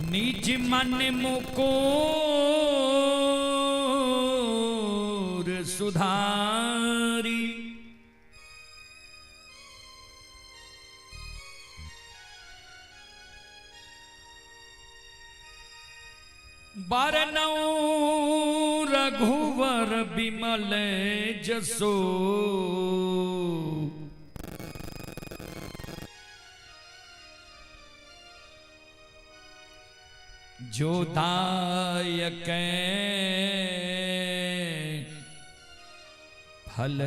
निज मन मुकुर सुधारी बरनौ रघुवर बिमल जसो जो दायक फल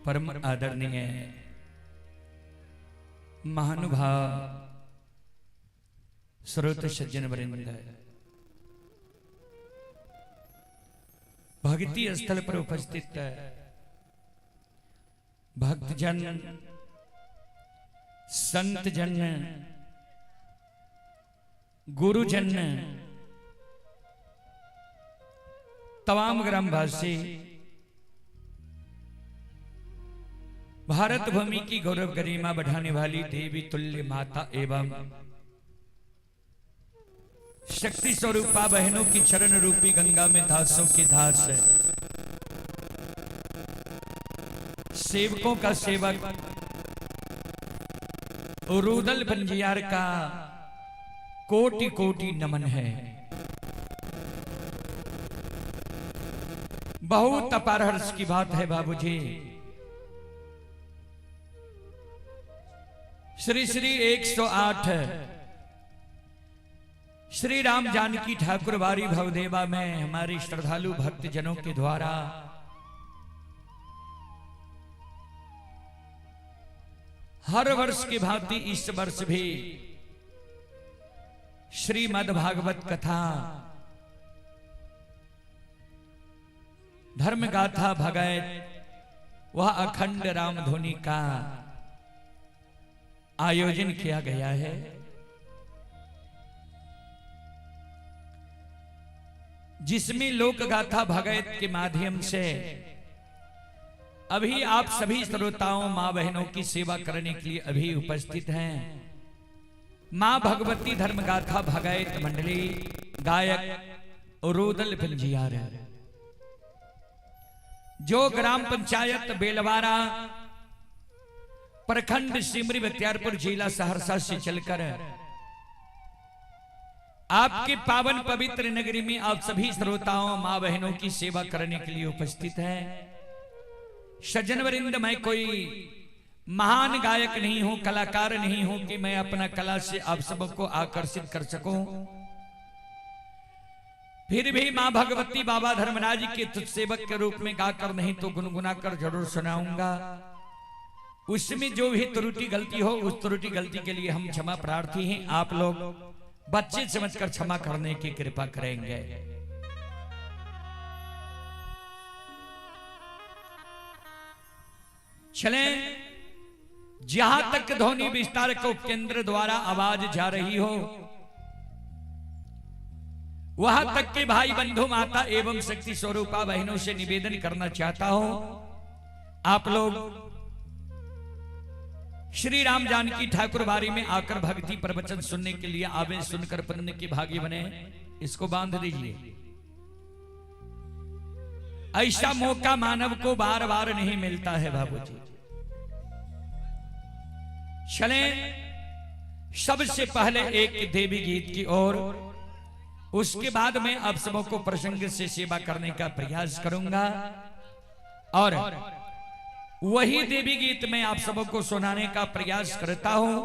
परम आदरणीय महानुभाव श्रोत सज्जन वृंद, भक्ति स्थल पर उपस्थित भक्तजन, संत जन, गुरुजन, तमाम ग्रामवासी, भारत भूमि की गौरव गरिमा बढ़ाने वाली देवी तुल्य माता एवं शक्ति स्वरूपा बहनों की चरण रूपी गंगा में दासों की दास, सेवकों का सेवक, रुदल बंजियार का कोटि कोटि नमन है। बहुत अपार हर्ष की बात है बाबूजी। श्री श्री 108 श्री राम जानकी ठाकुर वारी भवदेवा में हमारे श्रद्धालु भक्त जनों के द्वारा हर वर्ष की भांति इस वर्ष भी श्रीमद् भागवत कथा धर्म गाथा भगत वह अखंड राम धुनी का आयोजन किया गया है। जिसमें लोक गाथा भगत के माध्यम से अभी आप सभी श्रोताओं मां बहनों की सेवा करने के लिए अभी उपस्थित हैं। मां भगवती धर्म गाथा भगत मंडली गायक रुदल बंजियार, जो ग्राम पंचायत बेलवारा प्रखंड सिमरी बख्तियारपुर जिला सहरसा से चलकर आपके पावन पवित्र नगरी में आप सभी श्रोताओं मां बहनों की सेवा करने के लिए उपस्थित हैं। सज्जन वरिंद, मैं कोई महान गायक नहीं हूं, कलाकार नहीं हूं कि मैं अपना कला से आप सबको आकर्षित कर सकूं। फिर भी मां भगवती बाबा धर्मराज के तुझ सेवक के रूप में गाकर नहीं तो गुनगुना कर जरूर सुनाऊंगा। उसमें जो भी त्रुटि गलती हो उस त्रुटि गलती के लिए हम क्षमा प्रार्थी हैं। आप लोग बच्चे समझकर क्षमा करने की कृपा करेंगे। चलें, जहां तक ध्वनि विस्तार को केंद्र द्वारा आवाज जा रही हो वहां तक के भाई बंधु माता एवं शक्ति स्वरूपा बहनों से निवेदन करना चाहता हूं, आप लोग श्री राम जानकी ठाकुर बारी में आकर भक्ति प्रवचन सुनने के लिए आवे, सुनकर पुण्य के भागी बने। इसको बांध दीजिए। ऐसा मौका मानव को बार बार नहीं मिलता है बाबूजी। चलें, सबसे पहले एक देवी गीत की ओर, उसके बाद मैं आप सबों को प्रसंग से सेवा करने का प्रयास करूंगा। और वही देवी गीत में आप सबको सुनाने का प्रयास करता हूं,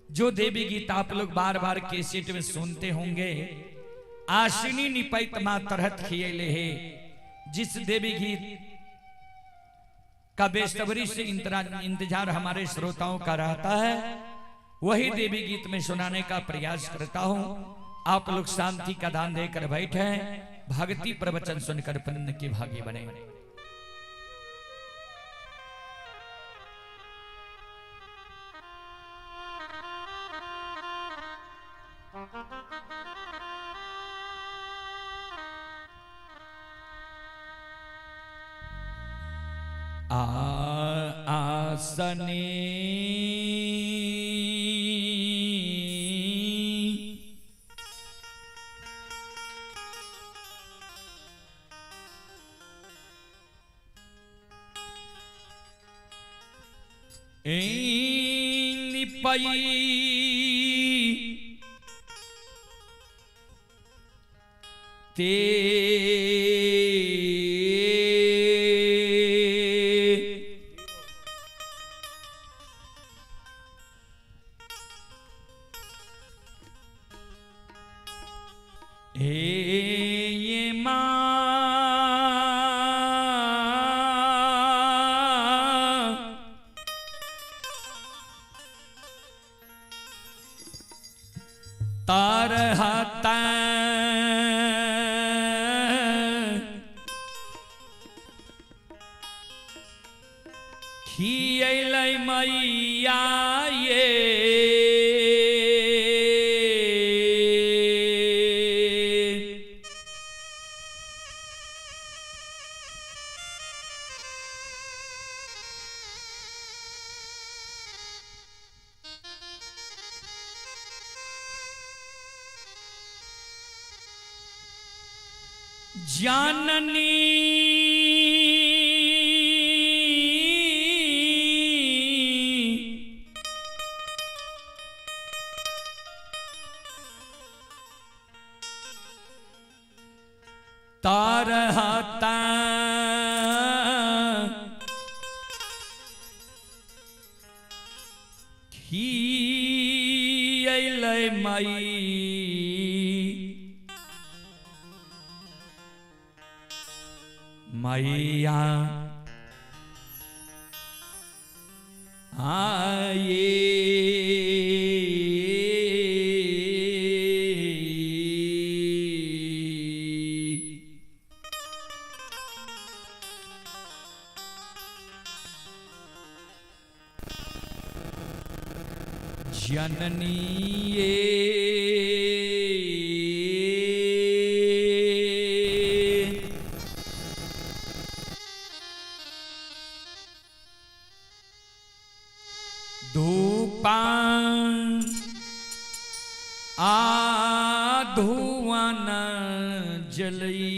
जो देवी गीत आप लोग बार बार कैसेट में सुनते होंगे। आशिनी निपैत मां तरहत खियले है, जिस देवी गीत का बेसब्री से इंतजार हमारे श्रोताओं का रहता है, वही देवी गीत में सुनाने का प्रयास करता हूं। आप लोग शांति का दान देकर बैठे, भक्ति प्रवचन सुनकर पुण्य के भागी बने। आसने निपई ते ये तार हाता खियलै मैया ये जाननी तार हाता खियलै माई मैया आए जननी धूपान धुआं न जलते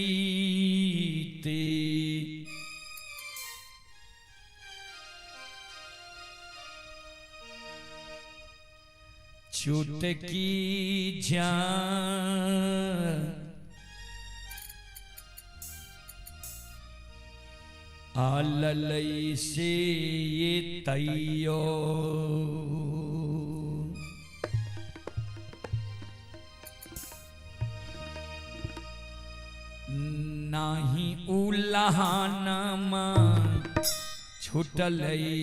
चुटकी जान आललई से ये तैयो नाही उल्लाहानमा छुटलई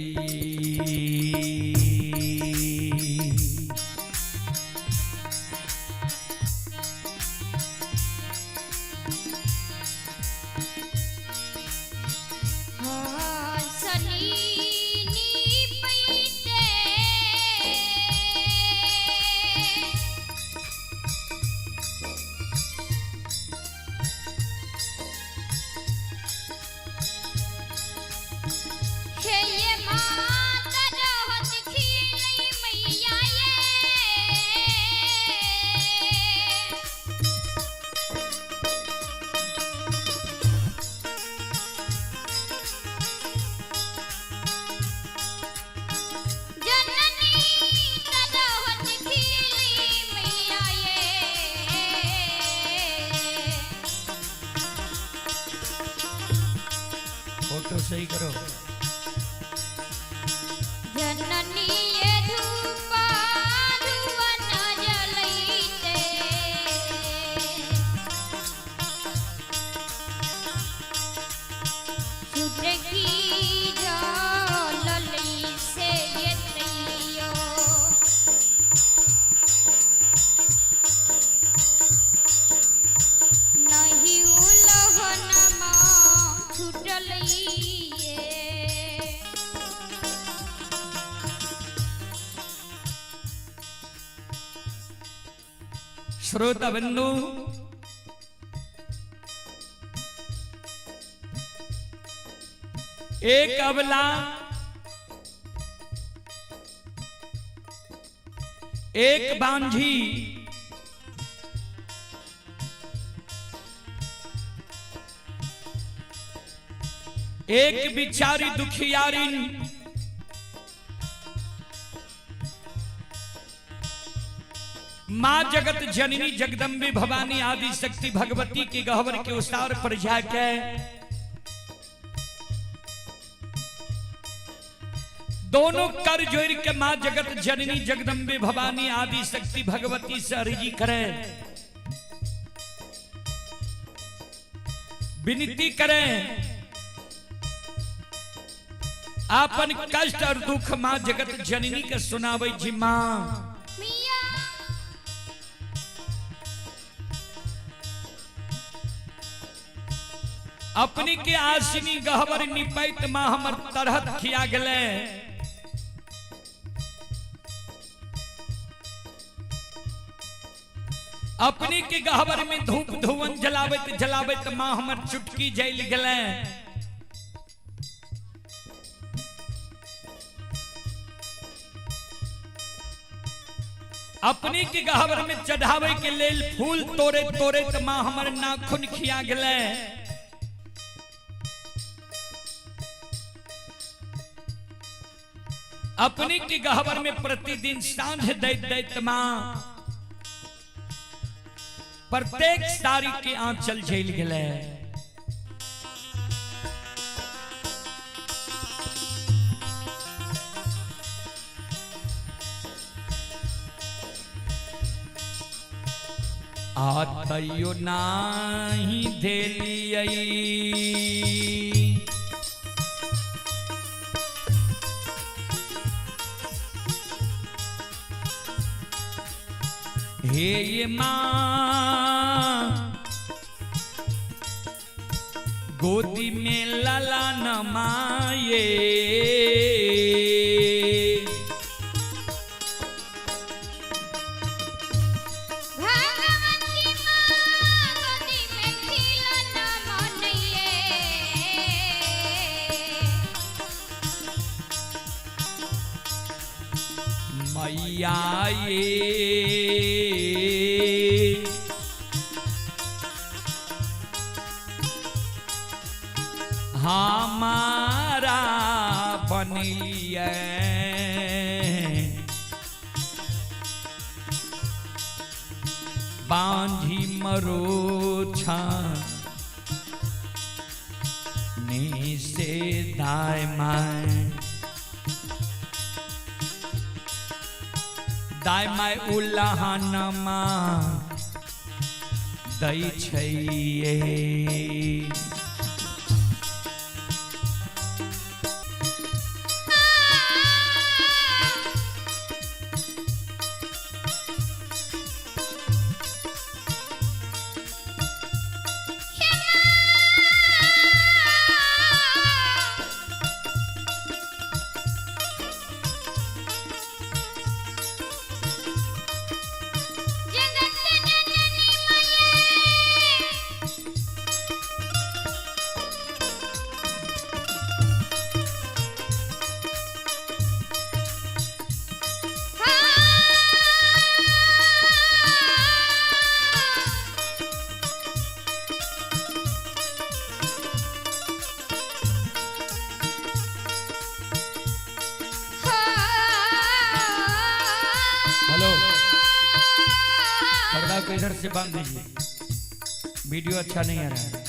फोटो सही करो। श्रोता बंधु, एक अबला एक बांझी एक बिचारी दुखियारिन मां जगत जननी जगदम्बे भवानी आदि शक्ति भगवती के गहवर के उसार पर जाके दोनों कर जोड़ के मां जगत जननी जगदम्बे भवानी आदि शक्ति भगवती से अर्जी करे, विनती करे, आपन कष्ट और दुख मां जगत जननी के सुनावे जी। मां अपनी के आसिनी गहवर निपैत मां हमर तरहत खिया गले, अपनी के गहवर में धूप धुवन जलावत जलावत मां हमर चुटकी जैल गले। अपनी के गहवर में चढ़ावे के लेल फूल तोरे तोरे त मां हमर नाखून खिया गले। अपनी के गहवर में प्रतिदिन सांझ दैत दैत मां प्रत्येक सारी के आंचल झेल गले। आतयो नाही देलियई हे ये मां गोदी में लाला न माये, मैया हमारा बनिए बांझी मरोछा नी से दाय माय उल्लाहनमा दै छैये। को इधर से बांध दीजिए, वीडियो अच्छा नहीं आ रहा है।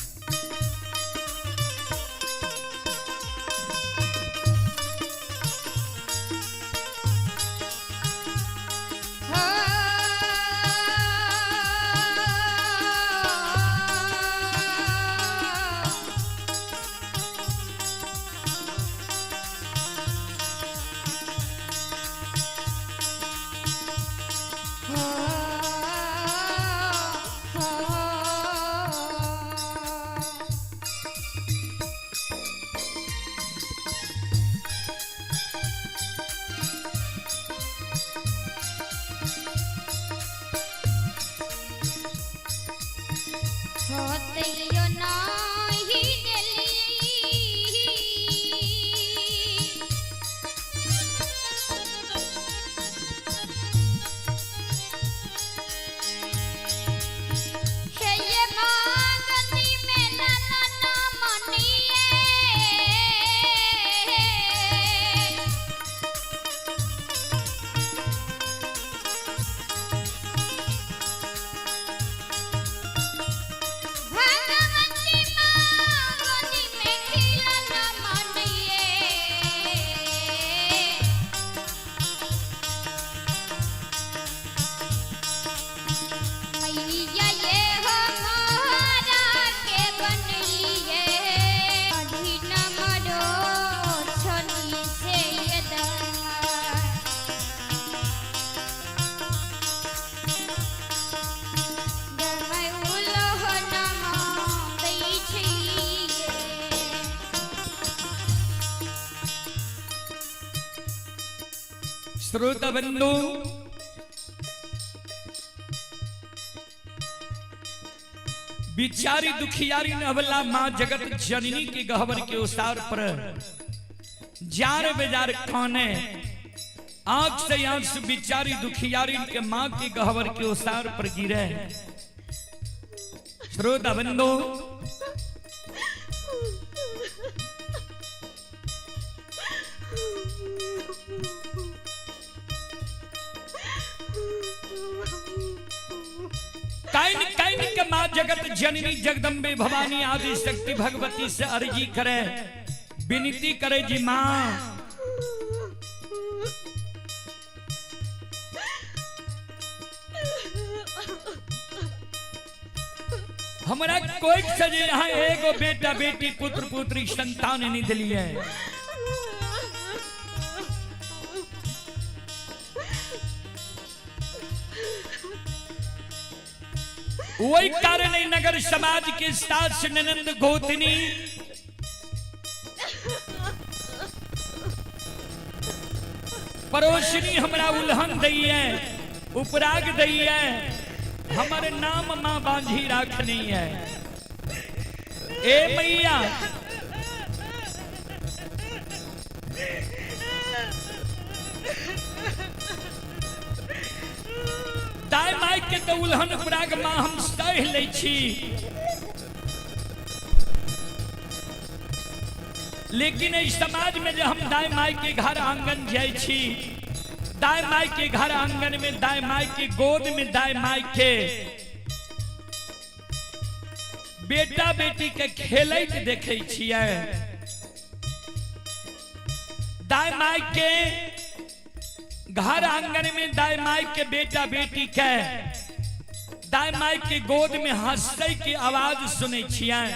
श्रोता बंधु, बिचारी दुखियारी नवला माँ जगत जननी की गहवर के उसार पर जार बेजार खाने आंख से आंसू बिचारी दुखियारी के माँ की गहवर के उसार पर गिरे। श्रोता बंधु, काइन काइन के माँ जगत जननी जगदम्बे भवानी आदि शक्ति भगवती से अर्जी करे, विनती करे जी माँ हमारा कोई सजे यहाँ एगो बेटा बेटी पुत्र पुत्री संतान नहीं दिली है। वही कारण नगर समाज के साथ ननंद गोतनी परोशनी हमारा उल्हन दई है, उपराग दई है, हमारे नाम मां बांधी राखनी है। ए मैया दाई माई के तो उल्हन उपराग मां हम सह ले छी, लेकिन इस समाज में जो हम दाई माई के घर आंगन जाए छी, दाई माई के घर आंगन में दाई माई के गोद में दाई माई के बेटा बेटी के खेलैत देखे छियै। दाई माई के घर आंगन में दाई माई के बेटा बेटी के दाई माई के गोद में हंसै की आवाज सुनै छियै।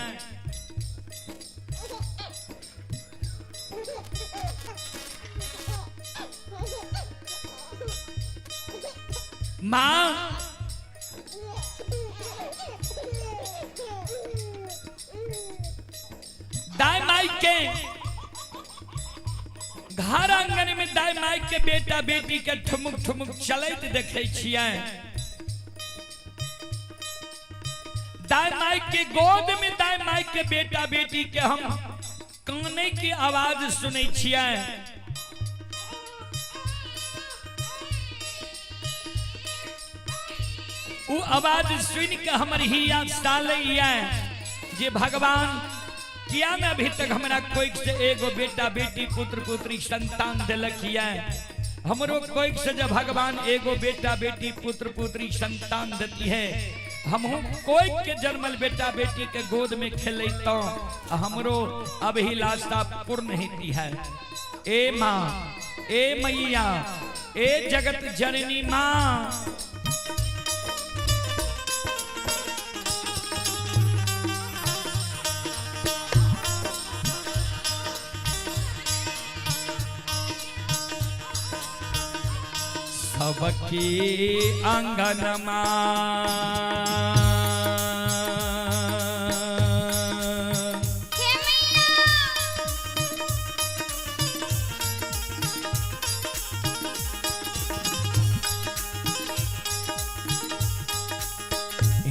माँ दाई माई के घर आंगन में दाई माई के बेटा बेटी के ठुमुक ठुमुक चलैत देखे छियै। दाई माई के गोद में दाई माई के बेटा बेटी के हम काने की आवाज सुनै छियै। वो आवाज सुन के हमर हिया सालैया जे भगवान किया में अभी तक हमारा कोई से एगो बेटा बेटी पुत्र पुत्री संतान दिलक है। हमरो कोई से जब भगवान एगो बेटा बेटी पुत्र पुत्री संतान देती है, हम कोई के जन्मल बेटा बेटी के गोद में खेले तो हमरो अभिलाषा पूर्ण होती है। ए माँ, ए मैया, ए जगत जननी माँ, सबकी आंगनमा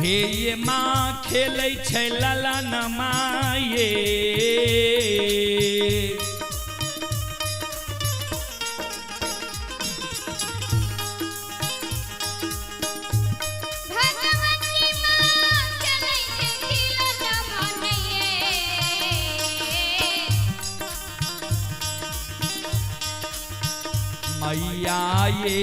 हे ये माँ खेलै छै ललनमा ये मैया ये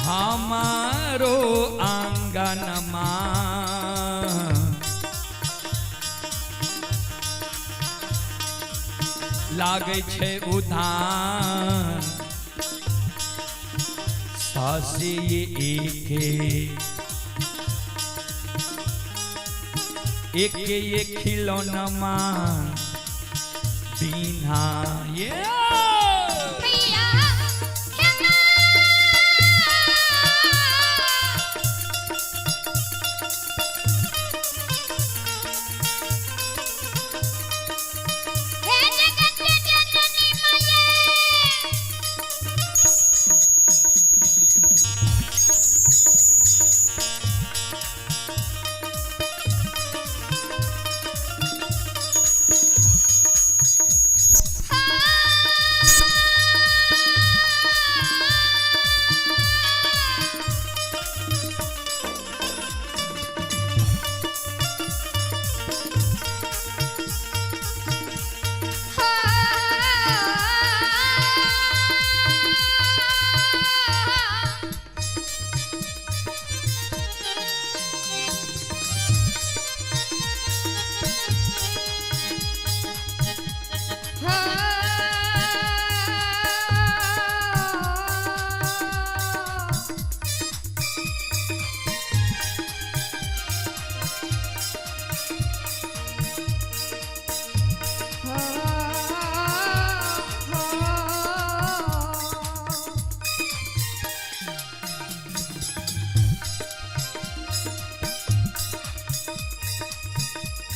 हमारो आंगनमा लागे छै उधान सासे एक खिलौनमा बिना ये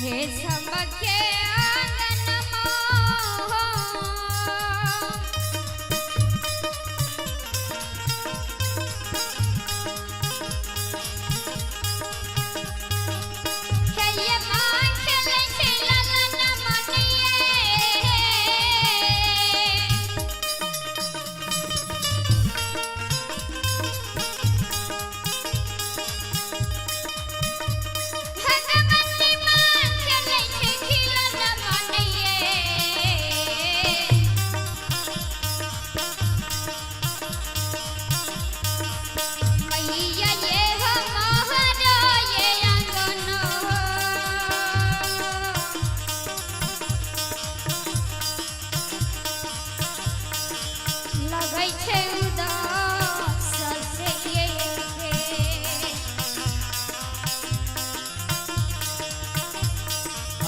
हे सबके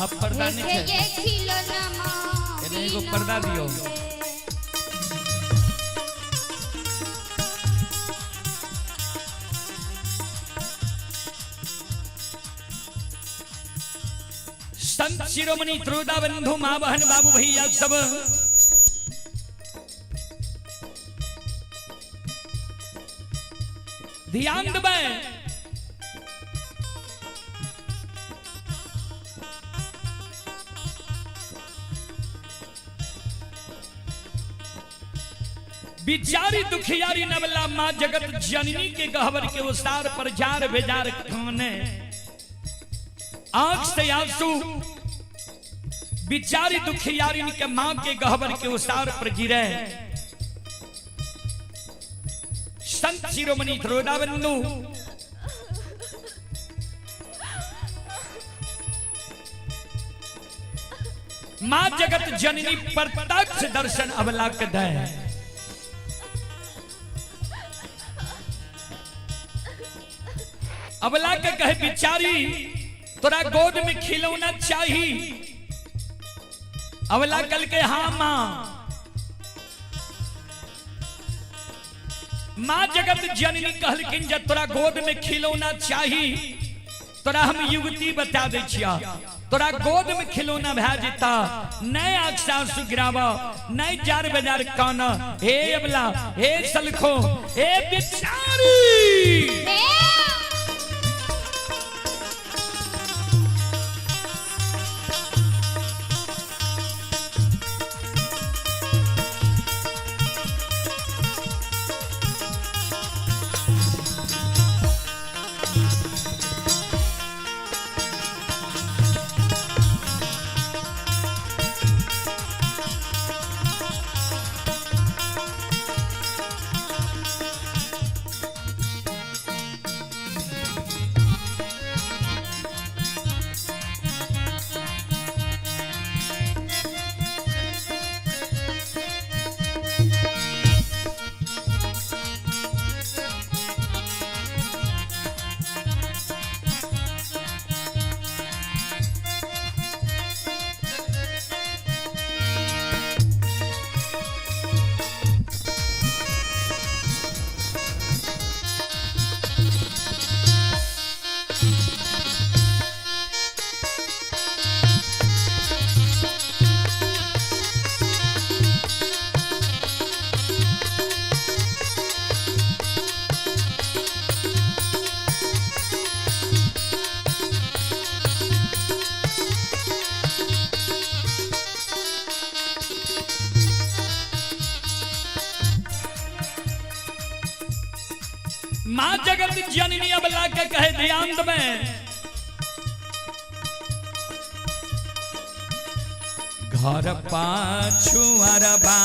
आप पर्दा नहीं है एगो पर्दा दियो संत शिरोमणि त्रोदा बंधु मां बहन बाबू भैया सब ध्यान दबे बिचारी दुखियारी नवला माँ जगत जननी के गहवर के उसार पर जार बेजार खाने आंख से आंसू बिचारी दुखियारी के माँ के गहवर के उसार पर गिरे संत शिरोमणि त्रोदा बंधु माँ जगत जननी प्रत्यक्ष दर्शन अबला के दे अबला के कहे बिचारी तोरा गोद में खिलौना चाहिए अबला कल के हाँ माँ जगत जननी कहलकिन जब तोरा गोद में खिलौना चाहिए तोरा हम युवती बता दे छिया तोरा गोद में खिलौना भै जेता नए आंख आंसू गिरावा नए जार बाजार काना हे अबला हे सलखो हे बिचारी माँ जगत जननी अबला के कहे ध्यान में घर पाछू अरबा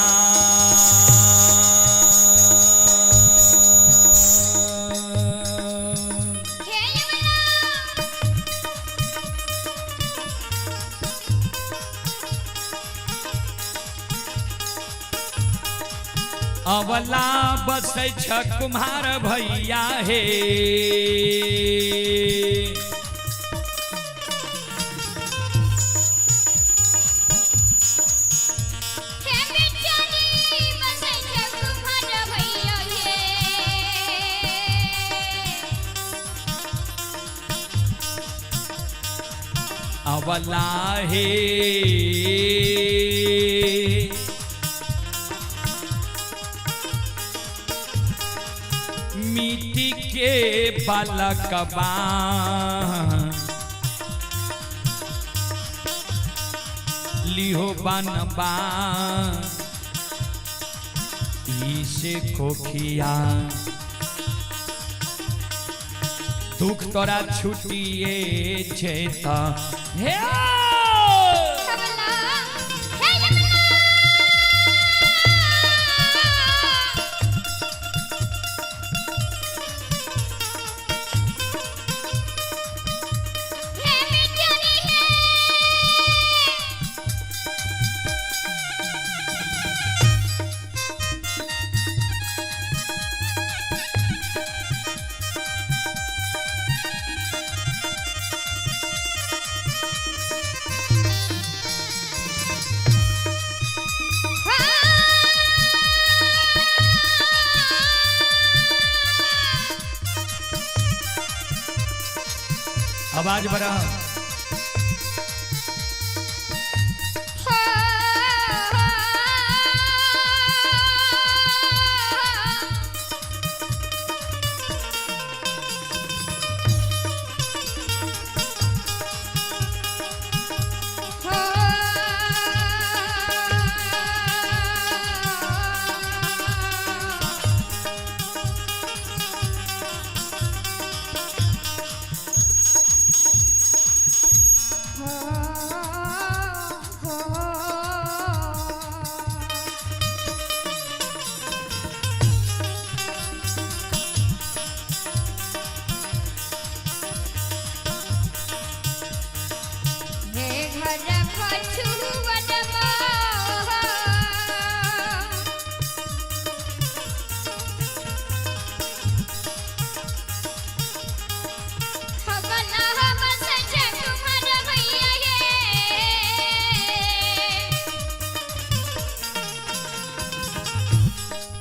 अवला बसै छ कुम्हार भैया हे अवला हे मिट्टी के बालकबा लिहो बनबा इसे खोखिया दुख तोरा छुटिए छेता हे आवाज बड़ा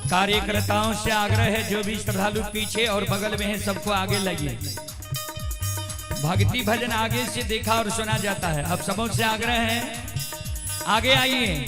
कार्यकर्ताओं से आग्रह है जो भी श्रद्धालु पीछे और बगल में है सबको आगे लगिए। भक्ति भजन आगे से देखा और सुना जाता है। अब सबों से आग्रह है आगे आइए।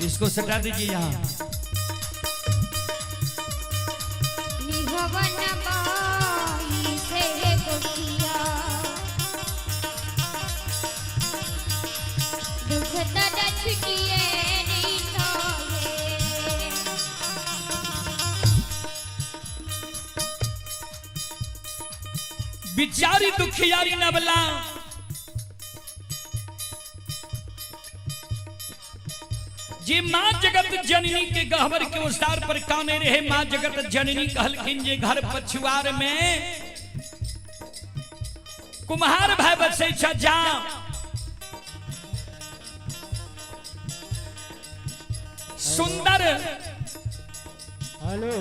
इसको सटा दीजिए यहाँ। बिचारी दुखियारी नबला जे माँ जगत जननी के गहवर के उसार पर काने रहे। माँ जगत जननी कहलखिन जे घर पछुआर में कुम्हार भाई बसे जा। सुंदर हेलो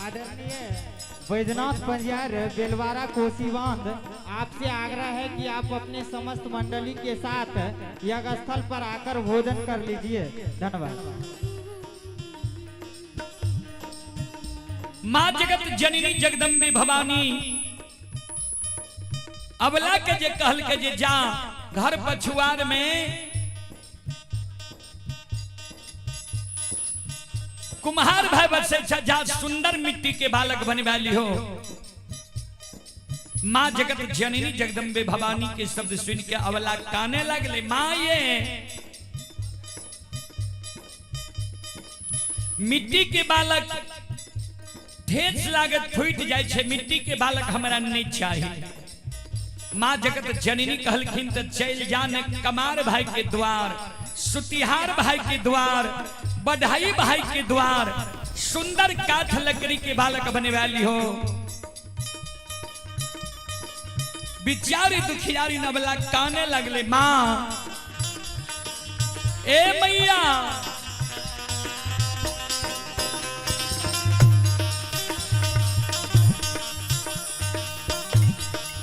आदरणीय बैजनाथ पंजार बेलवारा कोसीबांध, आपसे आग्रह है कि आप अपने समस्त मंडली के साथ यज्ञ स्थल पर आकर भोजन कर लीजिए। धन्यवाद। माँ जगत जननी जगदम्बे भवानी अबला के जे कहल के जे जा घर पछुआर में कुम्हार भाई बसे जा। सुंदर मिट्टी के बालक बने वाली हो। माँ जगत जननी जगदम्बे भवानी के शब्द सुन के अवला काने लगले। माँ ये मिट्टी के बालक ठेस लागत फूट जाए छे, मिट्टी के बालक हमरा नहीं चाहिए। माँ जगत जननी कहलखिन तो चल जान कमार भाई के द्वार। सुतिहार भाई के द्वार, बढ़ाई भाई के द्वार, सुंदर काठ लकड़ी के बालक बने वाली हो। बिचारी दुखियारी नबला काने लगले, माँ ए मैया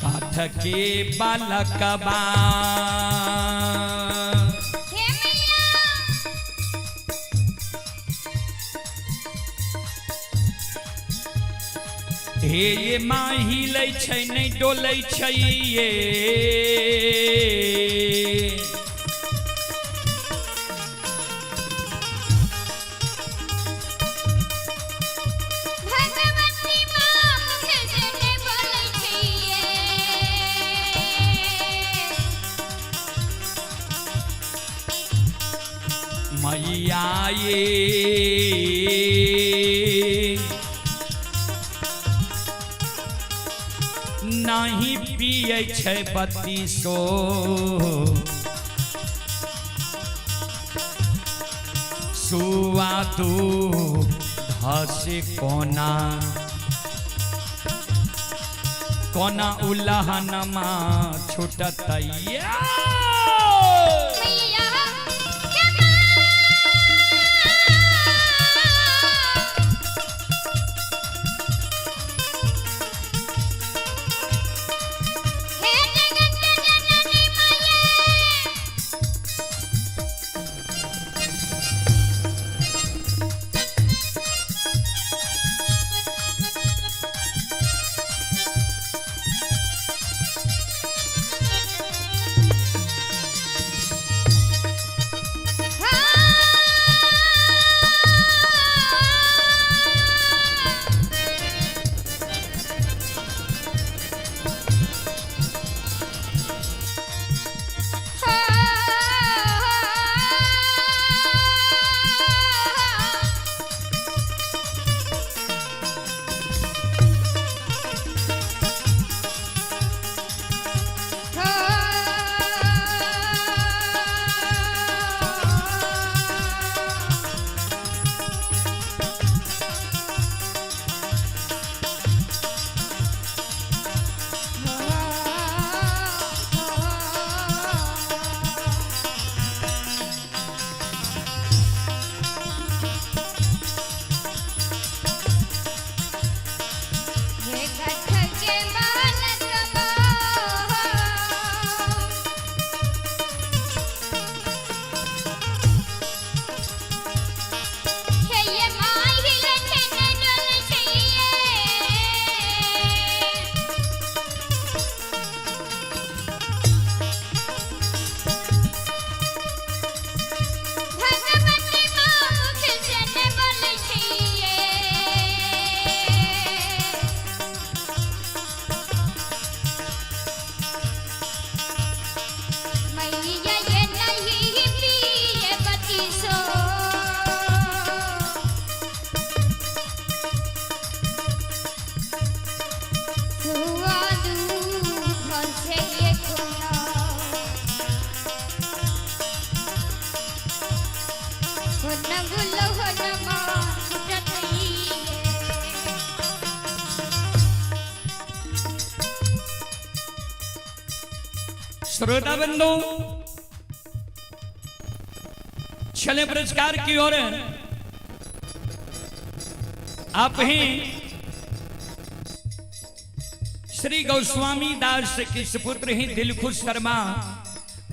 काठ के बालक बा हे ये माँ हिलै छै नहीं डोलै छै ये भगवती माँ मुखे से नहीं बोलै छै ये मैया ये नहीं पिए छै बत्तीसो सुआ दूध से कोना कोना उल्लहनमा छुटतैया मैया हे जगत जननी मैया श्रोता बंधु चले पुरस्कार की ओर आप ही श्री गोस्वामी दास के सुपुत्र ही दिलखुश शर्मा,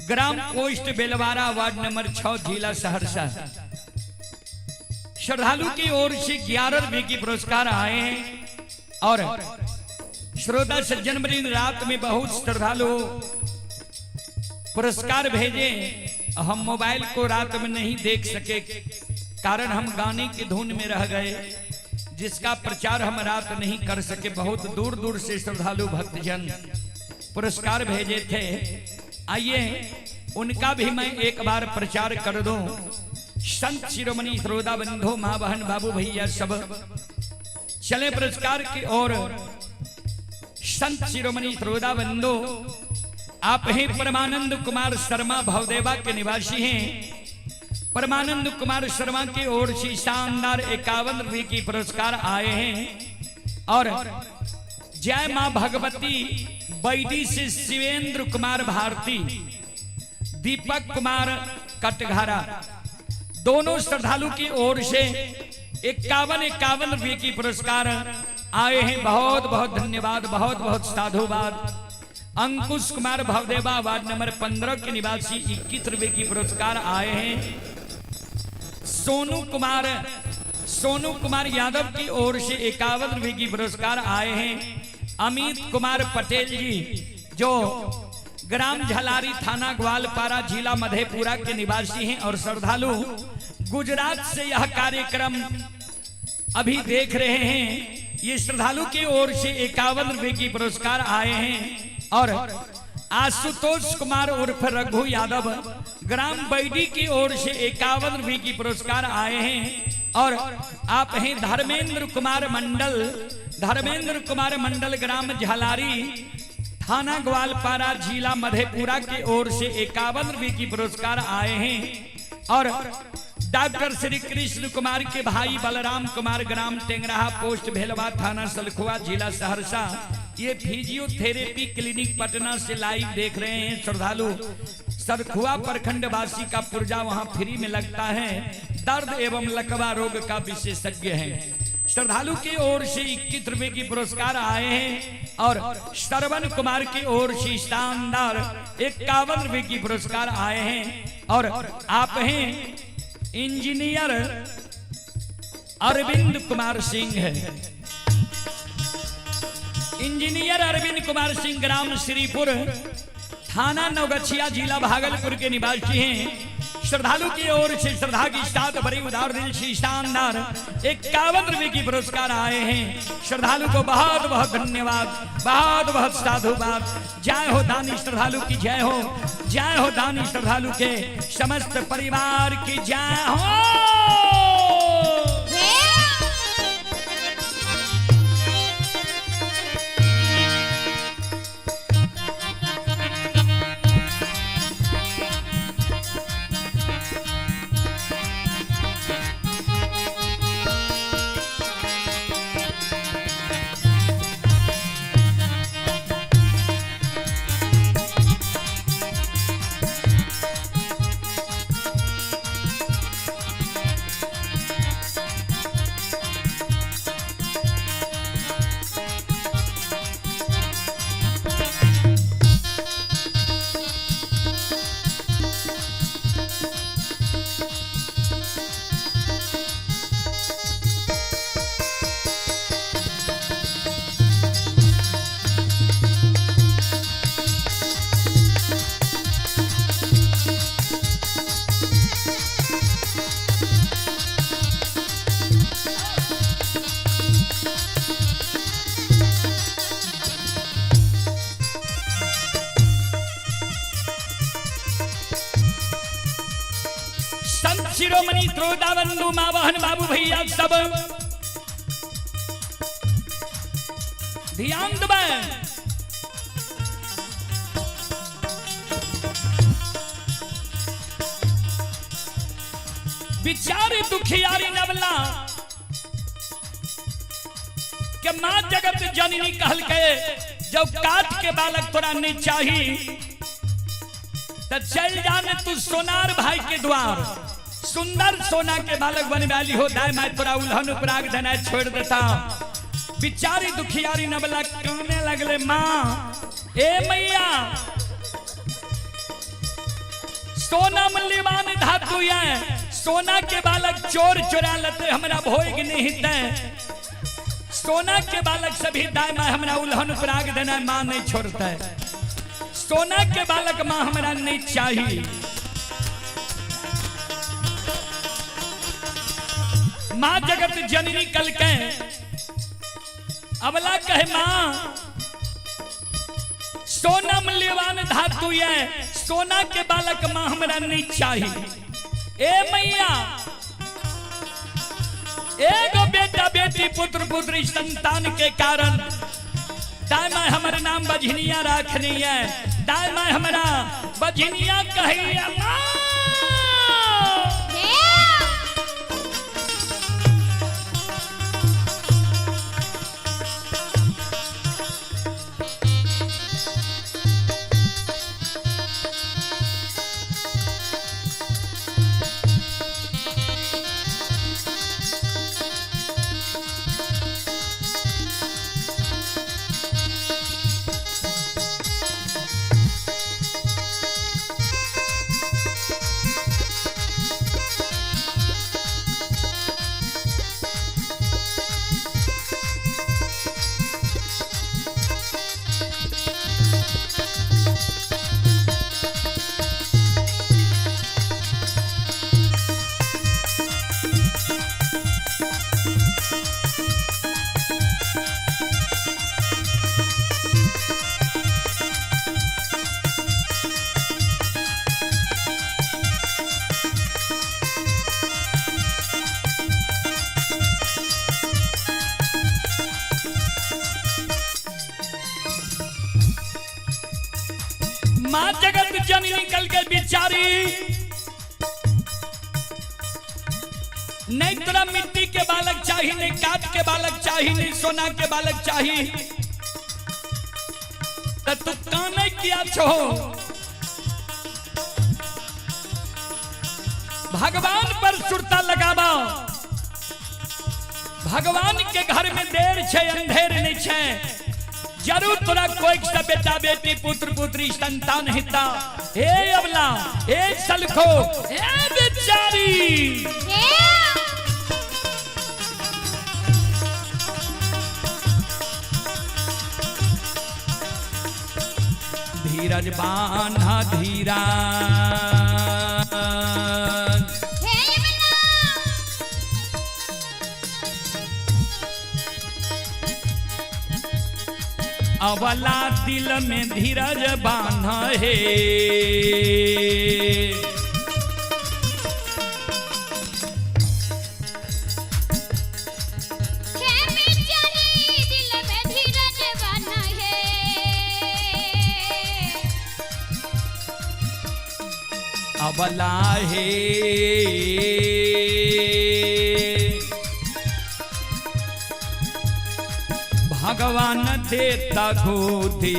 ग्राम पोस्ट बेलवारा, वार्ड नंबर 6, जिला सहरसा। श्रद्धालु की ओर से 11 रुपए की पुरस्कार आए हैं और श्रोता सज्जन वृंद रात में बहुत श्रद्धालु पुरस्कार भेजे। हम मोबाइल को रात में नहीं देख सके, कारण हम गाने की धुन में रह गए, जिसका प्रचार हम रात नहीं कर सके। बहुत दूर दूर से श्रद्धालु भक्तजन पुरस्कार भेजे थे। आइए उनका भी मैं एक बार प्रचार कर दूं। संत शिरोमणि श्रोता बंधु, माँ बहन, बाबू भैया सब चले पुरस्कार की ओर। संत शिरोमणि श्रोता बंधु, आप ही परमानंद कुमार शर्मा भवदेवा के निवासी हैं। परमानंद कुमार शर्मा की ओर से शानदार 51 रुपये की पुरस्कार आए हैं। और जय मां भगवती बैदी से शिवेंद्र कुमार भारती, दीपक कुमार कटघरा, दोनों श्रद्धालु की ओर से 51 रुपये की पुरस्कार आए हैं। बहुत बहुत धन्यवाद, बहुत बहुत साधुवाद। अंकुश कुमार भवदेवा वार्ड नंबर 15 के निवासी 21 रुपये की पुरस्कार आए हैं। सोनू कुमार यादव की ओर से 51 रुपये की पुरस्कार आए हैं। अमित कुमार पटेल जी जो ग्राम झलारी, थाना ग्वालपारा, जिला मधेपुरा के निवासी हैं और श्रद्धालु गुजरात से यह कार्यक्रम अभी देख रहे हैं। ये श्रद्धालु की ओर से 51 रुपये की पुरस्कार आए हैं। और आशुतोष कुमार उर्फ रघु यादव, ग्राम बैडी की ओर से 51 रुपये की पुरस्कार आए हैं। और आप हैं धर्मेंद्र कुमार मंडल, ग्राम झलारी, थाना ग्वालपारा, जिला मधेपुरा की ओर से 51 रुपये की पुरस्कार आए हैं। और डॉक्टर श्री कृष्ण कुमार के भाई बलराम कुमार, ग्राम टेंगराहा, पोस्ट भेलवा, थाना सलखुआ, जिला सहरसा, ये फिजियोथेरेपी क्लिनिक पटना से लाइव देख रहे हैं। श्रद्धालु सलखुआ प्रखंड वासी का पुर्जा वहां फ्री में लगता है। दर्द एवं लकवा रोग का विशेषज्ञ है। श्रद्धालु की ओर से 21 रुपये की पुरस्कार आए हैं। और श्रवण कुमार की ओर से शानदार 51 रुपये की पुरस्कार आए हैं। और आप हैं इंजीनियर अरविंद कुमार सिंह है। इंजीनियर अरविंद कुमार सिंह, ग्राम श्रीपुर, थाना नवगछिया, जिला भागलपुर के निवासी हैं। श्रद्धालु की ओर से श्रद्धा की साथ बड़ी उदार दिल से शानदार 51 रुपये की पुरस्कार आए हैं। श्रद्धालु को बहुत बहुत धन्यवाद, बहुत बहुत साधुवाद। जय हो दानी श्रद्धालु की जय हो, जय हो दानी श्रद्धालु के समस्त परिवार की जय हो। शिरोमणि त्रोदाबंधु मावहन बाबू भैया सब ध्यान दबाएं। बिचारी दुखियारी नवला के मां जगत जननी कहल के जब काट के बालक तोरा नहीं चाहिए तो चल जाने तू सोनार भाई के द्वार, सुंदर सोना के बालक बन वाली हो दाय मैं तोरा उल्हन उपराग धना छोड़ देता। बिचारी दुखियारी नबला कहने लगले माँ ए मैया सोना मूल्यवान धातु है, सोना के बालक चोर चुरा लेते हमरा भोग नहीं दे। सोना के बालक सभी दाय मैं हमरा उल्हन उपराग देना माँ नहीं छोड़ता है। सोना के बालक माँ हमरा नहीं चाहिए। माँ जगत जननी कल के अबला कहे माँ सोना मूल्यवान धातु है, सोना के बालक माँ हमरा नहीं चाहिए। ए मैया एगो बेटा बेटी पुत्र पुत्री संतान के कारण दाय मैं हमारे नाम बझनिया रखनी है, दाय मैं हमारा बझनिया कही जगत जननी कल के बिचारी, नहीं तोरा मिट्टी के बालक चाहिए, नहीं काठ के बालक चाहिए, नहीं सोना के बालक चाहिए, तो तू काने किया छो। भगवान पर सुरता लगावा, भगवान के घर में देर छे अंधेर नहीं छे। जरूर तोरा कोई सा बेटा बेटी पुत्र पुत्री संतान हिता। हे अबला, हे सलखो, हे बेचारी, धीरज बान्हा धीरा, अबला दिल में धीरज बांधा है। दिल में धीरज बांधा है। अबला है भगवान देता गोदी,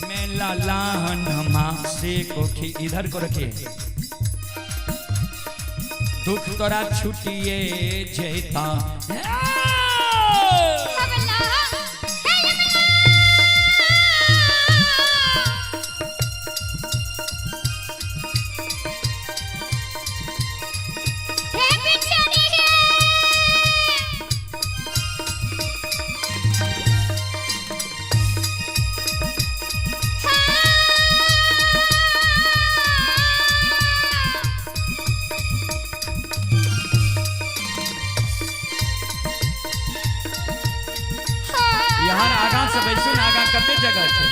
मैं लालान मासे को इधर को रखे, दुख तोरा छुटिए जेता। यहाँ आगा से बैसुन आगा कते जगह छे।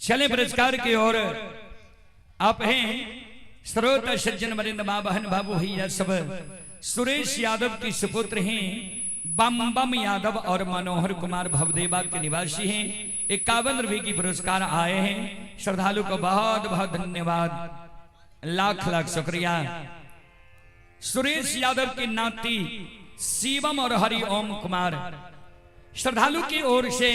चले पुरस्कार की ओर। आप हैं श्रोता सज्जन वरिंद मां बहन बाबू भैया सब। सुरेश यादव की सुपुत्र हैं बम बम यादव और मनोहर कुमार भवदेवा के निवासी हैं। 51 रुपए की पुरस्कार आए हैं। श्रद्धालु को बहुत बहुत धन्यवाद, लाख लाख शुक्रिया। सुरेश यादव की नाती शिवम और हरिओम कुमार, श्रद्धालु की ओर से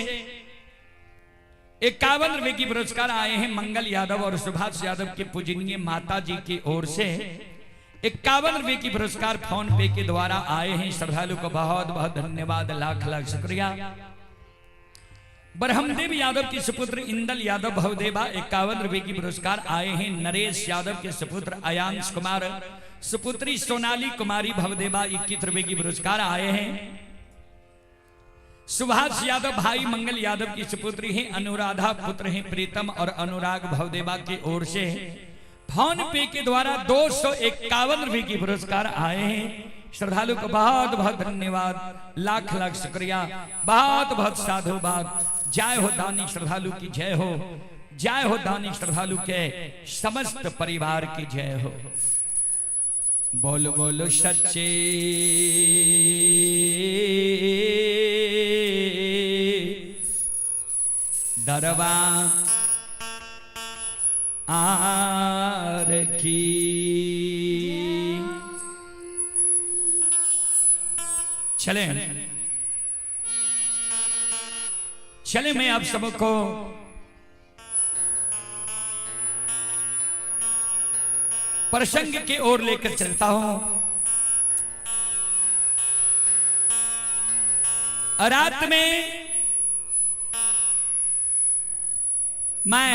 51 रुपए की पुरस्कार आए हैं। मंगल यादव और सुभाष यादव के पूजनीय माता जी की ओर से 51 रुपए की पुरस्कार फोन पे के द्वारा आए हैं। श्रद्धालु को बहुत बहुत धन्यवाद, लाख लाख शुक्रिया। ब्रह्मदेव यादव की सुपुत्र इंदल यादव भवदेवा 51 रुपए की पुरस्कार आए हैं। नरेश यादव के सुपुत्र अयांश कुमार, सुपुत्री सोनाली कुमारी भवदेवा 21 रुपए की पुरस्कार आए हैं। सुभाष यादव भाई मंगल यादव की सुपुत्री हैं। अनुराधा पुत्र हैं प्रीतम और अनुराग भवदेवा की ओर से फोन पे के द्वारा 251 रुपए की पुरस्कार आए हैं। श्रद्धालु को बहुत बहुत धन्यवाद, लाख लाख शुक्रिया, बहुत बहुत साधुवाद। जय हो दानी श्रद्धालु की जय हो, जय हो दानी श्रद्धालु के समस्त परिवार की जय हो। बोलो बोलो सच्चे दरबार की। चले चले मैं आप सबको प्रसंग की ओर लेकर चलता हूं। रात में मैं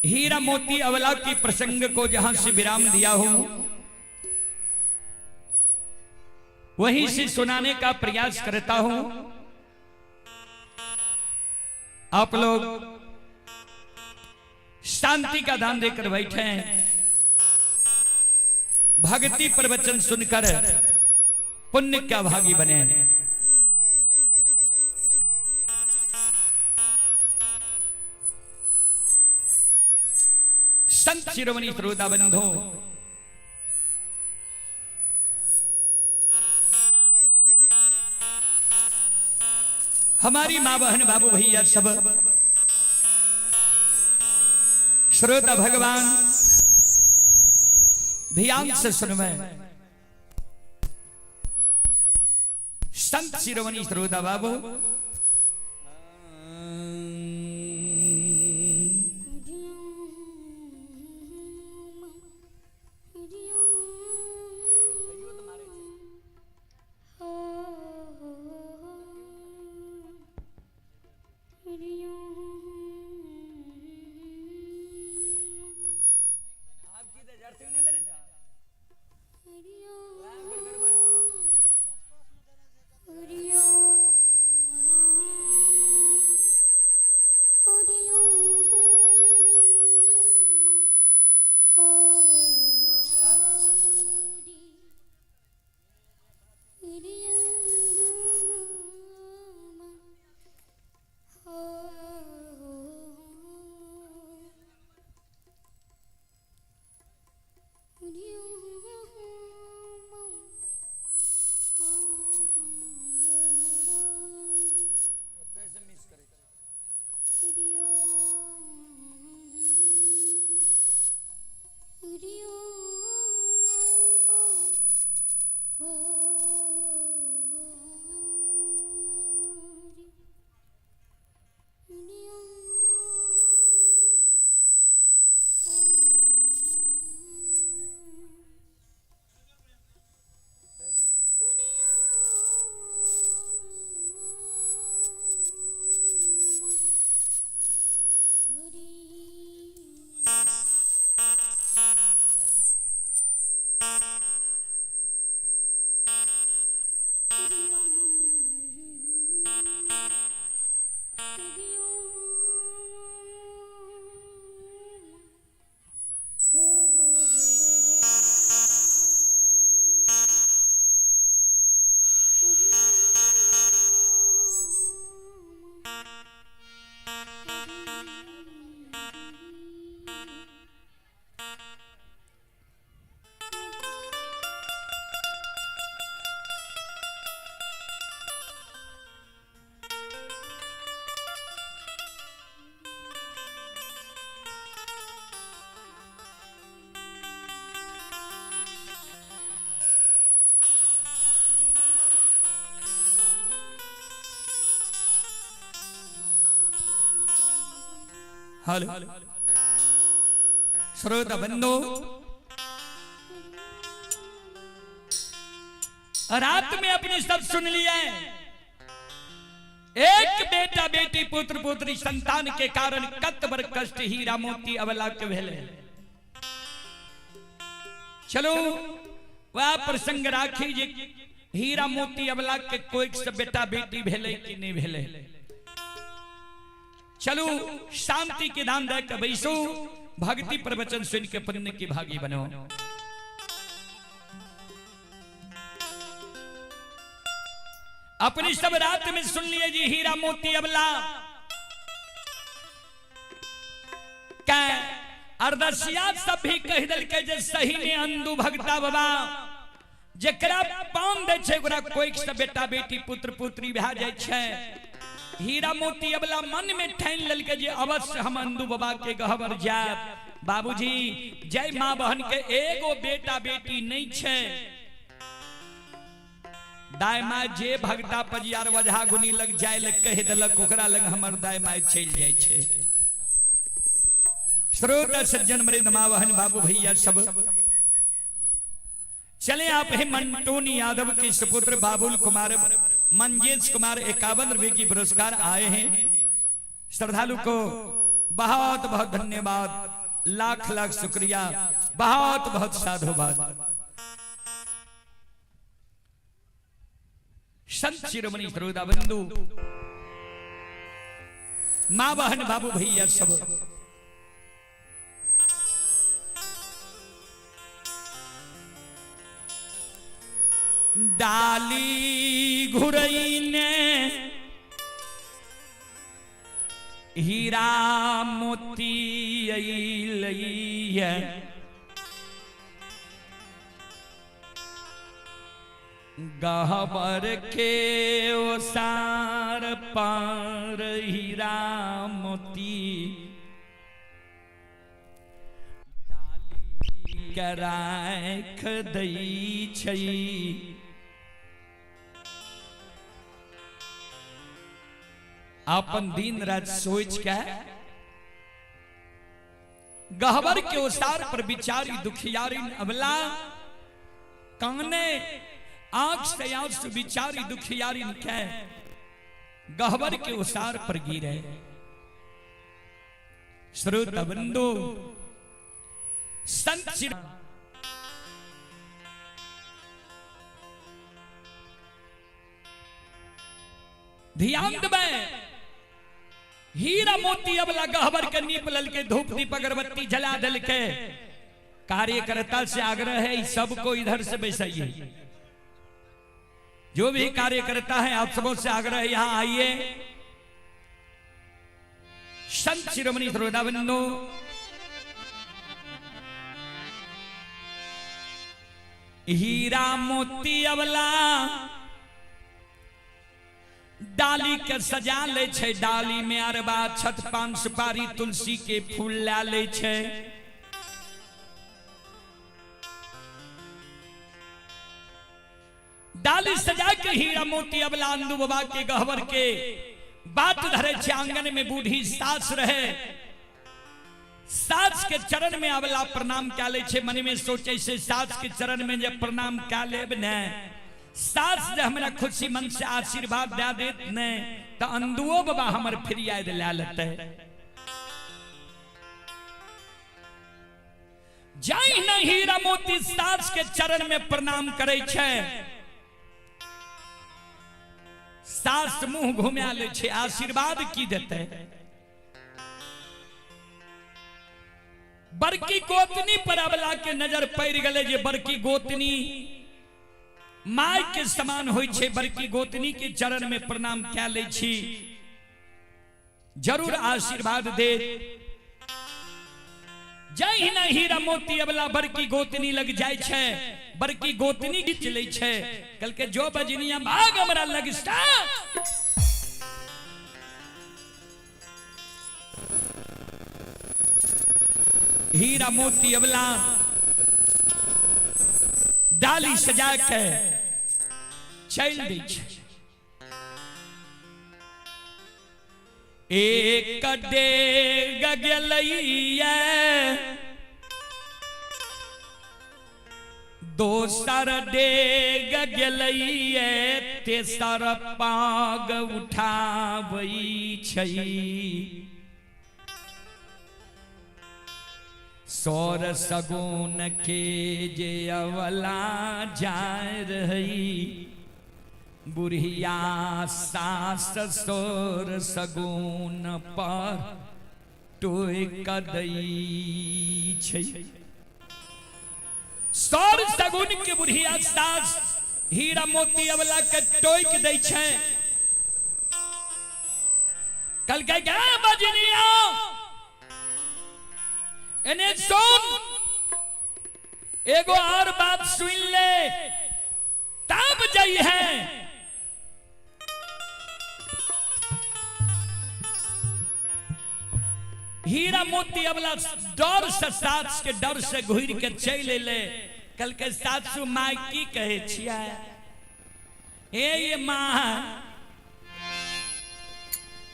हीरा मोती अवला की प्रसंग को जहां से विराम दिया हूं वहीं से सुनाने का प्रयास करता हूं। आप लोग शांति का दान देकर बैठे हैं, भक्ति प्रवचन सुनकर पुण्य का भागी बने। संत शिरोमणि श्रोता बंधु, हमारी मां बहन बाबू भैया सब श्रोता भगवान ध्यान से सुनवे। संत शिरोमणि श्रोता बाबू हेलो श्रोता बंधु, रात में अपने सब सुन लिया। एक बेटा बेटी पुत्र पुत्री संतान के कारण कत बर कष्ट हीरा मोती अवला के भेले। चलो वह प्रसंग राखी जे हीरा मोती अवला के कोई सब बेटा बेटी भेले कि नहीं भेले। चलो शांति के दान दे के बैसो, भक्ति प्रवचन सुन के पुण्य की भागी बनो। अपनी सब रात में सुन लिए जी हीरा मोती अवला क्या अरदसिया सब भी कह दल के जे सही में अंधु भगता बाबा जकरा पान दे छे ओकरा कोई सब बेटा बेटी पुत्र पुत्री भा जाय छे। हीरा मोती अवला मन में ठान लेल के जे अवश्य हम अंधु बाबा के गहबर जाब। बाबूजी जय मां बहन के एगो बेटा बेटी नहीं छे। दाय माय जे भगता पजियार वझा गुनी लग जाय लग कह देलक ओकरा लग हमर दाय माय चल जाय छे। श्रोता सज्जन मृद मावहन बाबू भैया सब चले आप है मंटोनी यादव के सुपुत्र बाबुल कुमार मंजेश कुमार 51 रुपए की पुरस्कार आए हैं। श्रद्धालु को बहुत बहुत धन्यवाद, लाख लाख शुक्रिया, बहुत बहुत साधुवाद। संत शिरोमणि श्रोता बंधु मां बहन बाबू भैया सब डाली घुरई ने हीरा मोती लई गहबर के ओसार पार हीरा मोती डाली कराख दई छई। अपन दिन रात सोच के गहबर के ओसार पर बिचारी दुखियारी अबला काने आंख से आंसू बिचारी दुखियारी के गहबर के ओसार पर गिरे। श्रोता बंधु संत ध्यान दबे हीरा मोती अबला गहबर के नीपलल के धूप दीप अगरबत्ती जला दल के कार्यकर्ता से आग्रह है सबको इधर से बैसाइए। जो भी कार्यकर्ता है आप सबों से आग्रह है यहां आइए। संत शिरोमणि श्रोता बंधु हीरा मोती अबला डाली के सजा ले छे, डाली में अरबा छत पान सुपारी तुलसी के फूल ला ले छे। डाली सजा के हीरा मोती अबला अंदू बाबा के गहवर के बात धरे छे। आंगन में बूढ़ी सास रहे, सास के चरण में अबला प्रणाम क्या ले छे। मन में सोचे से सास के चरण में जब प्रणाम क्या लेब ने सास जब हमरा खुशी मन से आशीर्वाद दे देत ने तो अंदुओ बाबा हमर फिर याद ला लेते। जाई न हीरा मोती सास के चरण में प्रणाम करे छे। सास मुंह घुमा ले छे, आशीर्वाद की देते। बड़की गोतनी पर अबला के नजर पड़ गले जे बड़की गोतनी माय के समान होई छे। बड़की गोतनी के चरण में प्रणाम क्या ले छी, जरूर आशीर्वाद दे। जय न हीरा मोती अबला बड़की गोतनी लग जाय छे। बड़की गोतनी की चले छे, कल के जो बजनिया भाग हमरा लगस्ता। हीरा मोती अबला डाली सजा के चल दी छे। एक डेग गेलैया दोसर डेग गेलैया तेसर पाग उठावई छई। सौर सगुन के जे अवला जाय रही, बुढ़िया सास सौर सगुन पर टोय कदई छै। सौर सगुन के बुढ़िया सास हीरा मोती अवला के टोक दै छै। कल के गा बजनिया एने सुन, एगो और बात सुन ले तब जाई है। हीरा मोती अबला डर से सास के डर से घुर के चल ले। कल के सासू माई की कहे छिया, ये माँ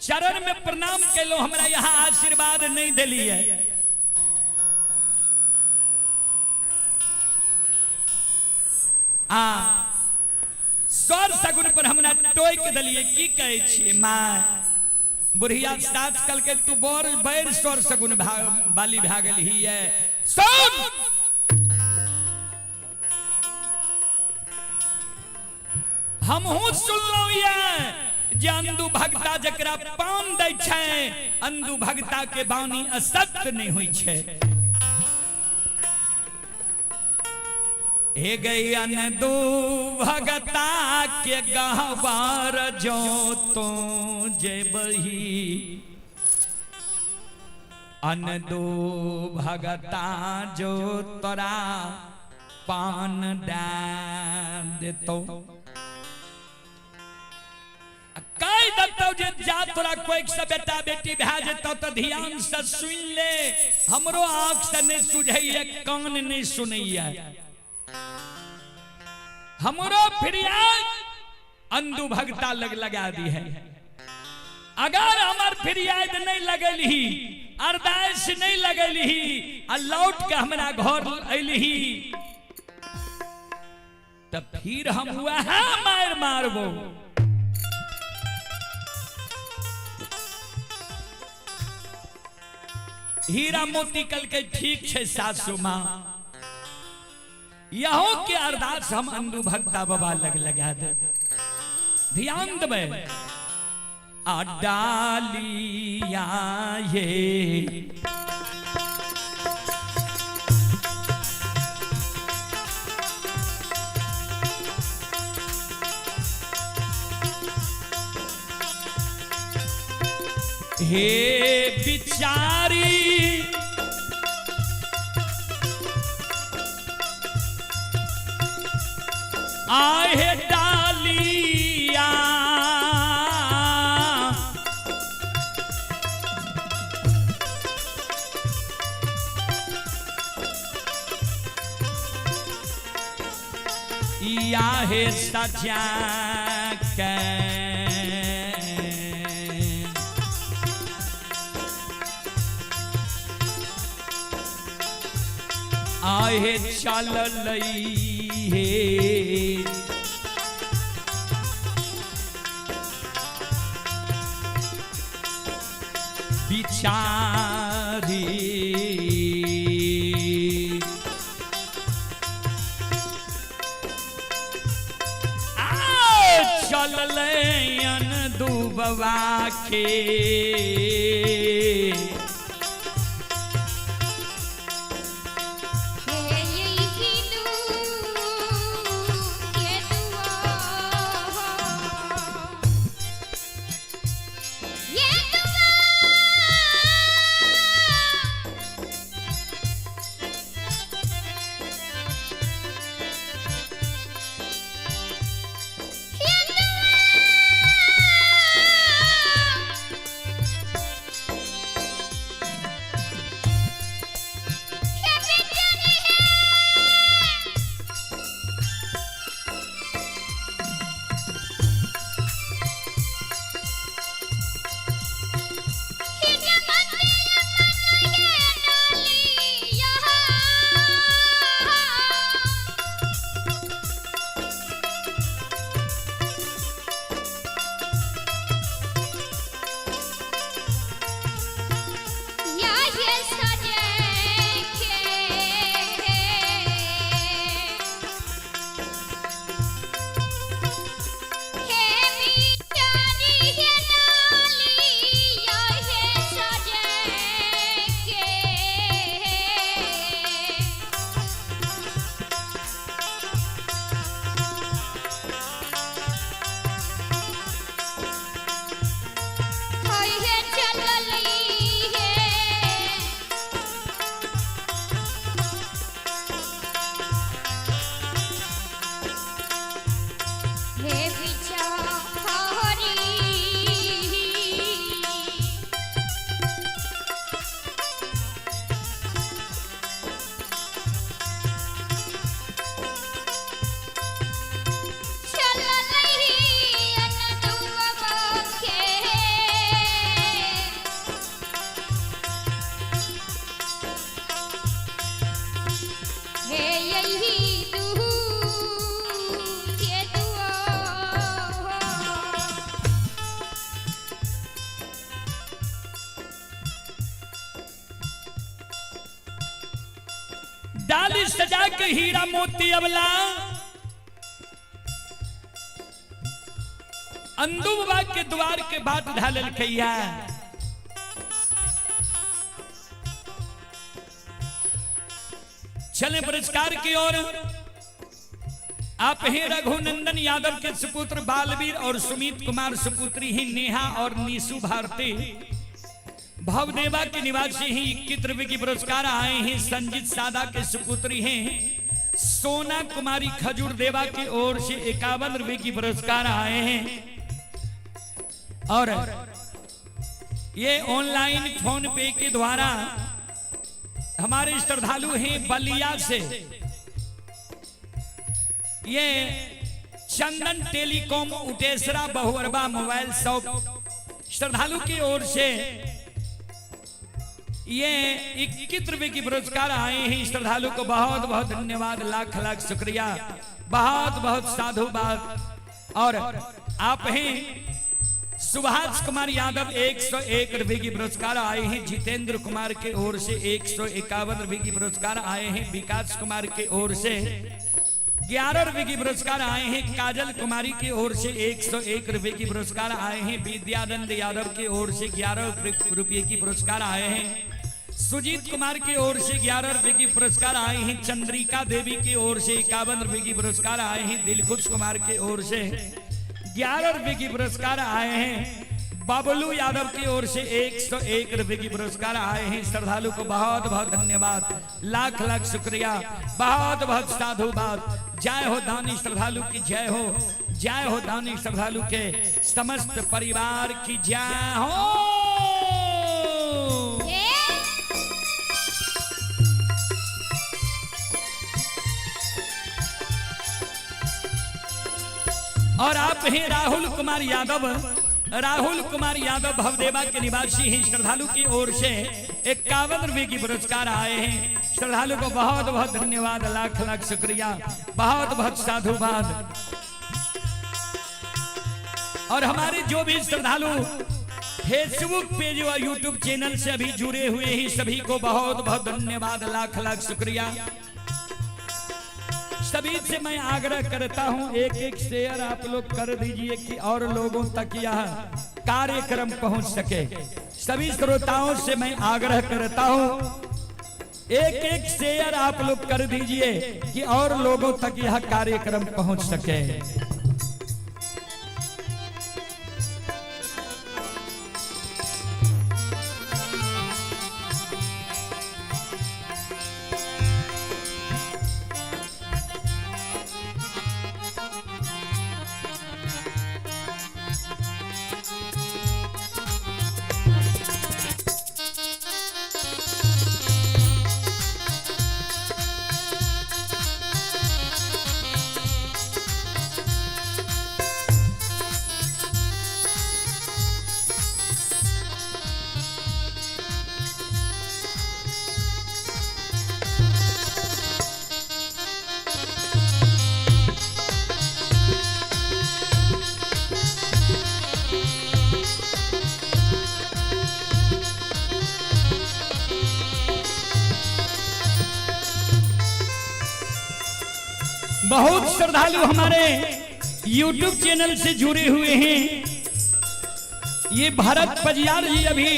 चरण में प्रणाम कैलो, हमरा यहाँ आशीर्वाद नहीं दिली है। आ सर सगुन पर हमरा टोक दलिए की कहै छियै माँ बुढ़िया साथ कल के तू बोर बैर सर सगुन बाली भा गेल ही है सुन हमहू सुनलौ ये जे अंधु भक्ता जकरा पान दै छै अंधु भक्ता के बानी असत्य नहीं होई छै हे गई अंधु भक्ता के गहवार जो तो जे बही अंधु भक्ता जो तोरा पान दे तो कह दत्तो जे जा तोरा कोई से बेटा बेटी भै जेतो तो ध्यान से सुन ले हमरो आंख से नहीं सुझैया कान नहीं सुनैया हमरो फिरियाद अंधु भक्ता लगा दी है अगर हमार फिरियाद नहीं लगली अरदास नहीं लगली आ लौट के हमरा घर अइली तब फिर हम वह मार मारबो हीरा मोती कल के ठीक है सासू माँ यहो के अरदास हम अंधु भक्ता बाबा लगा दे ध्यान दे आ डालिया ये हे बिचारी आहे डालिया या है सजा के आहे चल लई हे बिचारी चल लयन दुबवा के डाली सजा के हीरा मोती अबला अंदुबा के द्वार के बाट ढालल खैया। चले पुरस्कार की ओर। आप हैं रघुनंदन यादव के सुपुत्र बालवीर और सुमित कुमार सुपुत्री ही नेहा और नीसू भारती भवदेवा के निवासी ही 21 रुपए की पुरस्कार आए हैं। संजीत सादा के सुपुत्री हैं सोना कुमारी खजूर देवा की ओर से 51 रुपए की पुरस्कार आए हैं। और ये ऑनलाइन फोन पे के द्वारा हमारे श्रद्धालु हैं बलिया से, ये चंदन टेलीकॉम उटेसरा बहुअरबा मोबाइल शॉप श्रद्धालु की ओर से ये 21 रुपए की पुरस्कार आए हैं। श्रद्धालु को बहुत बहुत धन्यवाद, लाख लाख शुक्रिया, बहुत बहुत साधुवाद। और आप हैं सुभाष कुमार यादव 101 रुपए की पुरस्कार आए हैं। जितेंद्र कुमार के ओर से 151 रुपए की पुरस्कार आए हैं। विकास कुमार के ओर से 11 रुपए की पुरस्कार आए हैं। काजल कुमारी की ओर से 101 रुपए की पुरस्कार आए हैं। विद्यानंद यादव की ओर से 11 रुपए की पुरस्कार आए हैं। सुजीत कुमार की ओर से 11 रुपए की पुरस्कार आए हैं। चंद्रिका देवी की ओर से 51 रुपए की पुरस्कार आए हैं। दिलखुश कुमार की ओर से 11 रुपए की पुरस्कार आए हैं। बाबलू यादव की ओर से 101 रुपए की पुरस्कार आए हैं। श्रद्धालु को बहुत बहुत धन्यवाद, लाख लाख शुक्रिया, बहुत बहुत साधुवाद। जय हो दानी श्रद्धालु की जय हो, जय हो दानी श्रद्धालु के समस्त परिवार की जय हो। और आप हैं राहुल कुमार यादव। राहुल कुमार यादव भवदेवा के निवासी हैं। श्रद्धालु की ओर से 51 रुपए की पुरस्कार आए हैं। श्रद्धालु को बहुत बहुत धन्यवाद, लाख लाख शुक्रिया, बहुत बहुत साधुवाद। और हमारे जो भी श्रद्धालु फेसबुक पेज और यूट्यूब चैनल से अभी जुड़े हुए हैं सभी को बहुत बहुत धन्यवाद, लाख लाख शुक्रिया। सभी से मैं आग्रह करता हूं एक एक शेयर आप लोग कर दीजिए कि और लोगों तक यह कार्यक्रम पहुंच सके। सभी श्रोताओं से मैं आग्रह करता हूं एक एक शेयर आप लोग कर दीजिए कि और लोगों तक यह कार्यक्रम पहुंच सके। बहुत श्रद्धालु हमारे YouTube चैनल से जुड़े हुए हैं। ये भरत पजियार जी अभी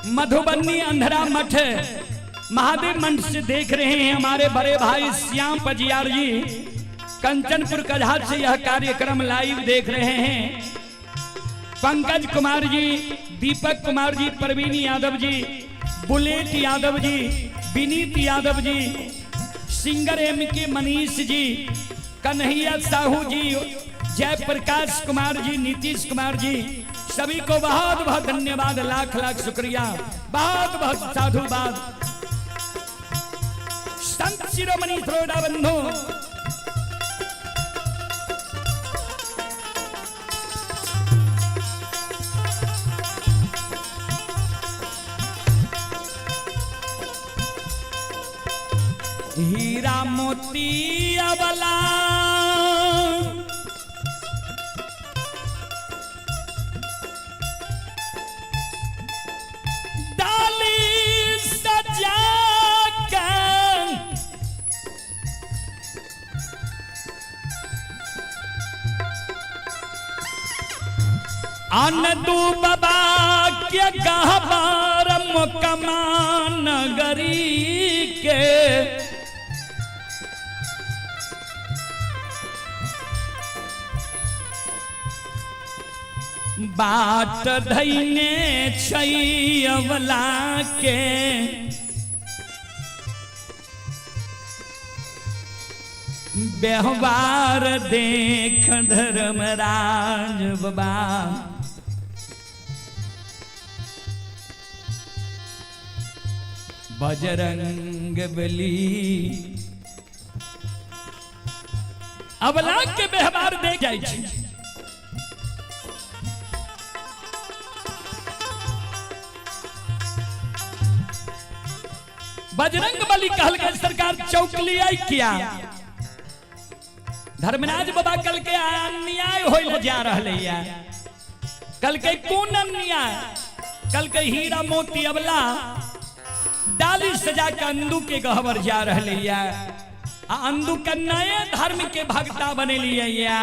मधुबनी अंधरा मठ महादेव मंच से देख रहे हैं। हमारे बड़े भाई श्याम पजियार जी कंचनपुर कझार से यह कार्यक्रम लाइव देख रहे हैं। Pankaj Kumar ji, Deepak Kumar ji, Praveen Yadav ji, bullet Yadav ji, Vineet Yadav ji, singer MK Manish ji, Kanhaiya Sahu जी, जयप्रकाश कुमार जी, नीतीश कुमार जी, सभी को बहुत बहुत धन्यवाद, लाख लाख शुक्रिया, बहुत बहुत साधुवाद। संत शिरोमणि श्रोता बंधु हीरा मोती अबला डाली सजा कर आनंदू बाबा के गहबर मुकमा नगरी के बाट धैने छैवला के व्यवहार देख धर्मराज बाबा बजरंग बली अबला के व्यवहार देख जाय छै। बजरंग बली कहल के सरकार चौकली आई किया धर्मराज बाबा कल के अन्याय होइल जा रहले या कल के कौन अन्याय कल के हीरा मोती अबला डाली सजा के अंधु के गहवर जा रहले या अंधु के नए धर्म के भक्ता बनेलिए या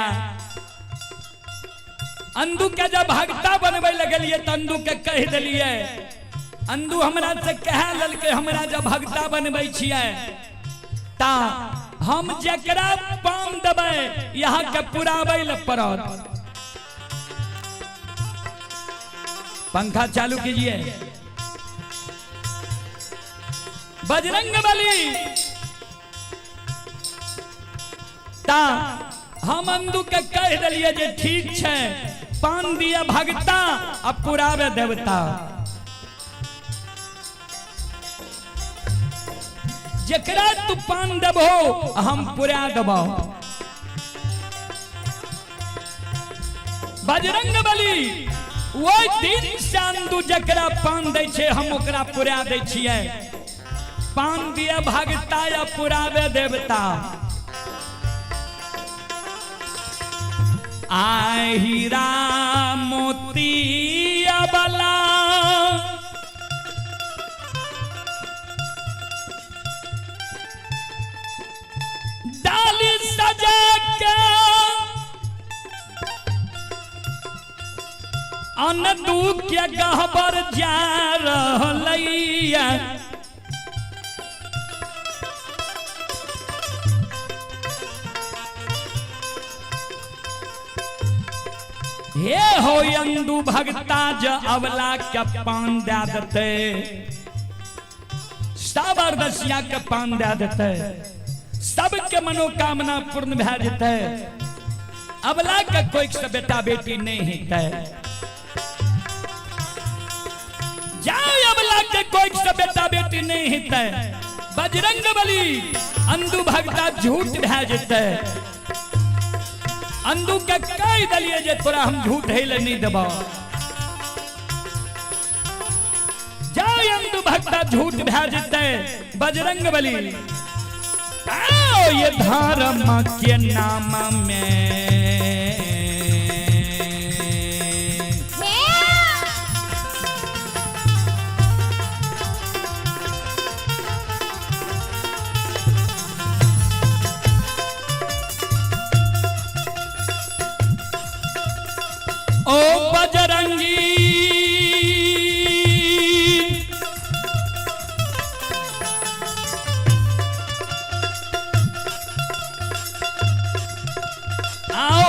अंधु के जब भक्ता बनबे लगलिए त अंधु के कह दिलिए अंधु हमरा से कह ललके हमरा जब भक्ता बनबै छियै ता हम जकरा पाम देबै यहाँ के पुराबै ल पड़त। पंखा चालू कीजिए। बजरंग बली ता हम अंधु के कह दिलिए जे ठीक छै पान दिया भगता अब पुरावे देवता जकरा तू पान देबो हम पुरा देबो। बजरंग बली ओइ दिन चांदू जकरा पान दै छै हम ओकरा पुरा दै छियै पान दिया भगता या पुरावे देवता। आइ हीरा मोती अबला डाली सजा के अनदू के गहबर जा रहलैया हे हो अंधु भगता ज अबला के पान दे देते जबरदस्तिया के पान दे देते सबके मनोकामना पूर्ण भै जेते अबला के कोई से बेटा बेटी नहीं हेते जाओ अबला के कोई से बेटा बेटी नहीं हेते। बजरंग बली अंधु भगता झूठ भै जेते अंधु के कह दिलिए जे तोरा हम झूठ हेले नहीं देबो जाओ अंधु भगता झूठ भै जेते। बजरंग बली आओ ये धर्म के नाम में ओ बजरंगी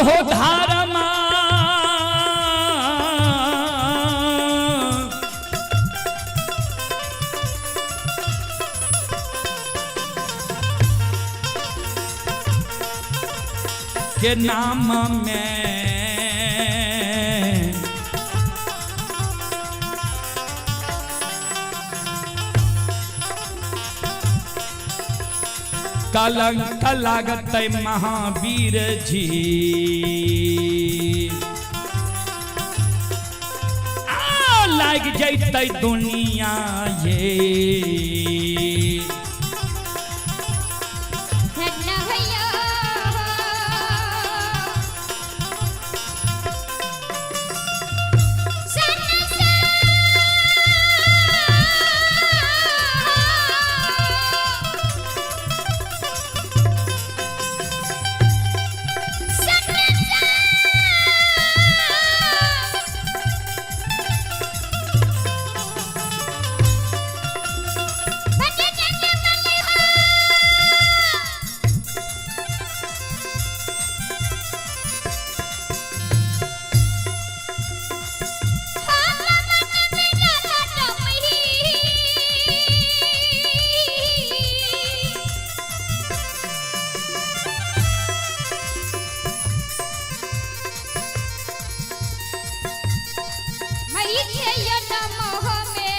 हो धारमा के नाम में कलंक लागत महावीर जी लाग जैते दुनिया ये मोह में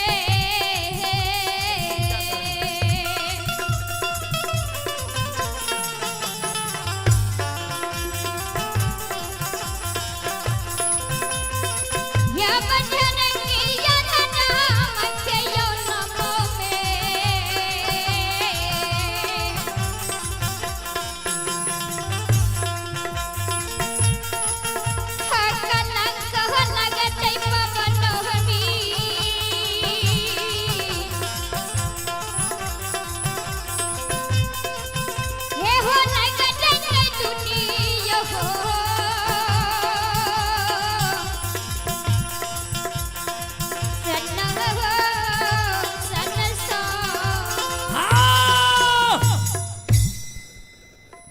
या बंधन की यातना मचे यौन मोह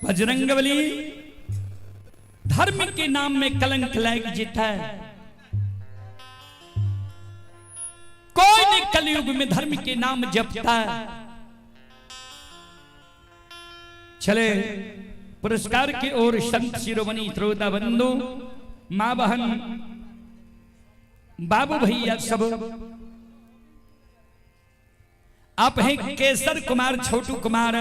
बजरंगबली धर्म के नाम में कलंक लायक जीता है। कोई नहीं कलयुग में धर्म के नाम जपता है। चले पुरस्कार की ओर संत शिरोमणि श्रोता बंधु, मां बहन, बाबू भैया सब आप हैं केसर कुमार, छोटू कुमार,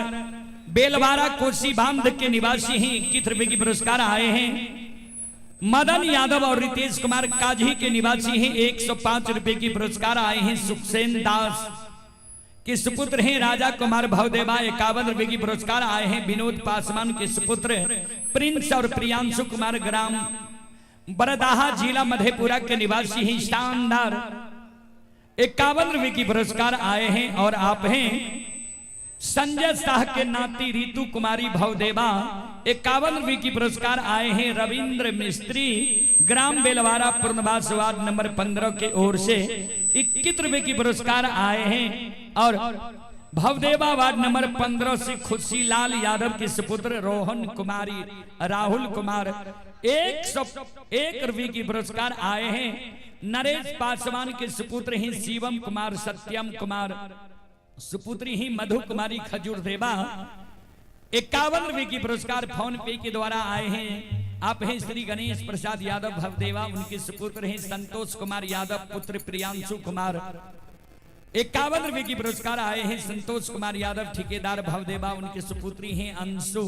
बेलवारा कोसी बांध के निवासी हैं। 21 रुपए की पुरस्कार आए हैं। मदन यादव और रितेश कुमार काजी के निवासी हैं। 105 रुपए की पुरस्कार आए हैं। सुखसेन दास के सुपुत्र हैं राजा कुमार भवदेवा, 51 रुपए की पुरस्कार आए हैं। विनोद पासवान के सुपुत्र प्रिंस और प्रियांशु कुमार ग्राम बरदाहा जिला मधेपुरा के निवासी हैं। शानदार 51 रुपए की पुरस्कार आए हैं। और आप हैं संजय शाह के नाती रीतू कुमारी भवदेवा, 51 रुपए की पुरस्कार आए हैं। रविंद्र मिस्त्री ग्राम बेलवारा पूर्णवास वार्ड नंबर 15 के ओर से 21 रुपए की पुरस्कार आए हैं। और भवदेवा वार्ड नंबर 15 से खुशीलाल यादव के सुपुत्र रोहन कुमारी राहुल कुमार 101 रुपए की पुरस्कार आए हैं। नरेश पासवान के सुपुत्र हैं शिवम कुमार, सत्यम कुमार, सुपुत्री ही मधु कुमारी खजूर देवा, 51 रुपए की पुरस्कार फोन पे के द्वारा आए हैं। आप हैं श्री गणेश प्रसाद यादव भवदेवा, उनके सुपुत्र हैं संतोष कुमार यादव, पुत्र प्रियांशु कुमार, 51 रुपए की पुरस्कार आए हैं। संतोष कुमार यादव ठेकेदार भवदेवा, उनके सुपुत्री हैं अंशु,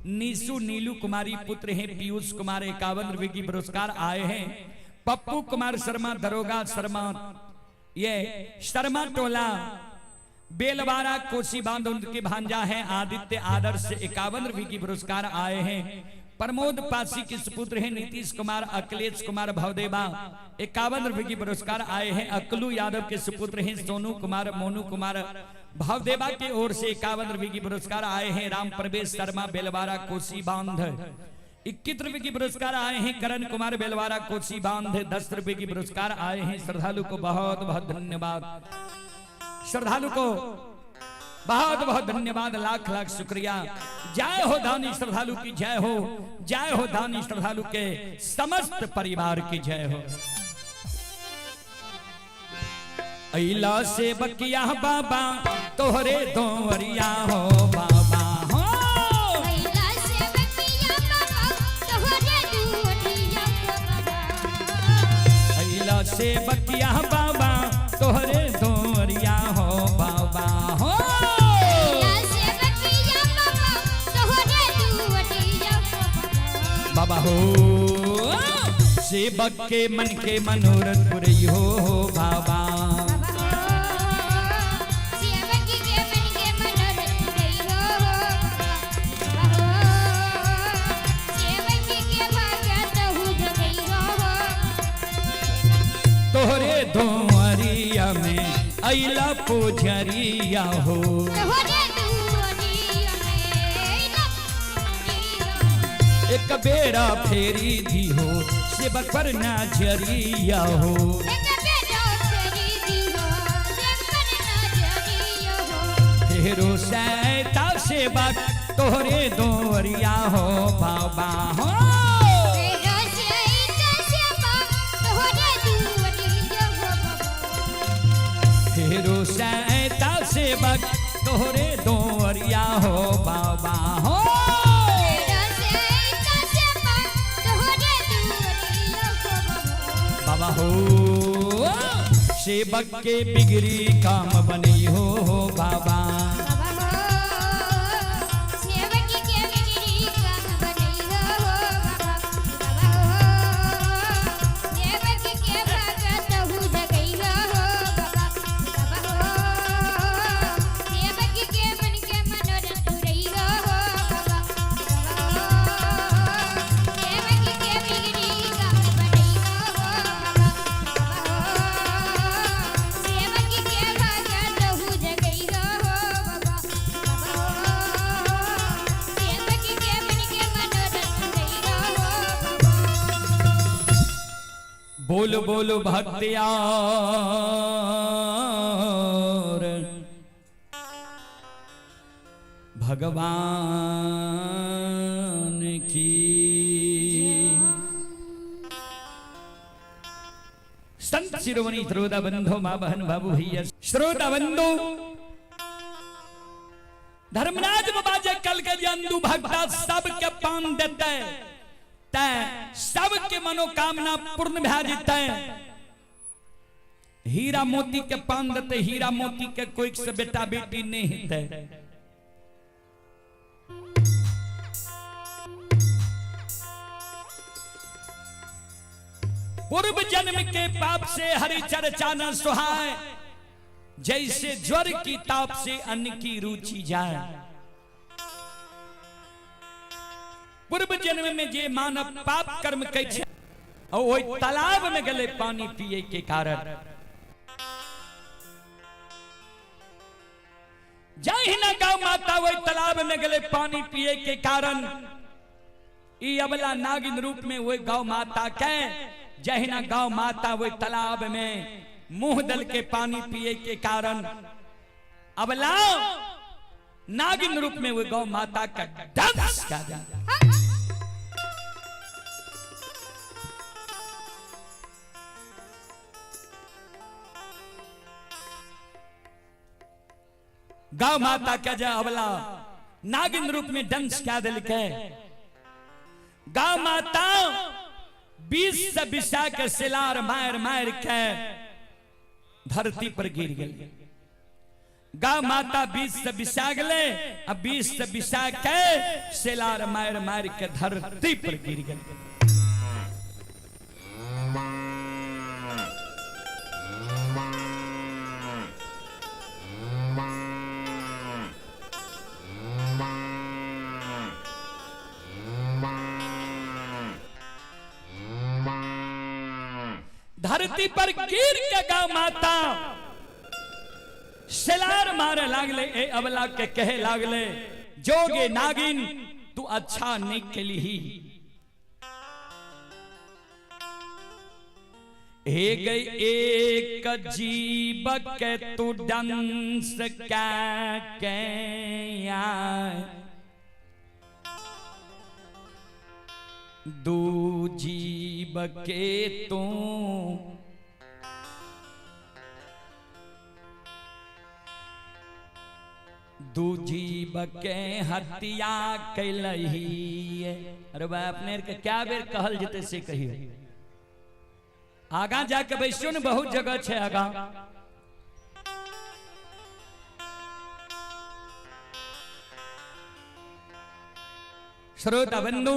नीसू, नीलू कुमारी, पुत्र हैं पीयूष कुमार, 51 रुपए की पुरस्कार आए हैं। पप्पू कुमार शर्मा दरोगा शर्मा, ये शर्मा टोला बेलवारा कोसी बांध, उनके भांजा हैं आदित्य आदर्श, 51 रुपए की पुरस्कार आए हैं। प्रमोद पासी के सुपुत्र हैं नीतीश कुमार, अखिलेश कुमार भवदेवा, 51 रुपए की पुरस्कार आए हैं। अकलू यादव के सुपुत्र हैं सोनू कुमार, मोनू कुमार भवदेवा के ओर से 51 रुपए की पुरस्कार आए हैं। राम प्रवेश शर्मा बेलवारा कोसी बांध, 21 रुपए की पुरस्कार आए हैं। करण कुमार बेलवारा कोसी बांध, 10 रुपए की पुरस्कार आए हैं। श्रद्धालु को बहुत बहुत धन्यवाद, श्रद्धालु को बहुत बहुत धन्यवाद, लाख लाख शुक्रिया। जय हो दानी श्रद्धालु की जय हो, जय हो दानी श्रद्धालु के समस्त परिवार की जय हो। अइला से बकिया बाबा तोहरे दोवरिया हो बाबा हो, अइला से बकिया बाबा तोहरे दोवरिया हो बाबा, अइला से बकिया बाबा तोहरे दोवरिया हो बाबा हो, अइला से बकिया बाबा तोहरे दोवरिया हो बाबा हो। सेवक के मन के मनोरथ पुरई हो बाबा, तोहरे दोवरिया में अइला पुजरिया हो, एक बेरा फेरी दी हो सेवक पर नजरिया हो, फेरो सैता सेवक तोहरे दोवरिया हो बाबा हो, फेरो सैता सेवक तोहरे दोवरिया हो बाबा हो, बाबा हो। सेवक के बिगड़ी काम बनी हो बाबा। सेवक के बिगड़ी काम बनी हो बाबा। सेवक के भगत हो जगई हो बाबा। सेवक के मन के मनोरथ पुरई हो बाबा। सेवक के बिगड़ी काम बनी हो बाबा। सेवक के भगत हो जगई हो बाबा। सेवक के मन के मनोरथ पुरई हो बाबा। बोल बोल भक्तियार भगवान की। संत शिरोमणि श्रोता बंधो माँ बहन बाबू भैया श्रोता बंधु धर्मराज बाबा जे कल के जंदू भक्ता सबके पान देते तै सबके मनोकामना पूर्ण भै जेतै। हीरा मोती के पान देते हीरा मोती के कोई से बेटा बेटी नहीं हेतै। पूर्व जन्म के पाप से हरि चर्चा न सुहाए, जैसे ज्वर की ताप से अन्न की रुचि जाए। पूर्व जन्म में जे मानव पाप कर्म कैछे और वही तालाब में गले पानी पिए के कारण जाहि न गौ माता वही तालाब में गले पानी पिए के कारण ई अबला नागिन रूप में वही गौ माता के जहिना गौ माता वही तालाब में मुंह दल के पानी पिए के कारण अबला नागिन रूप में वही गौ माता का दंश कर दिया। गौ माता का जा अबला नागिन रूप में दंश क्या दिल के गौ माता 20 से बिसा के सिलार मार मार के धरती पर गिर गई। गौ माता 20 से बिसा गले अब 20 से बिसा के सिलार मार मार के धरती पर गिर गई। धरती पर गिर के गौ माता सिलार मारे लागले ए अबला के कहे लागले जोगे नागिन तू अच्छा नहीं खेली ही हे गई एक जीव के तू डंस के दू जीव के तू दू जीव के हत्या कैलही। अरे भाई अपने के क्या बेर कहल जते से कहियो आगा जाके बैसियो ने बहुत जगह छे आगा श्रोता बंधु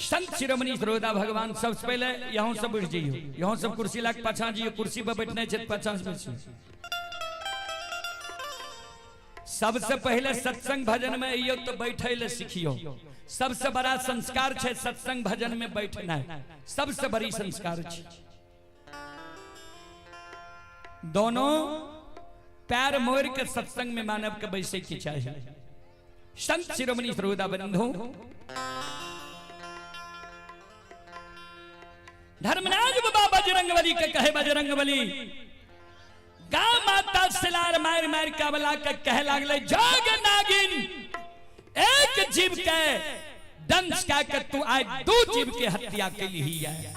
संत शिरोमणि श्रोता भगवान सबसे पहले यहाँ सब उठ जाइयो यहाँ सब कुर्सी लाग पाछा जाइयो कुर्सी पर बैठने छे 50 में सबसे पहले सत्संग भजन में आइयो तो बैठे ले सीखियो। सबसे बड़ा संस्कार छे सत्संग भजन में बैठना है सबसे बड़ी संस्कार छे। दोनों पैर मोड़ के सत्संग में मानव के बैसे की चाहिए। संत शिरोमणि श्रोता बंधु धर्मराज बाबा बजरंगबली के कहे बजरंगबली गा माता सिलार मार मार के अबला के कहे लागले जोग नागिन एक जीव के दंश के तू आज 2 जीव के हत्या के लिए है।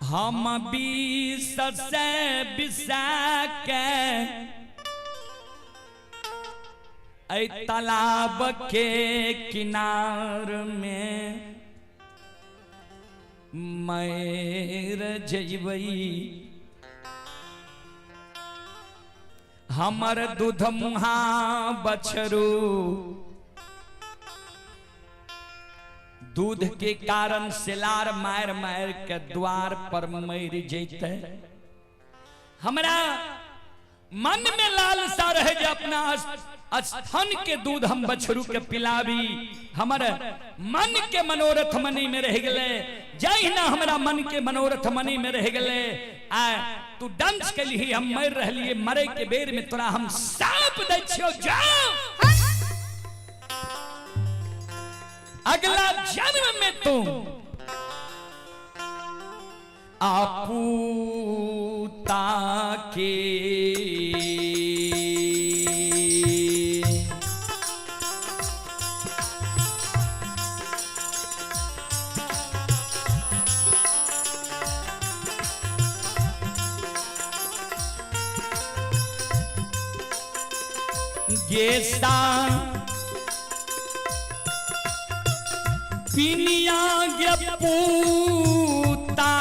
हम 20 से बिसा के ऐ तालाब के किनार में मैर जइबई, हमर दूध मुहा बछरू दूध के कारण सिलार मार मार के द्वार पर मर जैते। हमरा मन में लालसा रहे जे अपना स्तन के दूध हम बछरू के पिलावी। हमर मन के मनोरथ मनी में रह गले, जय ना हमरा मन के मनोरथ मनी में रह गले। आ तू डांस के लिए हम मर रहलिए, मरे के बेर में तोरा हम साप दै छियो, जाओ अगला जन्म में तुम आपूता के गेसा पिनिया गे पूता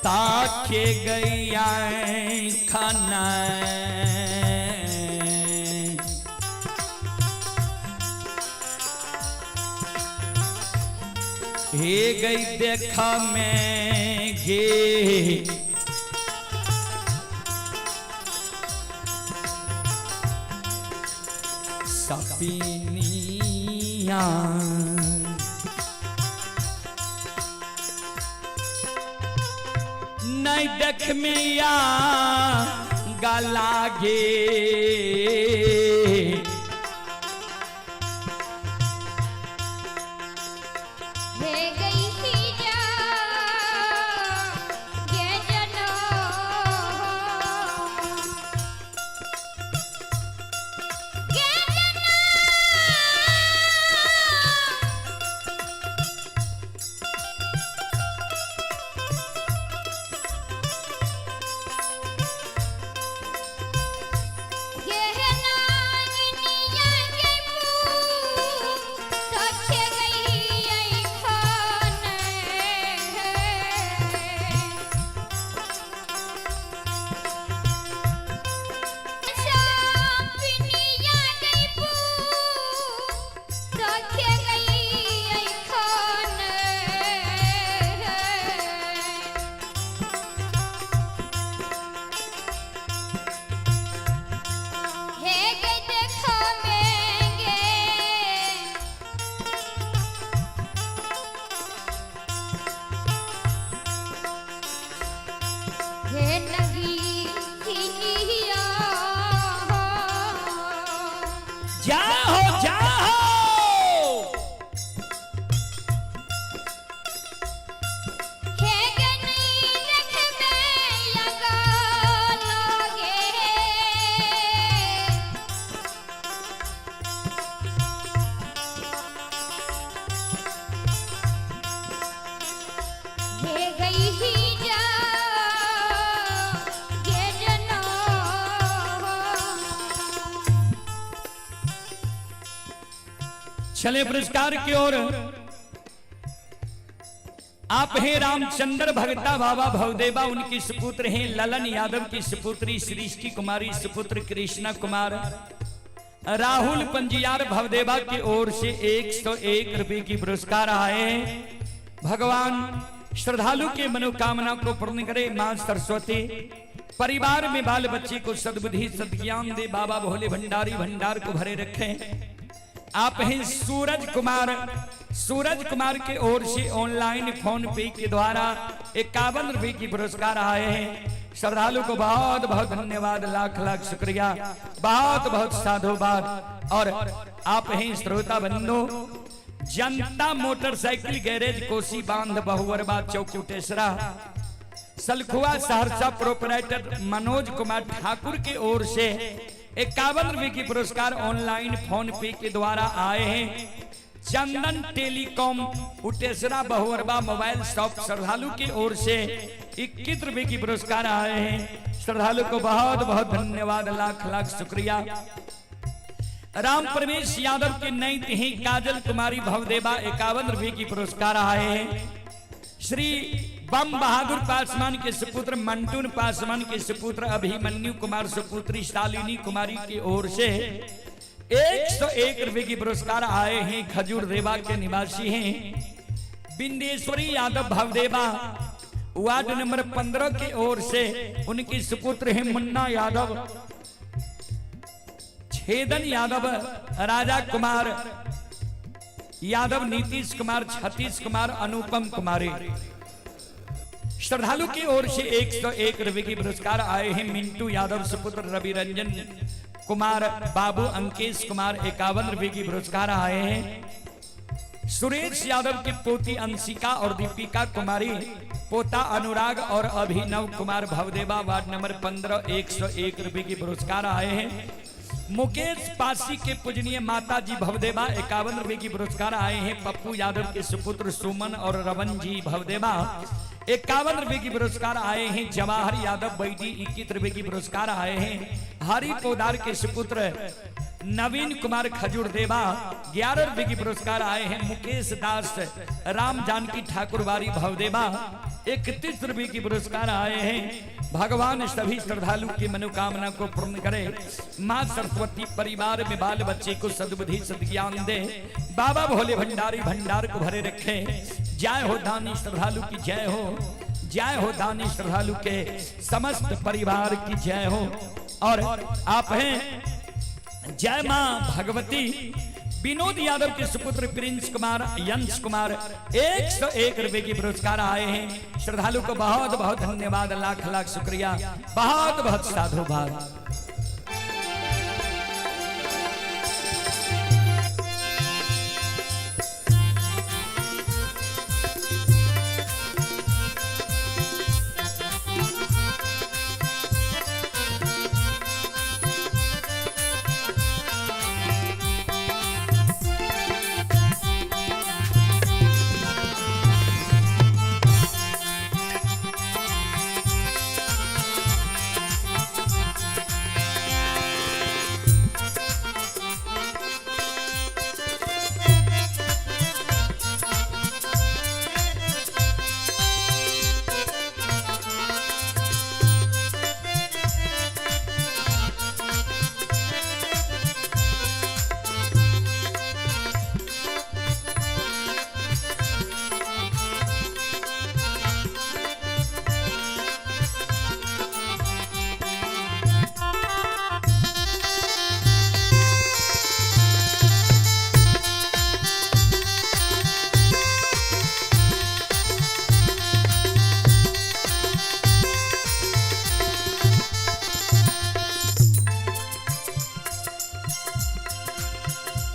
ताके गैया खाना हे गई देखा में गे सपनिया नहीं देख में या गला गे चले पुरस्कार की ओर। आप हैं रामचंद्र भगता बाबा भवदेवा, उनकी सुपुत्र हैं ललन यादव की सुपुत्री सृष्टि कुमारी, सुपुत्र कृष्णा कुमार। राहुल पंजियार भवदेवा की ओर से 101 रुपए की पुरस्कार आए। भगवान श्रद्धालु के मनोकामना को पूर्ण करे। मां सरस्वती परिवार में बाल बच्चे को सद्बुद्धि सद्ज्ञान दे। बाबा भोले भंडारी भंडार को भरे रखे। आप हैं सूरज कुमार। सूरज कुमार के ओर से ऑनलाइन फोन पे के द्वारा 51 रुपए की पुरस्कार आए हैं। श्रद्धालु को बहुत बहुत धन्यवाद, लाख लाख शुक्रिया, बहुत बहुत साधुवाद। और आप हैं श्रोता बंधु, जनता मोटरसाइकिल गैरेज कोसी बांध बहुवरबा चौक कुटेसरा सलखुआ सहरसा प्रोपराइटर मनोज कुमार ठाकुर के ओर से 51 रुपए की पुरस्कार ऑनलाइन फोन पे के द्वारा आए हैं। चंदन टेलीकॉम उटेसरा बहुअरबा मोबाइल शॉप श्रद्धालु की ओर से 21 रुपए की पुरस्कार आए हैं। श्रद्धालु को बहुत बहुत धन्यवाद, लाख लाख शुक्रिया। राम परमेश यादव की नई तिही काजल कुमारी भवदेवा 51 रुपए की पुरस्कार आए हैं। श्री बम बहादुर पासवान के सुपुत्र मंटून पासवान के सुपुत्र अभिमन्यु कुमार सुपुत्री शालिनी कुमारी की ओर से 101 रुपए की पुरस्कार आए हैं। खजूर देवा के निवासी हैं। बिंदेश्वरी यादव भवदेवा वार्ड नंबर 15 की ओर से उनके सुपुत्र हैं मुन्ना यादव, छेदन यादव, राजा कुमार यादव, नीतीश कुमार, छतीश कुमार, अनुपम कुमारी। श्रद्धालु की ओर से 101 रुपए की पुरस्कार आए हैं। मिंटू यादव सुपुत्र रवि रंजन कुमार, बाबू अंकेश कुमार 51 रुपए की पुरस्कार आए हैं। सुरेश यादव की पोती अंशिका और दीपिका कुमारी, पोता अनुराग और अभिनव कुमार भवदेवा वार्ड नंबर 15 101 रुपए की पुरस्कार आए हैं। मुकेश पासी के पूजनीय माता जी भवदेवा 51 रुपए की पुरस्कार आए हैं। पप्पू यादव के सुपुत्र सुमन और रवन जी भवदेवा 51 रुपए की पुरस्कार आए हैं। जवाहर यादव बैठी 21 रुपए की पुरस्कार आए हैं। हरि पोदार के सुपुत्र नवीन कुमार खजूर देवा 11 रुपए की पुरस्कार आए हैं। मुकेश दास राम जानकी ठाकुरवारी भवदेवा 31 रुपए की पुरस्कार आए हैं। भगवान सभी श्रद्धालु की मनोकामना को पूर्ण करे। मां सरस्वती परिवार में बाल बच्चे को सद्बुद्धि सद्ज्ञान दे। बाबा भोले भंडारी भंडार को भरे रखे। जय हो दानी श्रद्धालु की जय हो, जय हो दानी श्रद्धालु के समस्त परिवार की जय हो। और आप हैं जय मां भगवती। विनोद यादव के सुपुत्र प्रिंस कुमार, यंश कुमार 101 रुपए की पुरस्कार आए हैं। श्रद्धालु को बहुत बहुत धन्यवाद, लाख लाख शुक्रिया, बहुत बहुत साधुवाद।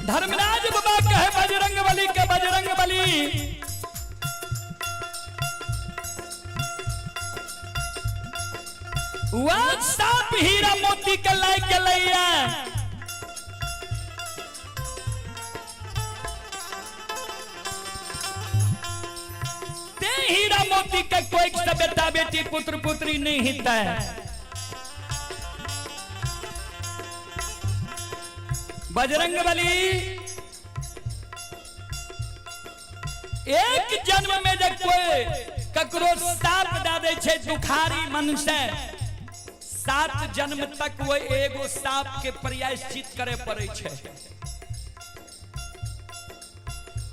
धर्मराज बाबा कहे बजरंग बली के बजरंग बली। वह सांप हीरा मोती के लाई के लैया। ते हीरा मोती के कोई बेटा बेटी पुत्र पुत्री नहीं हिता है। बजरंग बली एक जन्म में जब कोई ककरो साप दा दे छे दुखारी मन से, 7 जन्म तक वो एगो साप के प्रायश्चित करे पड़े छे।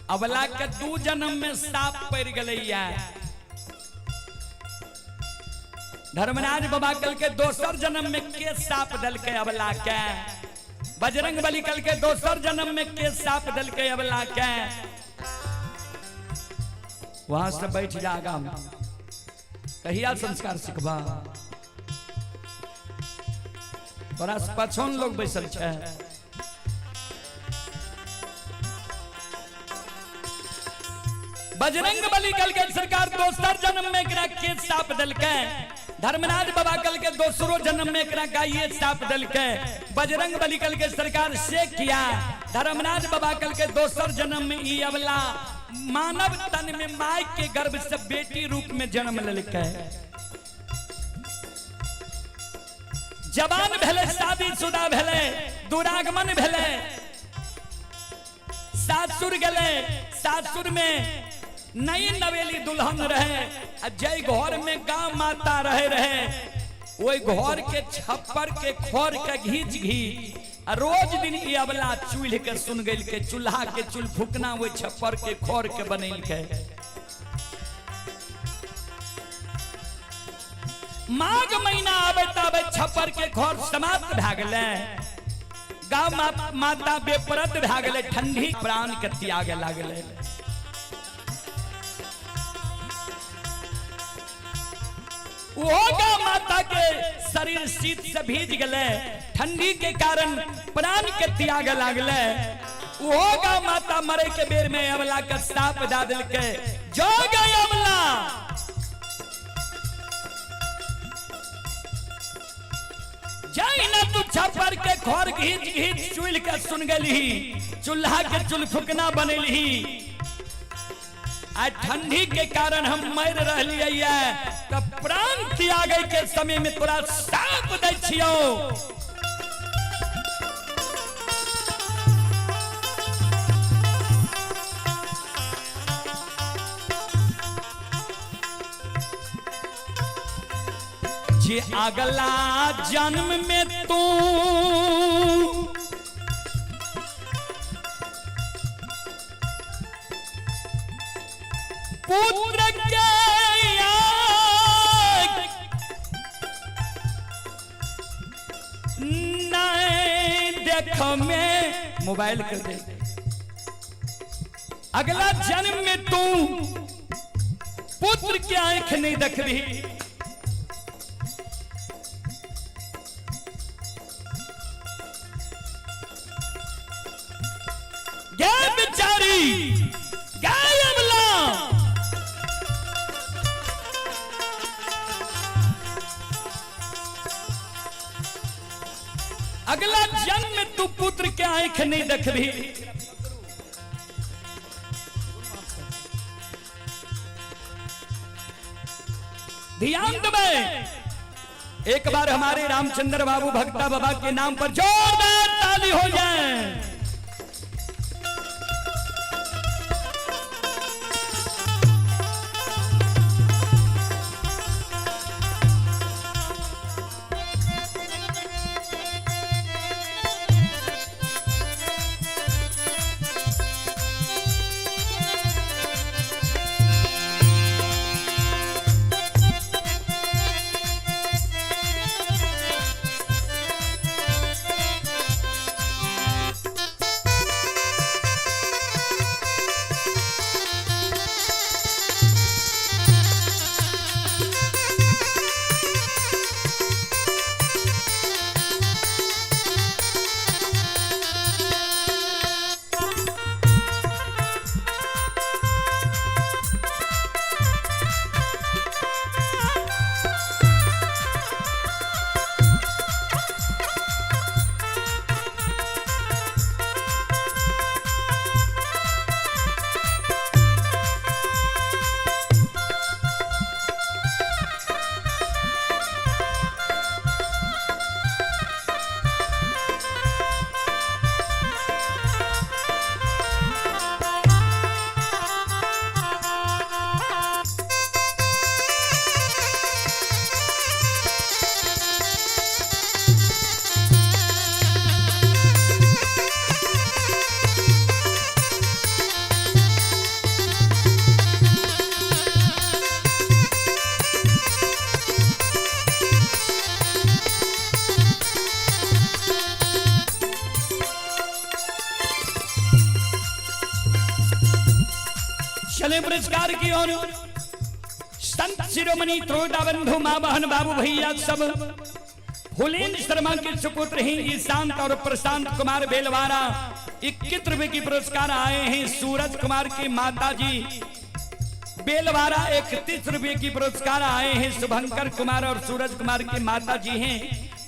अबला के 2 जन्म में साप पड़ गलैया। धर्मराज बाबा कल के दोसर जन्म में के साप दल के अबला के। बजरंग बली कल के दोसर जन्म में के साप दल के अबला के। वहां से बैठ जागा कहिया संस्कार सिखबा। बड़ा पछौन लोग बैसल छे। बजरंग बली कल के सरकार दोसर जन्म में के साप दल के। धर्मराज बाबा कल के दोसरो जन्म में एकरा गाये साप दल के बजरंग बली कल के सरकार से किया। धर्मराज बाबा कल के दोसर जन्म में ई अवला मानव तन में माई के गर्भ से बेटी रूप में जन्म लेके जवान भेले, शादीशुदा भेले, दुरागमन भेले, सासुर गले, सासुर में नई नवेली दुल्हन रहे, जय घर में गांव माता रहे वही घर के छप्पर के खोर के घींच रोज दिन ये अबला चूल्ह के सुन गई के चूल्हा के चूल फूकना वो छप्पर के खोर के बनल के माघ महीना आबे तबे छप्पर के खोर समाप्त भ गेले, गांव माता बेपरद भ गेले, ठंडी प्राण के त्यागे लागले। वो गांव माता के शरीर शीत से भीज गले, ठंडी के कारण प्राण के त्याग लागले। वो गांव माता मरे के बेर में अमला का साप दा दिल के जो गए अमला जाई ना तू छप्पर के खोर घींच घींच चूल्ह के सुन गली, चूल्हा के चूल फुकना बनली। आज ठंडी के कारण हम मर रही तब प्राण त्याग के समय में तोरा साप दै छियो। जे अगला जन्म में तू पुत्र के नहीं देख में मोबाइल कर दे, अगला जन्म में तू पुत्र की आंख नहीं देख रही, गए बेचारी गए अमला। अगला जन्म में तू पुत्र के आंख नहीं देख रही, ध्यान दे। एक बार हमारे रामचंद्र बाबू भक्ता बाबा के नाम पर जोरदार ताली हो जाए। चले पुरस्कार की ओर संत शिरोमणि त्रोटा बंधु मां बहन बाबू भैया सब फुलेंद्र शर्मा के सुपुत्र हैं ईशांत और प्रशांत कुमार बेलवारा 21 रुपए की पुरस्कार आए हैं। सूरज कुमार की माता जी बेलवारा 31 रुपए की पुरस्कार आए हैं। शुभंकर कुमार और सूरज कुमार की माता जी हैं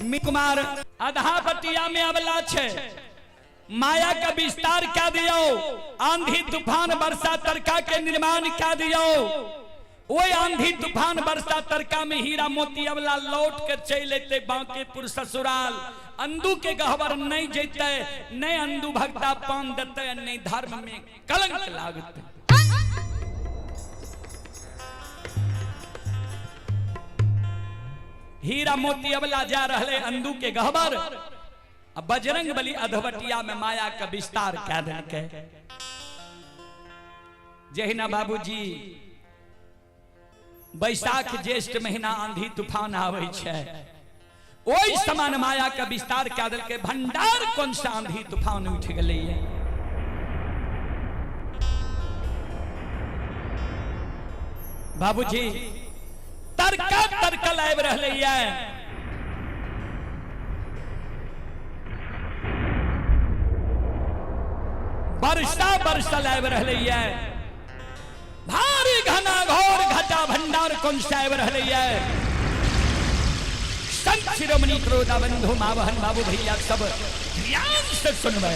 मी कुमार। अधापतिया में अबला छे माया का विस्तार क्या दियो, आंधी तूफान वर्षा तरका के निर्माण क्या दियो। वो आंधी तूफान वर्षा तरका में हीरा मोती अबला लौट के चलते बांकेपुर ससुराल। अंधु के गहवर नहीं जेते, नहीं अंधु भक्ता पान देते, नहीं धर्म में कलंक लागते। हीरा मोती अबला जा रहे अंधु के गहवर। अब बजरंग बली अधवटिया में माया का विस्तार क्या देके जहिना बाबूजी बैसाख ज्येष्ठ महीना आंधी तूफान आवे छे, ओई समान माया का विस्तार क्या देके भंडार कौन सा आंधी तूफान उठ गई है। बाबूजी तरका तरका लाइव रह है। वर्षा वर्षा लाइव रह है। भारी घना घोर घटा भंडार कौन साइब रह है। संत शिरोमणि क्रोधा बंधु मावहन बाबू भैया सब ध्यान से सुनवे।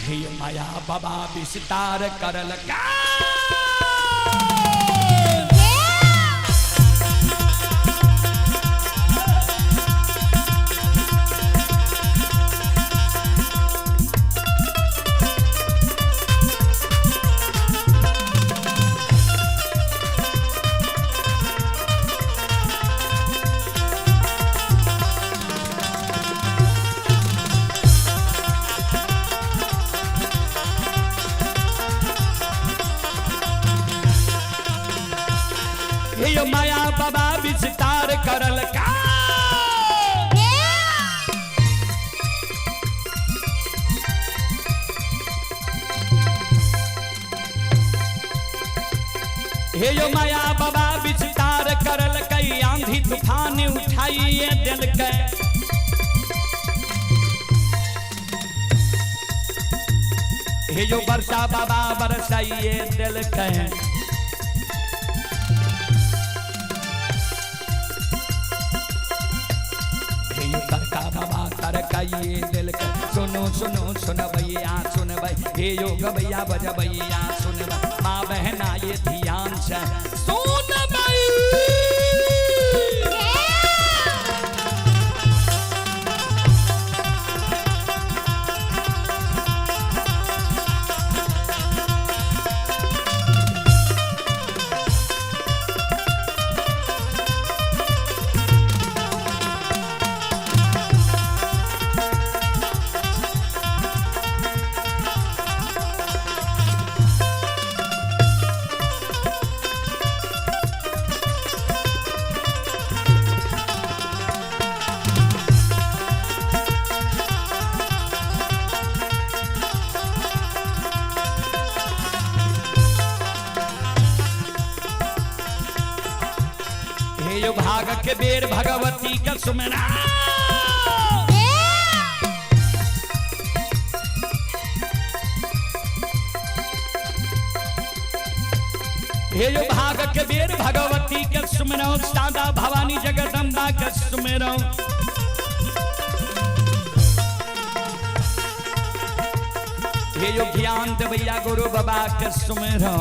हे माया बाबा विस्तार करल का माया बाबा विस्तार करल का। हे यो माया बाबा विस्तार करल कई आंधी तूफान उठाइए दिल के। हे यो वर्षा बाबा बरसाइए दिल के। तरका बाबा तरकाइए दिल के। सुनो सुनो सुन भैया सुन भाई, हे योग भैया बज भैया सुन भाई, माँ बहना ये ध्यान से सुन भाई। भाग के बेर भगवती का सुमना। हे जो भाग के बेर भगवती के सुमरो, सादा भवानी जगदम्बा के सुमरो। हे जो ज्ञान देवैया गुरु बाबा के सुमरो।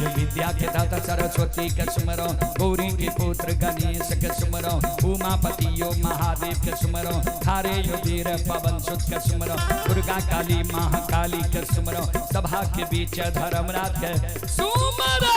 विद्या के दाता सरस्वती के सुमरो, गौरी के पुत्र गणेश के सुमरो, उमापति यो महादेव के सुमरो, थारे यो वीर पवन सुत के सुमरो, दुर्गा काली महाकाली के सुमरो, सभा के बीच धर्मराज के सुमरो।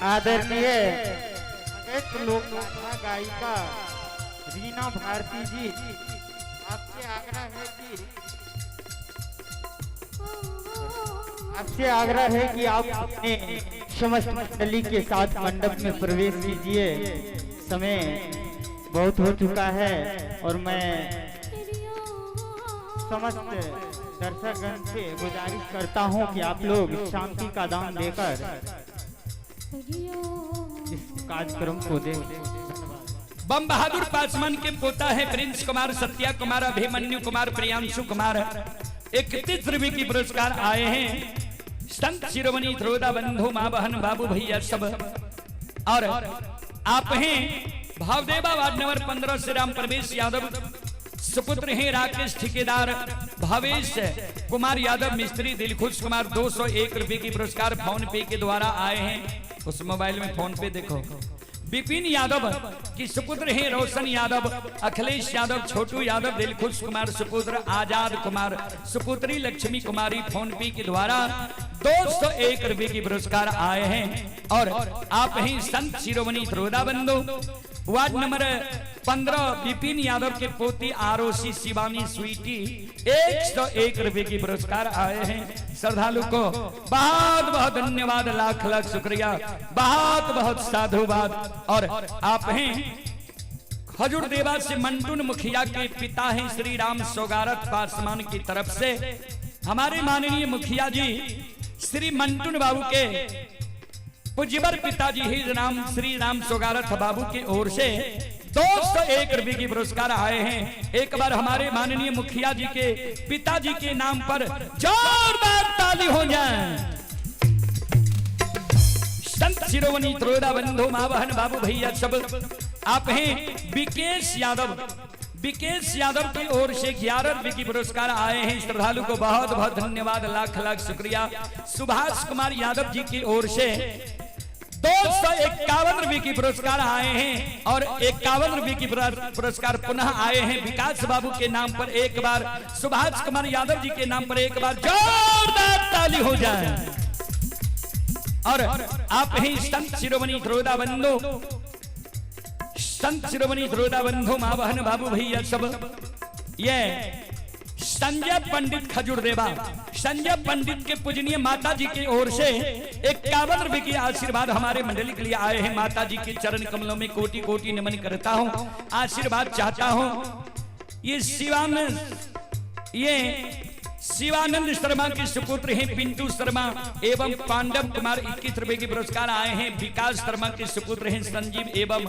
आदरणीय एक लोक गाथा गायिका रीना भारती जी, आपसे आग्रह है कि आप अपने समस्त मंडली के साथ मंडप में प्रवेश कीजिए। समय बहुत हो चुका है और मैं समस्त दर्शकगण से गुजारिश करता हूं कि आप लोग शांति का दान देकर इस कार्यक्रम को दें। बम बहादुर पासवान के पोता है प्रिंस कुमार, सत्या कुमार, अभिमन्यु कुमार, प्रियांशु कुमार 31 रुपये की पुरस्कार आए हैं। संत शिरोमणि ध्रुवदा बंधु माँ बहन बाबू भैया सब, और आप हैं भावदेवा वार्ड नंबर 15 से राम प्रवेश यादव, सुपुत्र हैं राकेश ठेकेदार, भावेश कुमार यादव मिस्त्री, दिलखुश कुमार 201 रुपये की पुरस्कार फोन पे के द्वारा आए हैं। उस मोबाइल में फोन पे देखो। विपिन यादव की सुपुत्र हैं रोशन यादव, अखिलेश यादव, छोटू यादव, दिलखुश कुमार सुपुत्र, आजाद कुमार सुपुत्री, लक्ष्मी कुमारी फोन पे के द्वारा 201 रुपये की पुरस्कार आए हैं। और आप हैं संत शिरोमणि ध्रुवदा बंधु वार्ड नंबर 15 विपिन यादव के पोती आरोसी शिवानी स्वीटी 101 रुपये की पुरस्कार आए हैं। श्रद्धालु को बहुत बहुत धन्यवाद, लाख लाख शुक्रिया, बहुत बहुत साधुवाद। और आप हैं खजूर देवा से मंटून मुखिया के पिता हैं श्री राम सौगारत पासवान की तरफ से हमारे माननीय मुखिया जी श्री मंटून बाबू के पूज्यवर पिताजी ही राम श्री राम सौगारत बाबू की ओर से 201 रुपये की पुरस्कार आए हैं। एक बार हमारे माननीय मुखिया जी के पिताजी के नाम पर जोरदार ताली हो जाए। संत शिरोमणि ध्रुवदा बंधु माँ बहन बाबू भैया सब, आप हैं विकेश यादव, विकेश यादव की ओर से 11 रुपये की पुरस्कार आए हैं। श्रद्धालु को बहुत बहुत धन्यवाद, लाख लाख शुक्रिया। सुभाष कुमार यादव जी की ओर से 251 रुपये की पुरस्कार आए हैं। और 51 रुपये की पुरस्कार पुनः आए हैं विकास बाबू के नाम पर। एक बार सुभाष कुमार यादव जी के नाम पर एक बार जोरदार ताली हो जाए। और आप ही संत शिरोमणि ध्रुवदा बंधु, संत शिरोमणि ध्रुवदा बंधु माँ बहन बाबू भैया सब, ये संजय पंडित खजूर देवा, संजय पंडित के पूजनीय माता जी की ओर से 51 रुपये की आशीर्वाद हमारे मंडली के लिए आए हैं। माता जी के चरण कमलों में कोटि कोटि नमन करता हूँ, आशीर्वाद चाहता हूँ। ये शिवानंद शर्मा के सुपुत्र हैं पिंटू शर्मा एवं पांडव कुमार 21 रुपये की पुरस्कार आए हैं। विकास शर्मा के सुपुत्र हैं संजीव एवं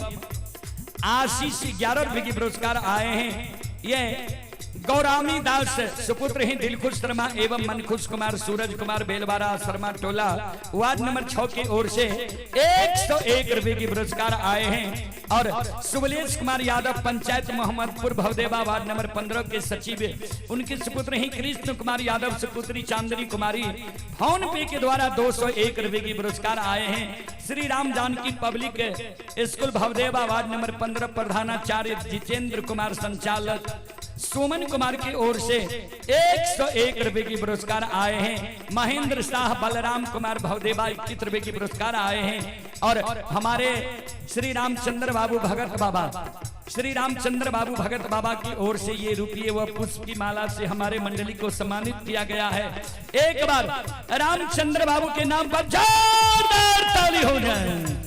आशीष 11 रुपये की पुरस्कार आए हैं। ये गौरामी दास सुपुत्र हैं दिलखुश शर्मा एवं मनखुश कुमार, सूरज कुमार बेलवारा शर्मा टोला वार्ड नंबर 6 की ओर से 101 रुपये की पुरस्कार आए हैं। और सुबलेश कुमार यादव पंचायत मोहम्मदपुर भवदेवा वार्ड नंबर 15 के सचिव, उनके सुपुत्र हैं कृष्ण कुमार यादव, सुपुत्री चांदनी कुमारी, फोन पे के द्वारा 201 रुपये की पुरस्कार आए हैं। Shri Ram Janaki public school Bhavdeva ward number 15 प्रधानाचार्य जितेंद्र कुमार, संचालक सुमन कुमार की ओर से 101 रुपये की पुरस्कार आए हैं। महेंद्र शाह बलराम कुमार भवदेवा 21 रुपये की पुरस्कार आए हैं। और हमारे श्री रामचंद्र बाबू भगत बाबा, श्री रामचंद्र बाबू भगत बाबा की ओर से ये रुपये व पुष्प की माला से हमारे मंडली को सम्मानित किया गया है। एक बार रामचंद्र बाबू के नाम पर जोरदार ताली हो जाए।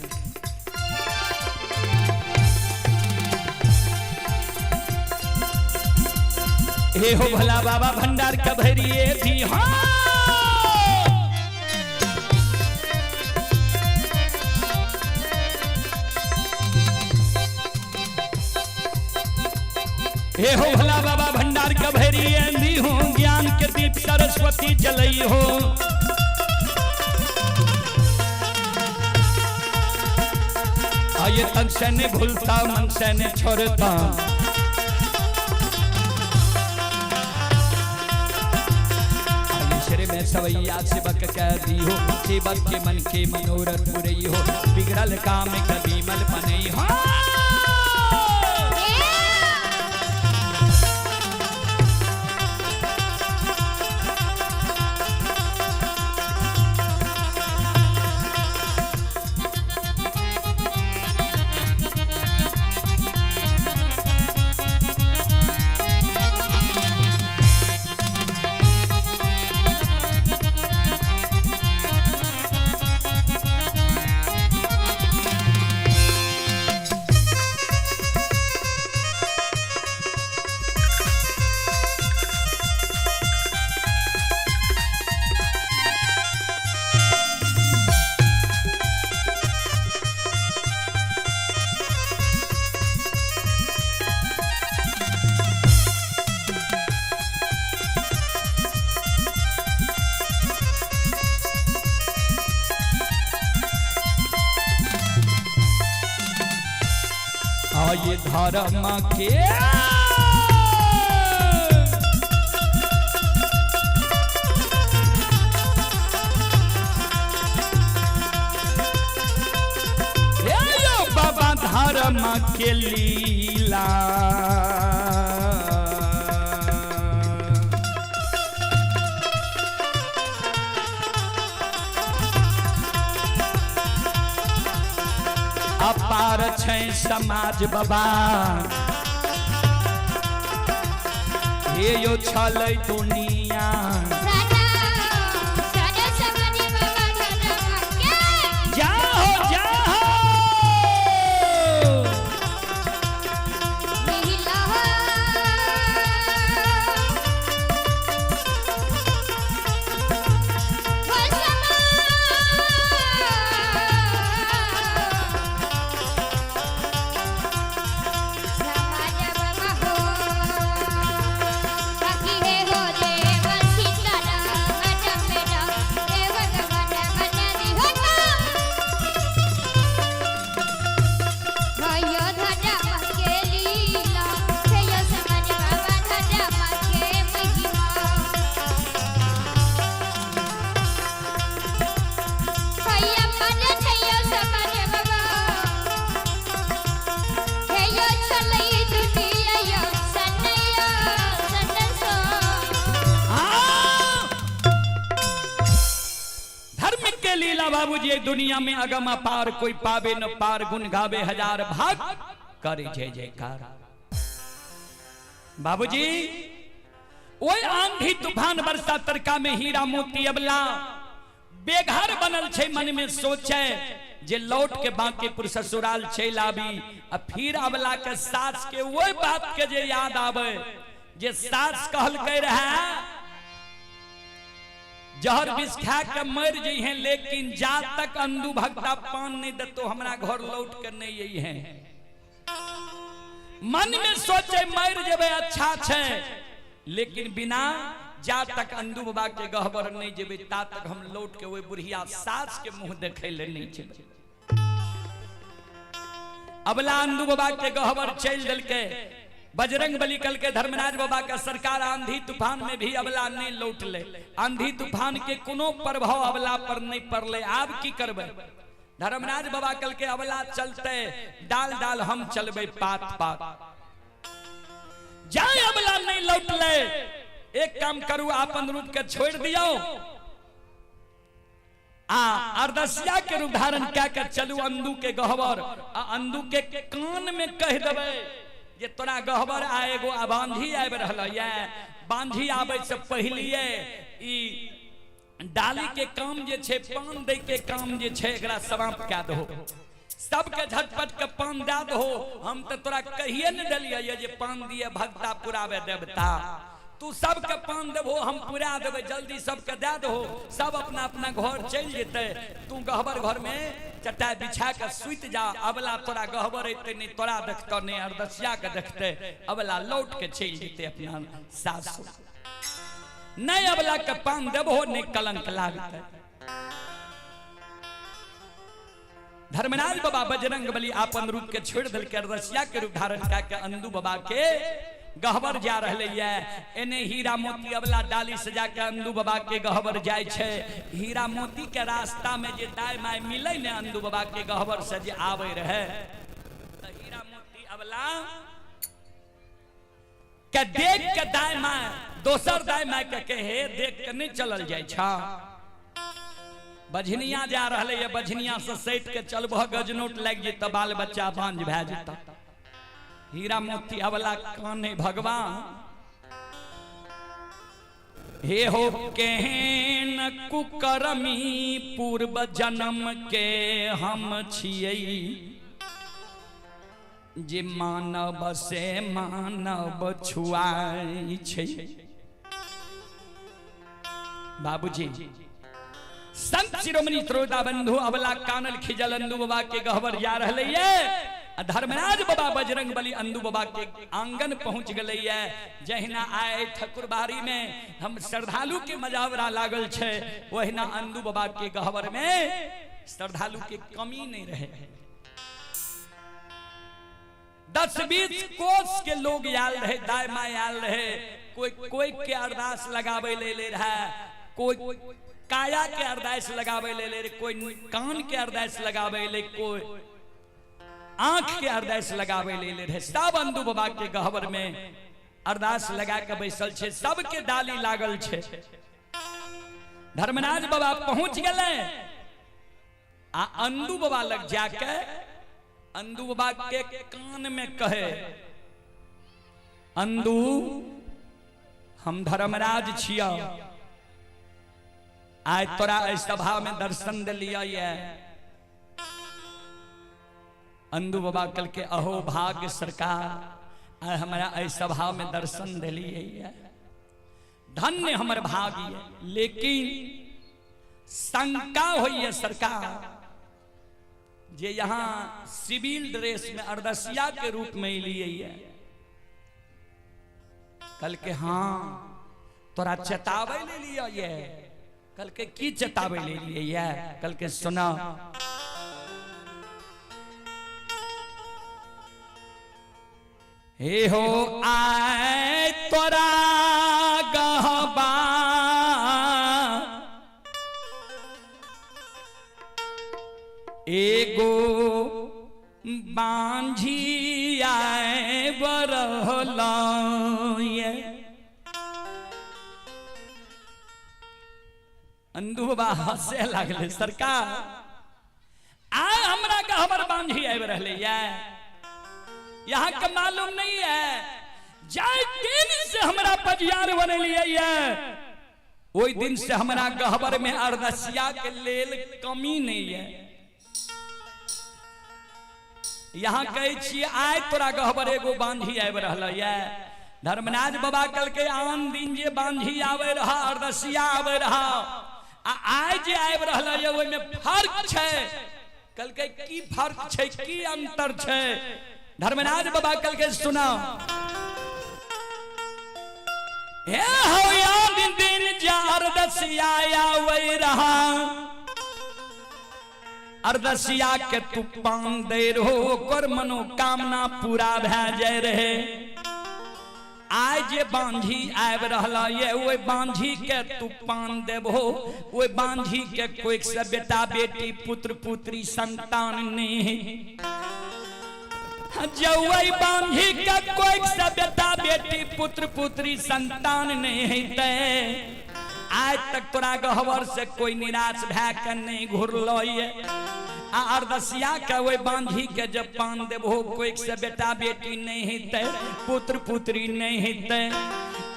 हे हो भला बाबा भंडार कभरिए भी हाँ। हे हो भला बाबा भंडार कभरिए दी हो, ज्ञान के दीप सरस्वती जलई हो। आये तन से ने भूलता मन से ने छोड़ता, में सवैया सेवक कह दी हो, सेवक के मन के मनोरथ पुरई हो, बिगड़ल काम कभी मल पनई हो। ये धर्म के बाबा धर्म के लीला अपार छै समाज बाबा हे यो छलै दुनिया बाबूजी दुनिया में अगम अपार कोई पावे न पार गुण गावे हजार भाग करे जय जयकार। बाबूजी ओए आंधी तूफान वर्षा तरका में हीरा मोती अबला बेघर बनल छे मन में सोचे जे लौट के बांकीपुर ससुराल चल आबी आ फिर अबला के सास के वही बात के जे याद आवे जे सास कहल के रहे जहर विष खा के मर जइहे लेकिन जा तक अंधु भक्ता पान नहीं देतो हमरा घर लौट के नहीं आई है। मन में सोचे मर जेबे अच्छा छे लेकिन बिना जा तक अंधु बाबा के गहबर नहीं जेबे ता तक हम लौट के वही बुढ़िया सास के मुंह देखे ले नहीं जेबे। अबला अंधु बाबा के गहबर चल दल के बजरंग बली कल के धर्मराज बाबा का सरकार आंधी तूफान में भी अबला नहीं लौट ले। आंधी तूफान के कोनो प्रभाव अबला पर नहीं पड़ले। आप की करबे धर्मराज बाबा कल के अबला चलते डाल डाल हम चलबे पात पात जाए अबला नहीं लौट ले। एक काम करू आपन रूप के छोड़ दियो अर्दसिया के रूप धारण क्या कर चलू अंधु के गहबर अंधु के कान में कह देवे जे तोरा गहबर आएगो बांधी आब रहल ये बांधी आबे से पहलिए ई डाली के काम जे छे पान दे के काम जे छे एकरा समाप्त क दो सबके झटपट के पान दे दो। हम तो तोरा कहिए न दलिए जे पान दिए भक्ता पुरावे देवता तू सबके पान देबो हम पूरा देबे जल्दी सबके दे दो। सब अपना अपना घर चल जेते तू गहबर घर में चटाई बिछा के सुत जा। अबला तोरा गहबर एते नहीं तोरा देखतो नहीं अर्दसिया के देखते अबला लौट के चल जेते अपना सासु नहीं अबला के पान देबो नहीं कलंक लागते। धर्मराज बाबा बजरंग बली आपन रूप के छोड़ दल के अर्दसिया के रूप धारण करके अंधु बाबा के गहबर जा रहे एने हीरा मोती अबला डाली सजा के अंधु बाबा के गहबर जाय छे। हीरा मोती के रास्ता में जे दाई माय मिले ने अंधु बाबा के गहबर से जे आवे रहे तो हीरा मोती अबला के देख के दाई माय दोसर दाई माय के कहे देख के नहीं चलल जाय छा। बझनिया जा रहे है बझनिया से सैट के चलबह गजनोट लग जे त बाल बच्चा बांझ भै जेता। हीरा मोती अबला काने भगवान हे हो केहन कुकर्मी पूर्व जन्म के हम छियै जे मानव से मानव छुआई छै। बाबूजी संत शिरोमणि श्रोता बंधु अबला कानल खिजल अंधु बाबा के गहबर जा रहे है। धर्मराज बाबा बजरंग बली अंधु बाबा के आंगन पहुंच गए है। जहिना आए ठकुरबाड़ी में हम श्रद्धालु के मजावरा लागल छे वहिना अंधु बाबा के गहबर में श्रद्धालु के कमी नहीं रहे। 10-20 कोस के लोग आयल रहे, दाई माँ आयल रहे, कोई के अरदास लगावे ले रहा, कोई काया के अरदास लगावे ले, कोई कान के अरदास लगावे ले, कोई आंख के अरदास लगावे ले रहे। सब अंदू बाबा के गहवर में अरदास लगा के बैसल छे, सबके डाली लागल छे। धर्मराज बाबा पहुंच गए आ अंदू बाबा लग जाके अंदू बाबा के कान में कहे, अंदू हम धर्मराज छिया, आज तोरा इस सभा में दर्शन दिलिया ये। अंदू बाबा कल के अहो भाग्य सरकार, आज हमारा इस सभा में दर्शन दिलिए, धन्य हमर भाग्य। लेकिन शंका हुई है सरकार, जे यहाँ सिविल ड्रेस में अरदसिया के रूप में लिए कल के, हाँ तोरा चेतावे ले लिया ये, कल के की चेतावे ले लिए ये, कल के सुना। हे हो आए तोरा गहबा एगो बांझी आए बरहला ये। अंदू बाबा हंसे लगले, सरकार आए हमरा का हमर बांझी आए रहले ये, यहाँ का मालूम नहीं है, जाए दिन से हमरा पजियार बनलिए ये, ओई दिन से हमरा गहबर में अरदसिया के लेल कमी नहीं है। यहाँ कहे छी आय तोरा गहबर एगो बांझी आबि रहल ये। धर्मराज बाबा कल के आन दिन जे बांझी आवे रहा, अरदसिया आवे रहा, आय जे आबि रहल ये ओइ में फर्क छे। कल के की फर्क छे, की अंतर छे? धर्मराज बाबा कल के सुना, हे हो याद दिन जा अरदसिया आवे रहा, अरदसिया के तू पान दे रहो, कर मनोकामना पूरा भै जाए रहे। आज जे बांझी आब रहला ये, ओए बांझी के तू पान देबो, ओए बांझी के कोई से बेटा बेटी पुत्र पुत्री संतान नहीं, जो वही बांझी के कोई से बेटा बेटी पुत्र पुत्री संतान नहीं ते आज तक तोरा गहवर से कोई निराश भै के नहीं घुरलो ये। अरदसिया के वो बांझी के जब पान देबो, कोई से बेटा बेटी नहीं हिते, पुत्र पुत्री नहीं हिते,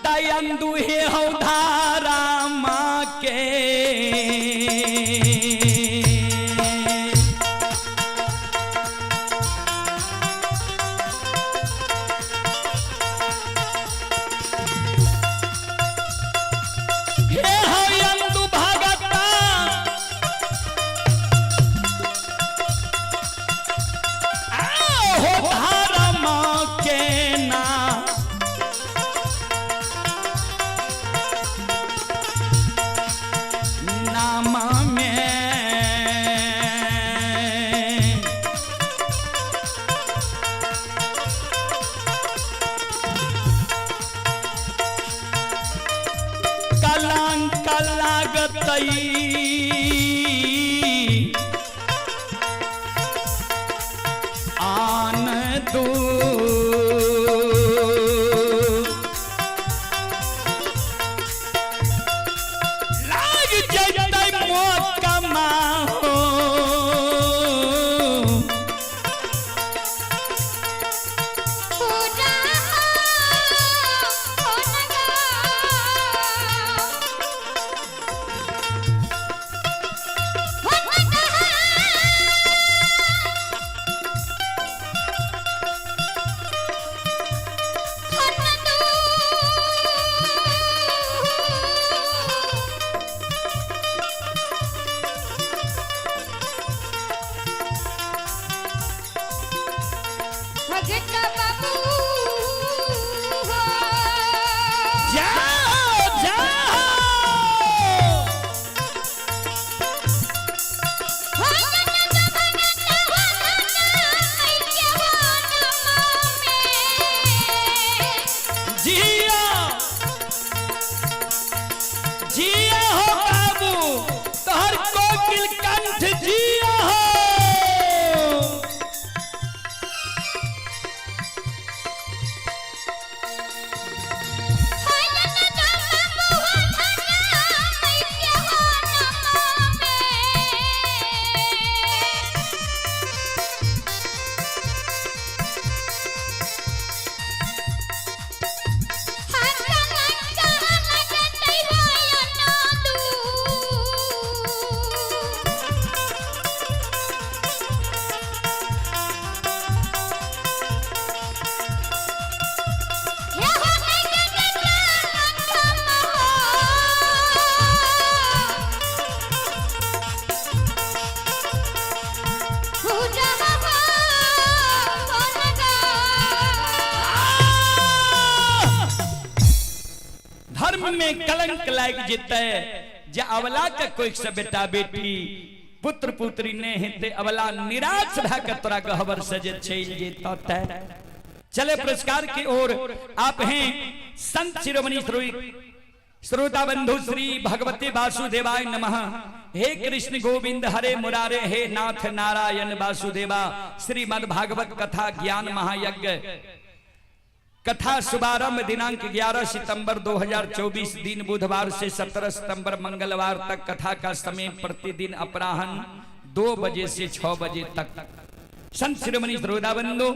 तयंदु हे हो धारा माँ के। आन दो लाग जय मोकमा हो, में कलंक लाग जेते जे अवला के कोई से बेटा बेटी पुत्र पुत्री ने हेते अवला निराश भके तोरा गहबर से जे चल जेता। चले पुरस्कार की ओर आप हैं संत शिरोमणि श्रोता बंधु श्री भगवते वासुदेवाय नमः। हे कृष्ण गोविंद हरे मुरारे, हे नाथ नारायण वासुदेवा। श्रीमद् भागवत कथा ज्ञान महायज्ञ कथा शुभारंभ दिनांक 11 सितंबर 2024 दिन बुधवार से 17 सितंबर मंगलवार तक। कथा का समय प्रतिदिन अपराह्न 2 बजे से 6 बजे तक। संत शिरोमणि श्रोताबंधु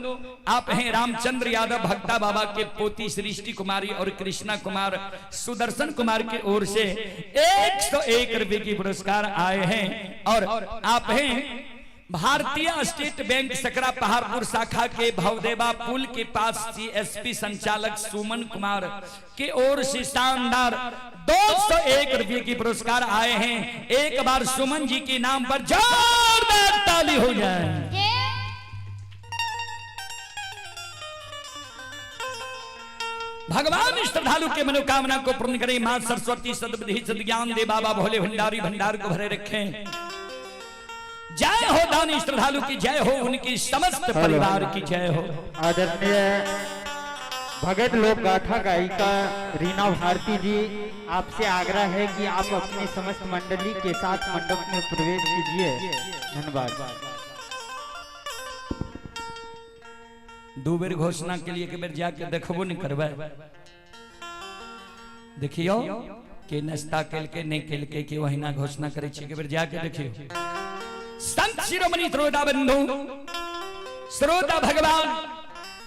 आप हैं रामचंद्र यादव भक्ता बाबा के पोती सृष्टि कुमारी और कृष्णा कुमार सुदर्शन कुमार की ओर से 101 रुपए की पुरस्कार आए हैं। और आप हैं भारतीय स्टेट बैंक सकरा पहाड़पुर शाखा के भवदेवा पुल के पास सीएसपी संचालक सुमन कुमार के ओर से शानदार 201 रुपए की पुरस्कार आए हैं। एक बार सुमन जी के नाम पर जोरदार ताली हो जाए। भगवान श्रद्धालु के मनोकामना को पूर्ण करें। मां सरस्वती सद्बुद्धि सद्ज्ञान दे, बाबा भोले भंडारी भंडार को भरे रखें। जय हो दानी श्रद्धालु की जय हो, उनकी समस्त परिवार की जय हो। आदरणीय भगत लोक गाथा गायिका रीना भारती जी, आपसे आग्रह है कि आप अपनी समस्त मंडली के साथ मंडप में प्रवेश कीजिए। धन्यवाद। 2 बेर घोषणा के लिए, बेर जाके देखबो नहीं करबे। देखियो के नाश्ता केल के नहीं केल के वहीना घोषणा करे छी, के बेर जाके देखियो। संत शिरोमणि श्रोता बंधु श्रोता भगवान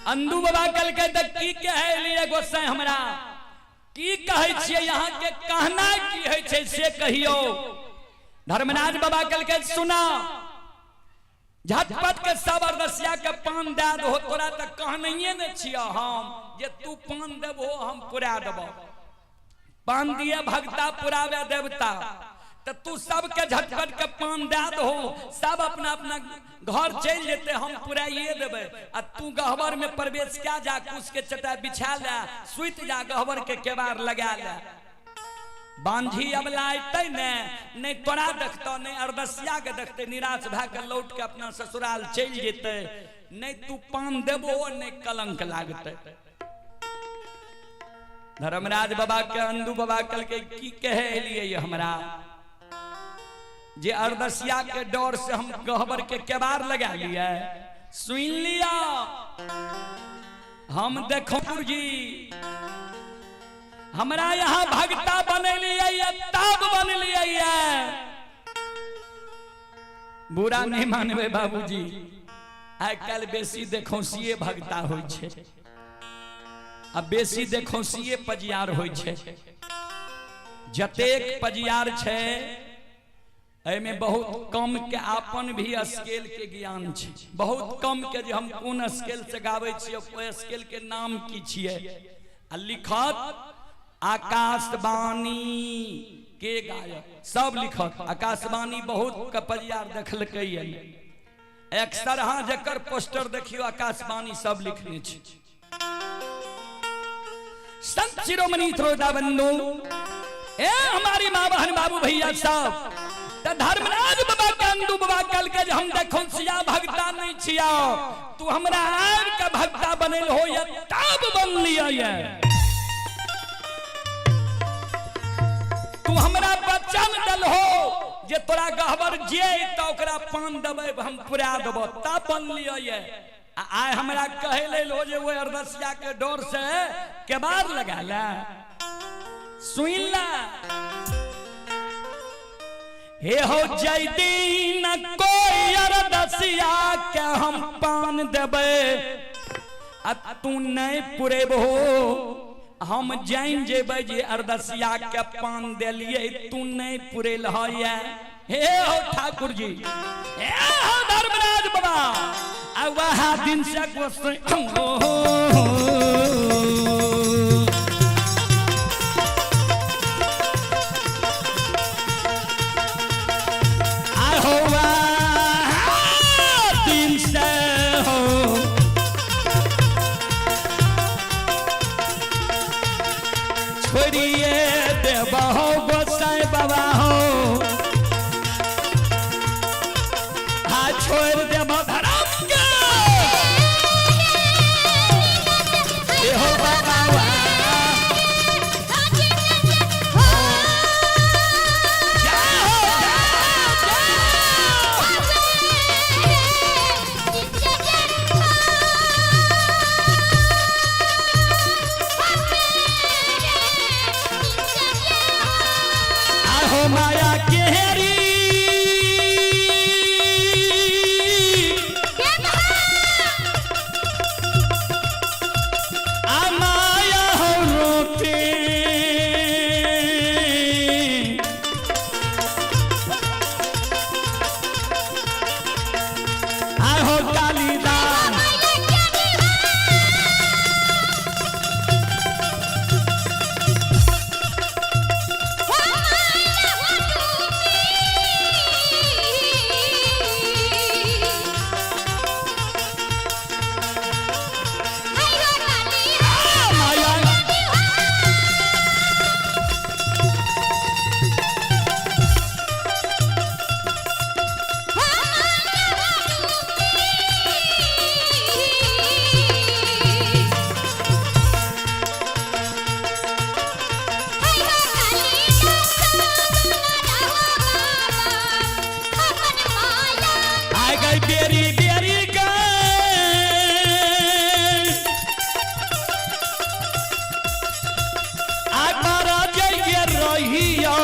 अंदू बाबा कल के तक की कहे लिए गोसाई हमरा की कहे छिए, यहाँ के कहना की है छे से कहियो। धर्मराज बाबा कल के सुना, झटपट के सब अरदसिया के पान दे दो, तोरा तक कहनिए न छिया हम जे तू पान देबो हम पुरा देबो। पान दिए भक्ता पुरावे देवता, तो तू सबके झटपट के पान दे दो, सब अपना अपना घर चल जेते, हम पुराइए देबे। आ तू गहबर में प्रवेश क्या जा, कुछ के चटा बिछा ले, सुत जा, गहबर के केवाड़ लगा ले। बांझी अब लाइते नहीं तोरा देखतो, नहीं अरदसिया के देखते, निराश भा के लौट के अपना ससुराल चल जेते। नहीं तू पान देबो नहीं कलंक लागते। धर्मराज बाबा के अंदू बाबा कल के की कहे लिए हमरा जे अरदसिया के डर से हम गहबर के केवाड़ लगा लिया। सुन लिया हम देखो जी, हमरा यहाँ भगता बनलिए तब बनलिए। बुरा नहीं मानबे बाबूजी, आइ काल बेसी देखौसिए भगता होय छे, आ बेसी देखौसिए पजियार होय छे। जतेक पजियार छे एमे बहुत कम के आपन भी स्केल के ज्ञान छे, बहुत कम के जे हम कोन स्केल से गाबै छियै, ओइ स्केल के नाम की छियै। आ लिखत आकाशवाणी के गायक सब लिखत, आकाशवाणी बहुत कपजियार देखलकै। अक्सर हाँ जकर पोस्टर देखियो आकाशवाणी सब लिखने छे। संत शिरोमणि श्रोता बंधु ए हमारी माँ बहन बाबू भैया सब, धर्मराज बाबा के अंदू बाबा कल के हम देखो सिया भगता नहीं छिया, तू हमरा आर के भगता बनल हो या तब बन लिया ये। तू हमरा बचन दल हो जे तोरा गहबर जे त ओकरा पान देबे हम पुरा देबो, तब बन लिया ये। आय हमरा कहे ले लो जे वो अरदसिया के डर से केवाड़ लगा ला। सुन ला हे हो जय दिन कोई अरदसिया के हम पान देबे, आ तू नहीं पुरेबो हम जान जेबे जे अरदसिया के पान देलिए तू नहीं पुरेल है। हे हो ठाकुर जी, हे हो धर्मराज बाबा, आ वह दिन से छोड़िए देवा हो गोसाई बाबा हो हाँ छोड़ देवा धर्म के ये हो बाबा माया केहरी आ माया हो रोटी आ हो कालीदास बेरी बेरी आगरा जाइए रहिया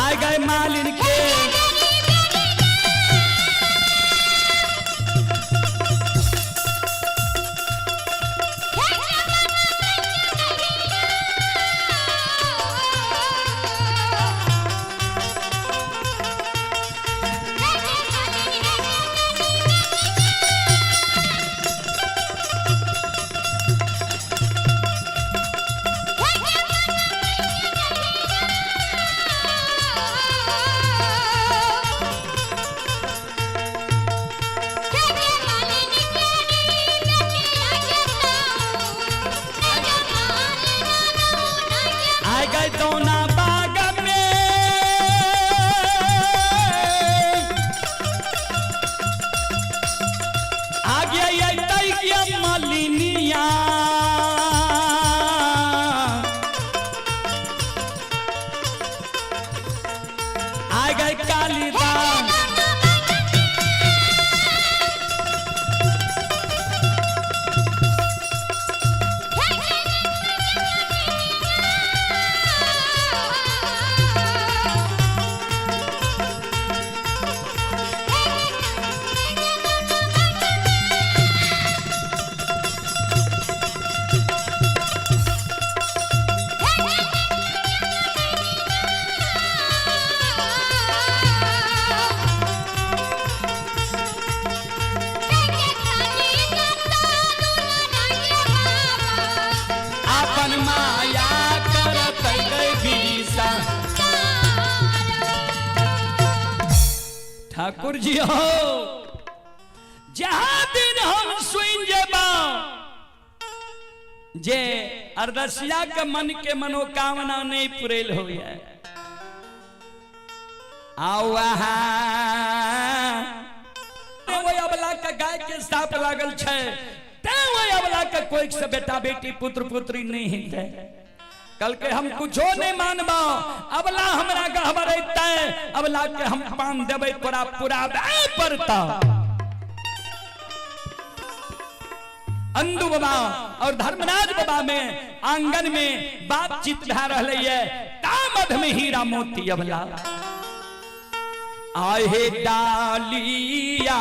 आ गए मालिन के दोना बाग में आगे गया मालिनिया आ गए कालीदास ठाकुर जी हो जहां दिन हम सुन जेबा जे अरदसिया के मन के मनोकामना नहीं पूरेल हो जाए आओ वो अबला का गाय के साथ लागल छे ते वो अबला का कोई से बेटा बेटी पुत्र पुत्री नहीं हिंदे कल के हम कुछो नहीं मानबा अबला हमरा गहबर तय अबला के हम पान देबे तोरा पूरा दे पड़ता अंदू बाबा और धर्मराज बाबा में आंगन में बातचीत भा रहले है तामध में हीरा मोती अबला आहे डालिया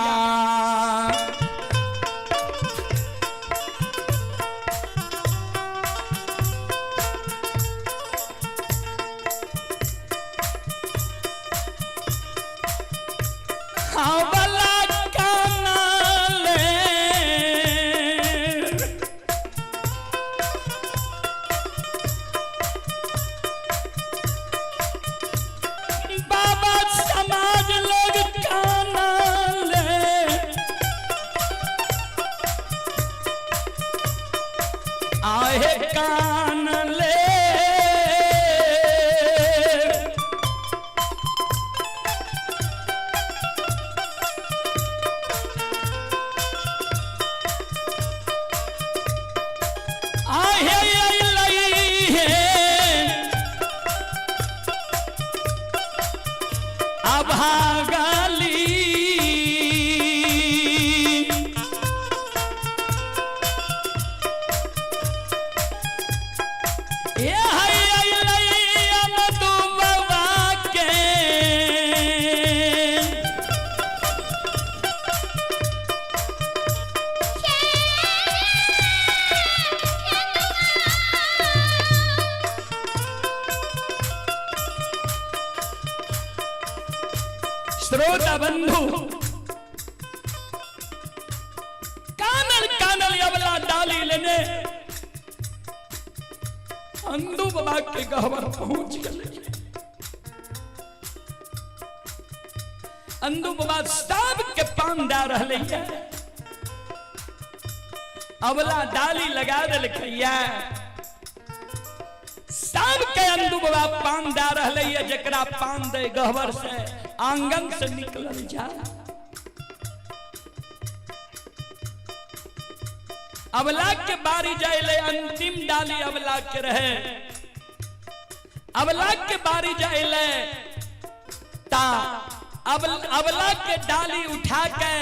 श्रोता बंधु कानल कानल अबला डाली लेने अंधु बाबा के गहवर पहुंच गए। अंधु बाबा सब के पान डा रहे हैं, अबला डाली लगा दिलकैया सब के अंधु बाबा पान डा रहे हैं। जकरा पान दे गहवर से आंगन से निकल जा। अबला के बारी जाए अंतिम डाली अबला के रहे। अबला के बारी जाए ता अबला के डाली उठा के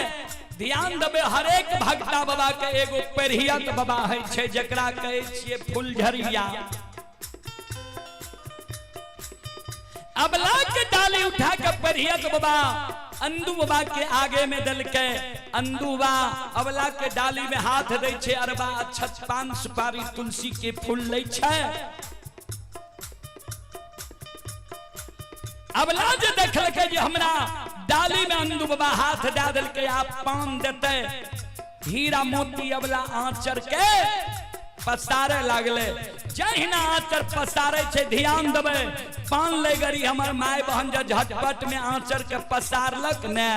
ध्यान देवे हरेक भक्ता बाबा के एगो परिहत बाबा है छे जकरा कहे छिए फुलझरिया। अबला के डाली उठा के परिहत बाबा अंधु बाबा के आगे में दल के अंधु बाबा अबला के डाली में हाथ दे छे। अरबा अक्षत पान सुपारी तुलसी के फूल ले छे। अबला जे देखल के जे हमरा डाली में अंधु बाबा हाथ दे दल के आप पान देते हीरा मोती अबला आंचर के पसारे लागले। जहिना आंचर पसारे छे ध्यान देवे पान ले गरी हमर माय बहन जे झटपट में आंचर के पसारलक ने।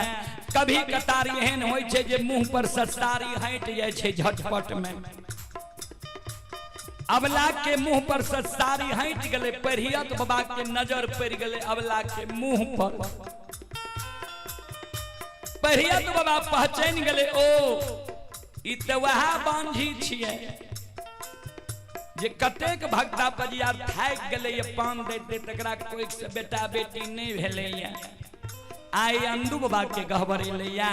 कभी कतारी एहन होय छे जे मुंह पर ससारी हट जाय छे झटपट में। अबला के मुंह पर ससारी हट गेले। परिहत बाबा के नजर पड़ गेले अबला के मुंह पर। परिहत बाबा पहचान गेले ओ ई त वह बांझी छिए जे कतेक भक्ता परियार थाक गेले ये पान देते तकरा कोई से बेटा बेटी नहीं भेले या। आई अंधु बाबा के गहबर एलैया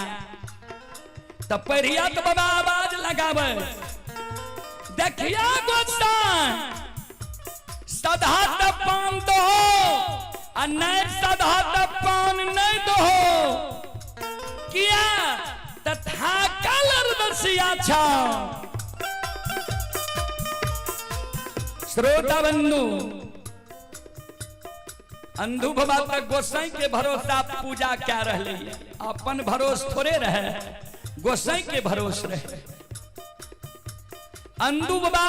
त परिहत बाबा आवाज लगावे देखिया गोसाई सदा त पान दो आ नहीं सदा त पान नहीं दो किया तथा कलर दसिया छा। श्रोता बंधु अंधु बाबा तक गोसाई के भरोसा पूजा क्या रहे अपन भरोस थोड़े रहे गोसाई के भरोस रहे। अंधु बाबा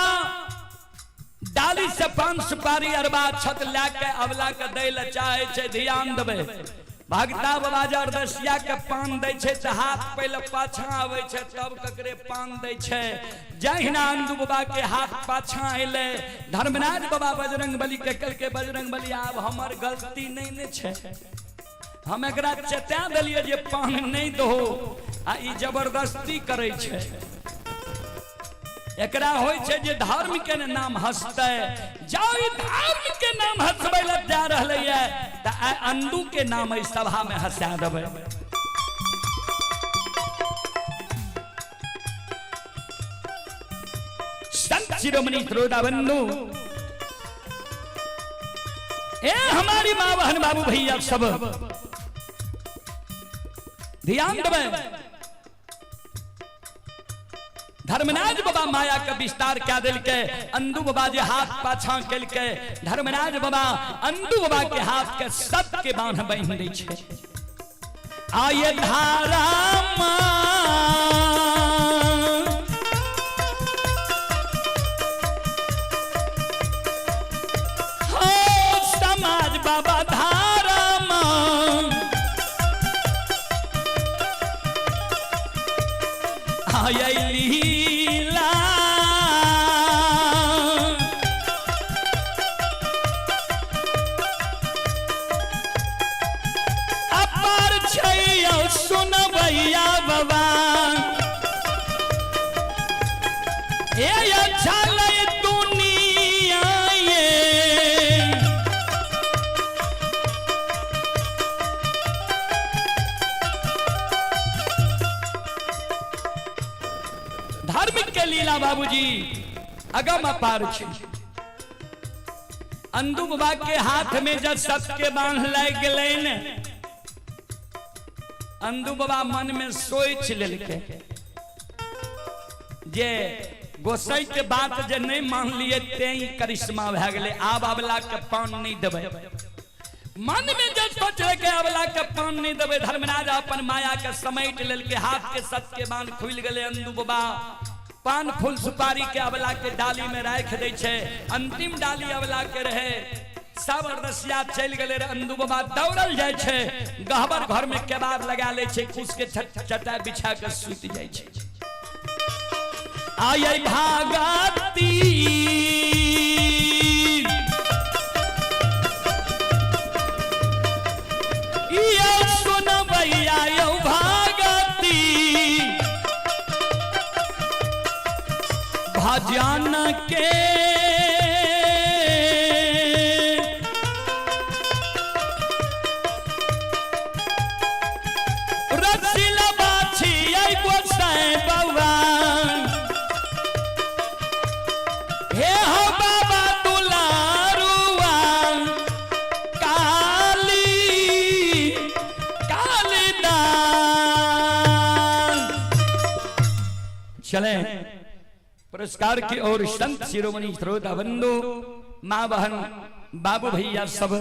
डाली से पान सुपारी अरबा छत लाके अबला के दै ल चाहे छे। ध्यान देवे भगता बाबा जरदसिया के पान दै छे त हाथ पहले पाछा आवे छे तब ककरे पान दै छे। जहिना अंधु बाबा के हाथ पाछा अइले धर्मराज बाबा बजरंग बली के कल के बजरंग बली आब हमर गलती नहीं ने छे हम एकरा चेता देलिए जे पान नहीं दो आ ई जबरदस्ती करे छे। एकरा होय छे जे धर्म के नाम हंसते जाओ ई धर्म के नाम हंसबै ल जा रहले है त अंधु के नाम इस सभा में हंसा देबै। संत शिरोमणि श्रोता बंधु ए हमारी मां बहन बाबू भैया सब ध्यान देबै। धर्मराज बाबा माया के विस्तार क्या दिल के अंधु बाबा जे हाथ पाछा कल के धर्मराज बाबा अंधु बाबा के हाथ के सब के बांध बांध दै छे। आये धारा हो समाज बाबा धारा लीला अपार छैया सुनबैया बाबा ए अच्छा लय दुनिया ये धर्म के लीला बाबूजी अगम अपार छे। अंधु बाबा के हाथ में जब सबके बांध लाग गए ने अंधु बाबा मन में सोच लेलके जे गोसाई के बात जे नहीं मान लिए ते ही करिश्मा भए गेले आब अबला के पान नहीं देबै। मन में जब सोच के अबला के पान नहीं देवे धर्मराज अपन माया के समेट लेल के हाथ के सत के बांध खुल गले अंदू बाबा पान फूल सुपारी के अबला के डाली में राख दे छे अंतिम डाली अबला के रहे सब रसिया चल गले अंदू बाबा दौड़ल जाय छे गहबर घर में केबार लगा ले छे कुछ के चटा बिछा के सूत जाय छे आय भागती ये सुन भैया यो भागती भजन के रसिला बाछी आई गोसाई बाबा हे हो बाबा दुलारुआ चले पुरस्कार की ओर संत शिरोमणि श्रोता बंधु मां बहन बाबू भैया सब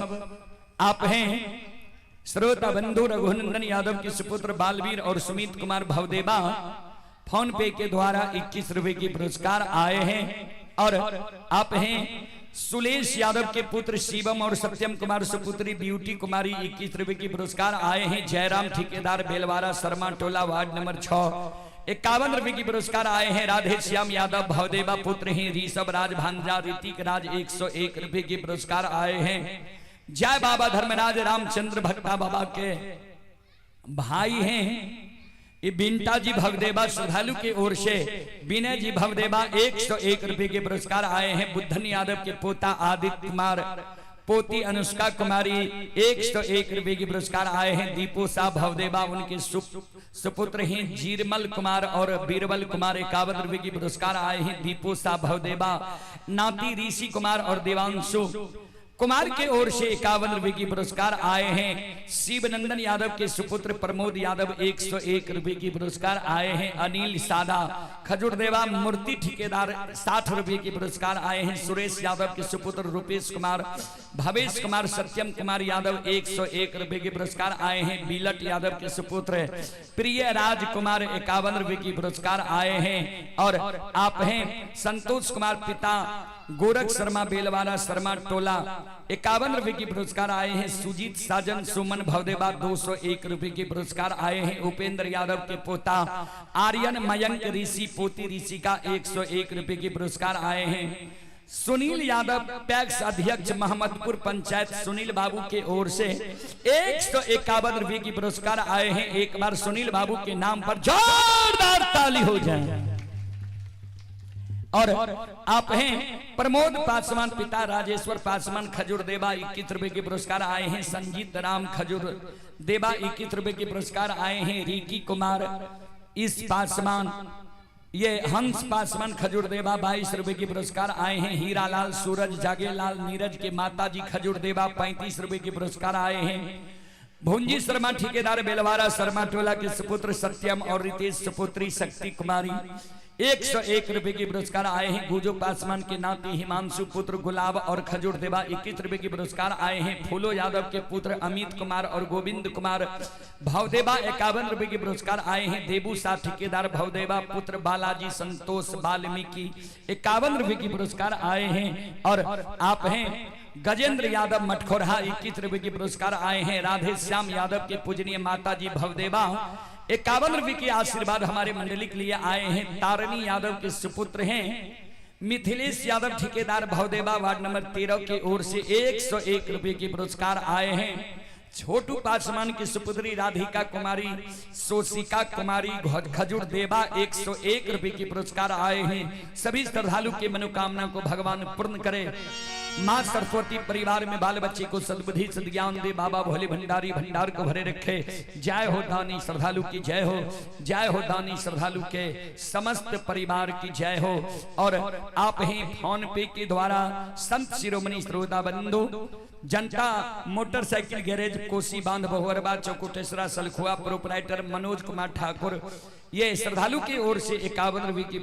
आप हैं श्रोता बंधु रघुनंदन यादव के सुपुत्र बालवीर और सुमित कुमार भवदेवा फोन पे के द्वारा 21 रुपए की पुरस्कार आए हैं और आप हैं सुलेश यादव के पुत्र शिवम और सत्यम कुमार सुपुत्री ब्यूटी कुमारी 21 रुपए की पुरस्कार आए हैं जयराम ठेकेदार बेलवारा शर्मा टोला वार्ड नंबर 6 51 रुपए की पुरस्कार आए हैं राधे श्याम यादव भवदेवा पुत्र हैं ऋषभ राज भांजा ऋतिक राज 101 रुपए की पुरस्कार आए हैं जय बाबा धर्मराज रामचंद्र भक्ता बाबा के भाई हैं ये बिंटा जी भवदेवा श्रद्धालु की ओर से विनय जी भवदेवा 101 रुपए के पुरस्कार आए हैं बुद्धन यादव के पोता आदित्य कुमार पोती अनुष्का कुमारी 101 रुपए की पुरस्कार आए हैं दीपू साहब भवदेवा उनके सुपुत्र हैं जीरमल कुमार और बीरबल कुमार 51 रुपए की पुरस्कार आए हैं दीपू साहब भवदेवा नाती ऋषि कुमार और देवांशु कुमार के ओर से 51 रुपए की पुरस्कार आए हैं शिवनंदन यादव के सुपुत्र प्रमोद यादव 101 रुपए की पुरस्कार आए हैं अनिल सादा खजूरदेवा मूर्ति ठेकेदार 60 रुपए की पुरस्कार आए हैं सुरेश यादव के सुपुत्र रूपेश कुमार भवेश कुमार सत्यम कुमार यादव 101 रुपए के पुरस्कार आए हैं बिलट यादव के सुपुत्र प्रिय राज कुमार 51 रुपए की पुरस्कार आए हैं और आप हैं संतोष कुमार पिता गोरख शर्मा बेलवाला शर्मा टोला 51 रुपए की पुरस्कार आए हैं सुजीत साजन सुमन भवदेवा 201 रुपए के पुरस्कार आए हैं उपेंद्र यादव के पोता आर्यन मयंक ऋषि पोती ऋषि का 101 रुपए के पुरस्कार आए हैं सुनील यादव पैक्स अध्यक्ष मोहम्मदपुर पंचायत सुनील बाबू के ओर से 151 रुपए की पुरस्कार आए हैं एक बार सुनील बाबू के नाम पर जोरदार ताली हो जाए और आप हैं प्रमोद पासवान पिता राजेश्वर पासवान खजूर देवा 21 रुपए के पुरस्कार आए हैं संजीत राम खजूर देवा 21 रुपए के पुरस्कार आए हैं रिकी कुमार इस पासवान ये हंस पासवान खजूर देवा 22 रुपए के पुरस्कार आए हैं हीरालाल सूरज जागेलाल नीरज के माताजी खजूर देवा 35 रुपए के पुरस्कार आए हैं भुंजी शर्मा ठेकेदार बेलवारा शर्मा टोला के सुपुत्र सत्यम और रितेश सुपुत्री शक्ति कुमारी 101 रुपए के पुरस्कार आए हैं गुजो पासवान के नाती हिमांशु पुत्र गुलाब और खजूर देवा 21 रुपए के पुरस्कार आए हैं फूलो यादव के पुत्र अमित कुमार और गोविंद कुमार भवदेवा 51 रुपए के पुरस्कार आए हैं देबू शाह ठेकेदार भवदेवा पुत्र बालाजी संतोष वाल्मीकि 51 रुपए के पुरस्कार आए हैं और आप हैं गजेंद्र यादव मटखोरहा 21 रुपए के पुरस्कार आए हैं राधे श्याम यादव के पूजनीय माताजी भवदेवा 51 रुपए के आशीर्वाद हमारे मंडली के लिए आए हैं तारणी यादव के सुपुत्र हैं मिथिलेश यादव ठेकेदार भवदेवा वार्ड नंबर 13 की ओर से 101 रुपए के पुरस्कार आए हैं छोटू पासवान की सुपुत्री राधिका कुमारी सोशिका कुमारी खजूर देवा 101 रुपए के पुरस्कार आए हैं सभी श्रद्धालु की मनोकामना को भगवान पूर्ण करे माँ सरस्वती परिवार में बाल बच्चे को सद्बुद्धि सद्ज्ञान दे बाबा भोले भंडारी भंडार को भरे रखे जय हो दानी श्रद्धालु की जय हो दानी श्रद्धालु के समस्त परिवार की जय हो और आप हैं फोन पे के द्वारा संत शिरोमणि श्रोता बंधु जनता मोटरसाइकिल गैरेज कोसी बांध बहुअरबा चौकुटेसरा सलखुआ प्रोपराइटर मनोज कुमार ठाकुर ये श्रद्धालु की ओर से 51 रुपए की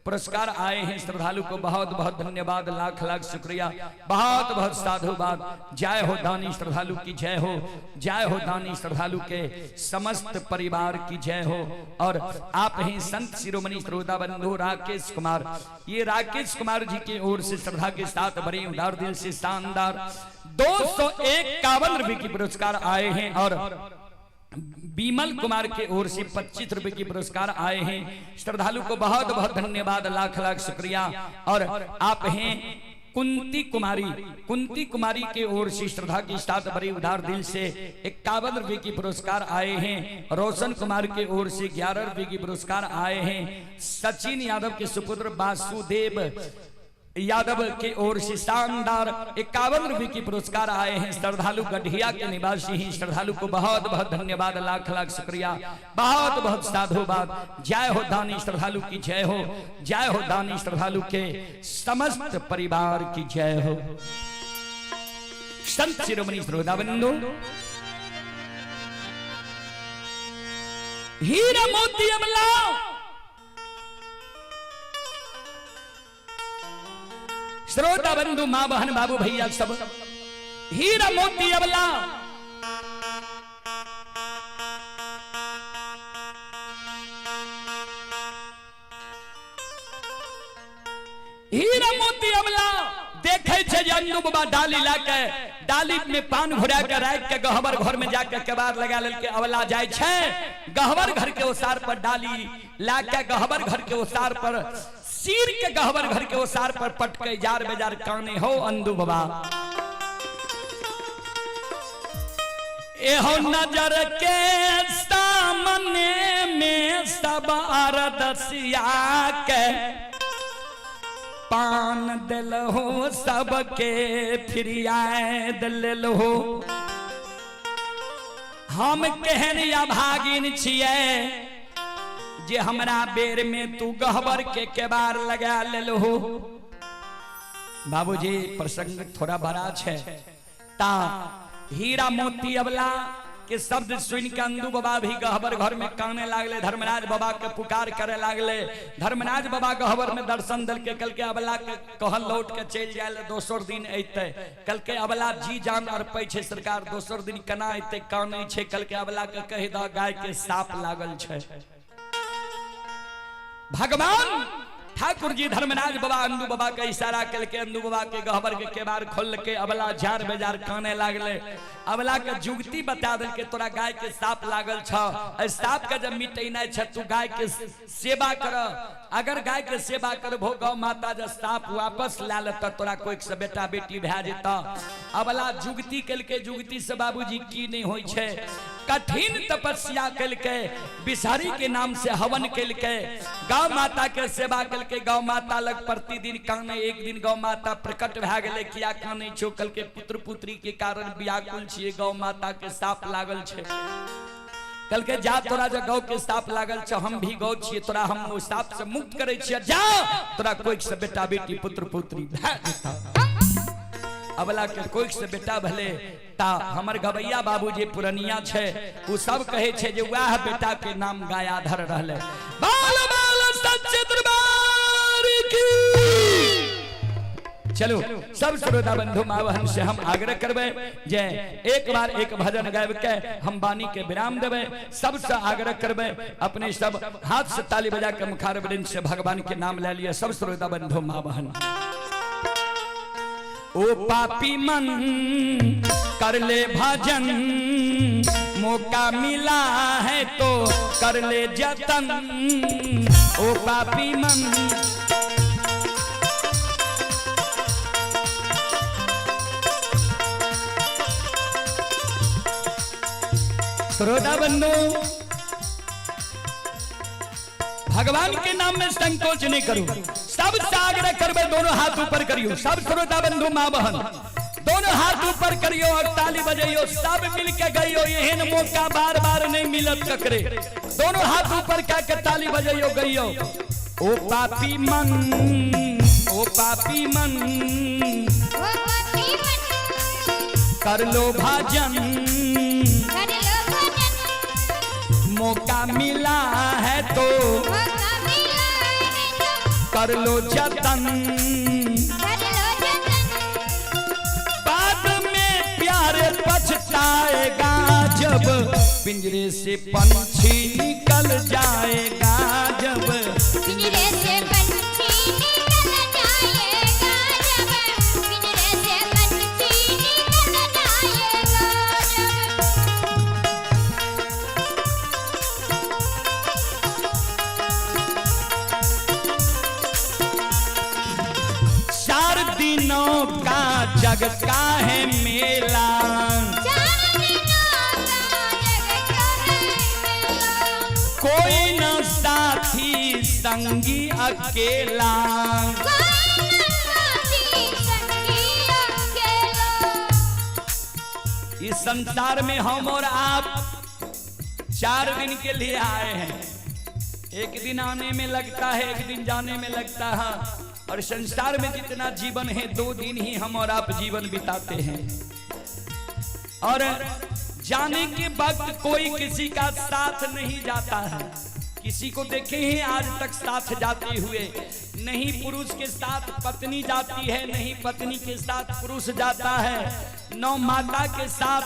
पुरस्कार आए हैं श्रद्धालु को बहुत बहुत धन्यवाद, लाख लाख शुक्रिया, बहुत बहुत साधुवाद। जय हो दानी श्रद्धालु की जय हो, जय हो दानी श्रद्धालु के समस्त परिवार की जय हो। और आप हैं संत शिरोमणि श्रोता बंधु राकेश कुमार, ये राकेश कुमार जी की ओर से श्रद्धा के साथ बड़े उदार दिल से शानदार 251 रुपए की पुरस्कार आए हैं। और बीमल कुमार के ओर से 25 रुपए की पुरस्कार आए हैं। श्रद्धालु को बहुत बहुत धन्यवाद, लाख लाख शुक्रिया। और आप हैं कुंती कुमारी के ओर से श्रद्धा के साथ बड़े उदार दिल से 51 रुपए की पुरस्कार आए हैं। रोशन कुमार के ओर से 11 रुपए की पुरस्कार आए हैं। सचिन यादव के सुपुत्र वासुदेव यादव के ओर से शानदार 51 रुपए की पुरस्कार आए हैं। श्रद्धालु गढ़िया के निवासी हैं। श्रद्धालु को बहुत बहुत धन्यवाद, लाख लाख शुक्रिया, बहुत बहुत साधुवाद। जय हो दानी श्रद्धालु की जय हो, जय हो दानी श्रद्धालु के समस्त परिवार की जय हो। संत शिरोमणि श्रोता बंधु, हीरा मोती अमला श्रोता बंधु, मां बहन बाबू भैया सब, हीरा मोती अबला हीरा मोती अबला देखे छे जन्नू बाबा डाली लाके, डाली में पान घुरा के राख के गहवर घर में जाके केबाड़ लगा लेल के अबला जाय छे। गहवर घर के ओसार पर डाली लाके गहवर घर के ओसार पर सिर के गहवर घर के ओसार पर पटके जार बेजार काने हो अंधु बाबा। एहो नजर के सामने में सब अरदसिया के पान दिल हो सबके फिरियाए दिल हो। हम केहन या भागिन छिए जे हमरा बेर में तू गहवर के केबाड़ लगा लेलो हो। बाबूजी प्रसंग थोड़ा बड़ा छे। ता हीरा मोती अबला के शब्द सुन के अंधु बाबा भी गहवर घर में काने लागले, धर्मराज बाबा के पुकार करे लागले। धर्मराज बाबा गहवर में दर्शन दल के कल के अबला के कहल लौट के चल जाए दोसर दिन अते। कल के अबला जी जान अर्पै छे सरकार, दोसर दिन केना अते काने छे। कल के अबला के कहि द गाय के साप लागल छे। भगवान ठाकुर जी धर्मराज बाबा अंधु बाबा के इशारा करके अंधु बाबा के गहवर के केबाड़ खोल के अबला जार बेजार काने लागले। अबला के जुगती बता दल के तोरा गाय के साप लागल छ, साप के जब मिटैना छ तू गाय के सेवा कर। अगर गाय के सेवा करबो गौ माता जब साप वापस ला ले त तोरा कोई से बेटा बेटी भै जेता। अबला जुगती कल के जुगती से बाबूजी की नहीं होई छे। कठिन तपस्या कल के बिसारी के नाम से हवन कल के गौ माता के सेवा कल के गौ माता लग प्रतिदिन काने। एक दिन गौ माता प्रकट भै गेले, किया काने छो? कल के पुत्र पुत्री के कारण व्याकुल छिए, गौ माता के साप लागल छे। कल के जा तोरा जो गौ के साप लागल छ, हम भी गौ छिए, तोरा हम ओ साप से मुक्त करे छिए। जा तोरा कोई से बेटा बेटी पुत्र पुत्री भै जेता। अबला के कोई से बेटा भले ता हमर गवैया बाबूजी पुरनिया छे, उ सब कहे छे जे वाह बेटा के नाम गायाधर रहले। बाल बाल सच्चे दरबार की। चलो सब श्रोता बंधु मां बहन से हम आग्रह करबे जे एक बार एक भजन गायब के हम बानी के विराम देबे। सबसे आग्रह करबे अपने सब हाथ से ताली बजा के मुखार वृंद से भगवान के नाम ले लिए। सब श्रोता बंधु मां बहन, ओ पापी मन कर ले भजन, मौका मिला है तो कर ले जतन। ओ पापी मन श्रोता बंधु, भगवान के नाम में संकोच नहीं करो। सब आग्रह करबे दोनों हाथ ऊपर करियो। सब श्रोता बंधु मां बहन दोनों हाथ ऊपर करियो और ताली बजाइयो। सब मिल के गइयो, एहन मौका बार बार नहीं मिलत ककरे। दोनों हाथ ऊपर के ताली बजाइयो गइयो। ओ पापी मन, ओ पापी मन कर लो भजन, मौका मिला है तो कर लो जतन, कर लो जतन, बाद में प्यारे पछताएगा जब पिंजरे से पंछी निकल जाएगा, जब पिंजरे से पंछी निकल जाएगा, जब पिंजरे से पंछी निकल जाएगा, चार दिनों का जग का है मेला, चार दिनों का जग का है मेला, कोई न साथी संगी अकेला, कोई न साथी संगी अकेला। इस संसार में हम और आप 4 दिन के लिए आए हैं। एक दिन आने में लगता है, एक दिन जाने में लगता है, और संसार में जितना जीवन है 2 दिन ही हम और आप जीवन बिताते हैं। और जाने के वक्त कोई किसी का साथ नहीं जाता है। किसी को देखे हैं आज तक साथ जाते हुए? नहीं पुरुष के साथ पत्नी जाती है, नहीं पत्नी के साथ पुरुष जाता है, न माता के साथ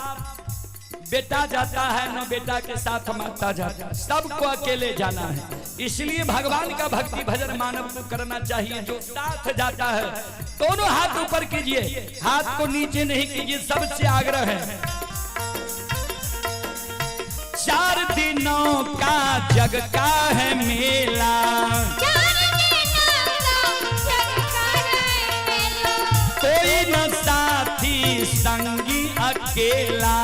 बेटा जाता है, न बेटा के साथ माता जाता है, सबको अकेले जाना है। इसलिए भगवान का भक्ति भजन मानव को करना चाहिए। जो साथ जाता है दोनों हाथ ऊपर कीजिए, हाथ को नीचे नहीं कीजिए, सबसे आग्रह है। 4 दिनों का जग का है मेला, चार दिनों का जग का है मेला, कोई न साथी संगी अकेला,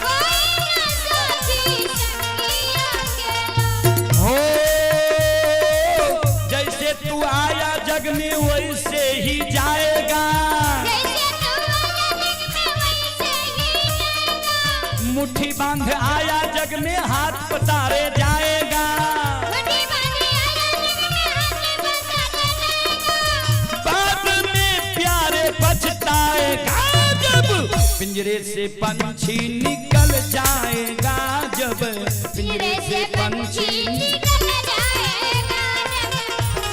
कोई न साथी संगी अकेला। हो जैसे तू आया जग में वैसे ही जाएगा, जैसे तू आया जग में वैसे ही जाएगा, मुट्ठी बांध आया जग में हाथ पसारे जाएगा, मुट्ठी बांधे आया जग में हाथ पसारे जाएगा, बाद में प्यारे पछताएगा जब पिंजरे से पंछी निकल जाएगा, जब पिंजरे से पंछी निकल जाएगा, जब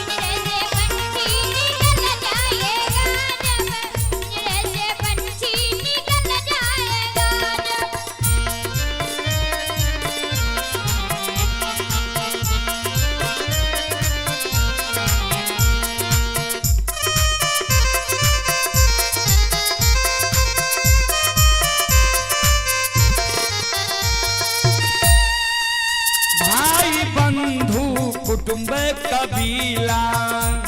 पिंजरे से पंछी निकल जाएगा, जब पिंजरे से पंछी निकल जाएगा, जब भाई बंधु कुटुंब कबीला,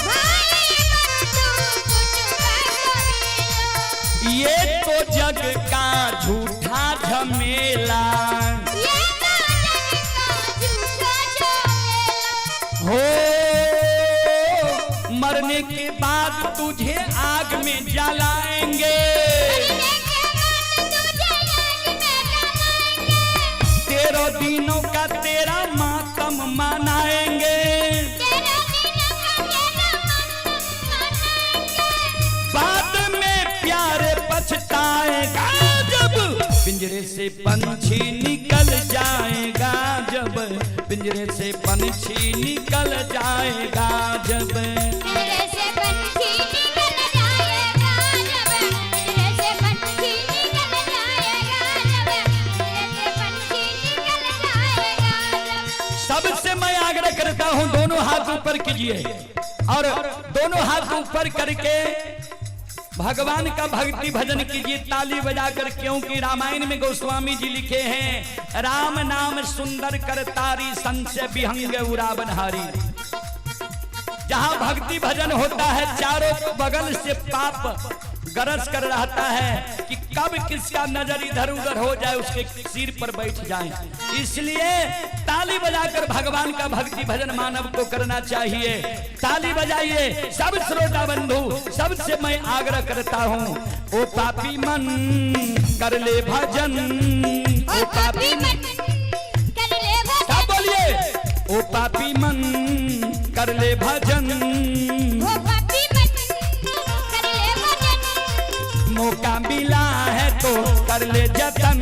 भाई बंधु कुटुंब कबीला, ये तो जग का झूठा झमेला, ये तो जग का झूठा झमेला। हो मरने के बाद तुझे आग में जलाएंगे, मरने के बाद तुझे आग में जलाएंगे, 13 दिनों का तेरा मातम मनाएंगे, तेरा दिनों का तेरा मातम मनाएंगे, बाद में प्यारे पछताएगा जब पिंजरे से पंछी निकल जाएगा, जब पिंजरे से पंछी निकल जाएगा, जब पिंजरे से पंछी निकल जाएगा, जब पिंजरे से पंछी निकल जाएगा, जब पिंजरे से पंछी निकल जाएगा, जब सबसे मैं आग्रह करता हूं दोनों हाथ ऊपर कीजिए और दोनों हाथ ऊपर करके भगवान का भक्ति भजन कीजिए ताली बजाकर, क्योंकि रामायण में गोस्वामी जी लिखे हैं, राम नाम सुंदर करतारी संशय विहंग उरावनहारी। जहां भक्ति भजन होता है चारों बगल से पाप गरज कर रहता है कि कब किसका नजर इधर उधर हो जाए, उसके सिर पर बैठ जाए। इसलिए ताली बजाकर भगवान का भक्ति भजन मानव को करना चाहिए। ताली बजाइए सब श्रोता बंधु, सबसे मैं आग्रह करता हूँ, ओ पापी मन कर ले भजन, ओ पापी मन कर ले भजन, क्या बोलिए, ओ पापी मन कर ले भजन, ओ पापी मन कर ले भजन, मौका मिला है तो कर ले जतन,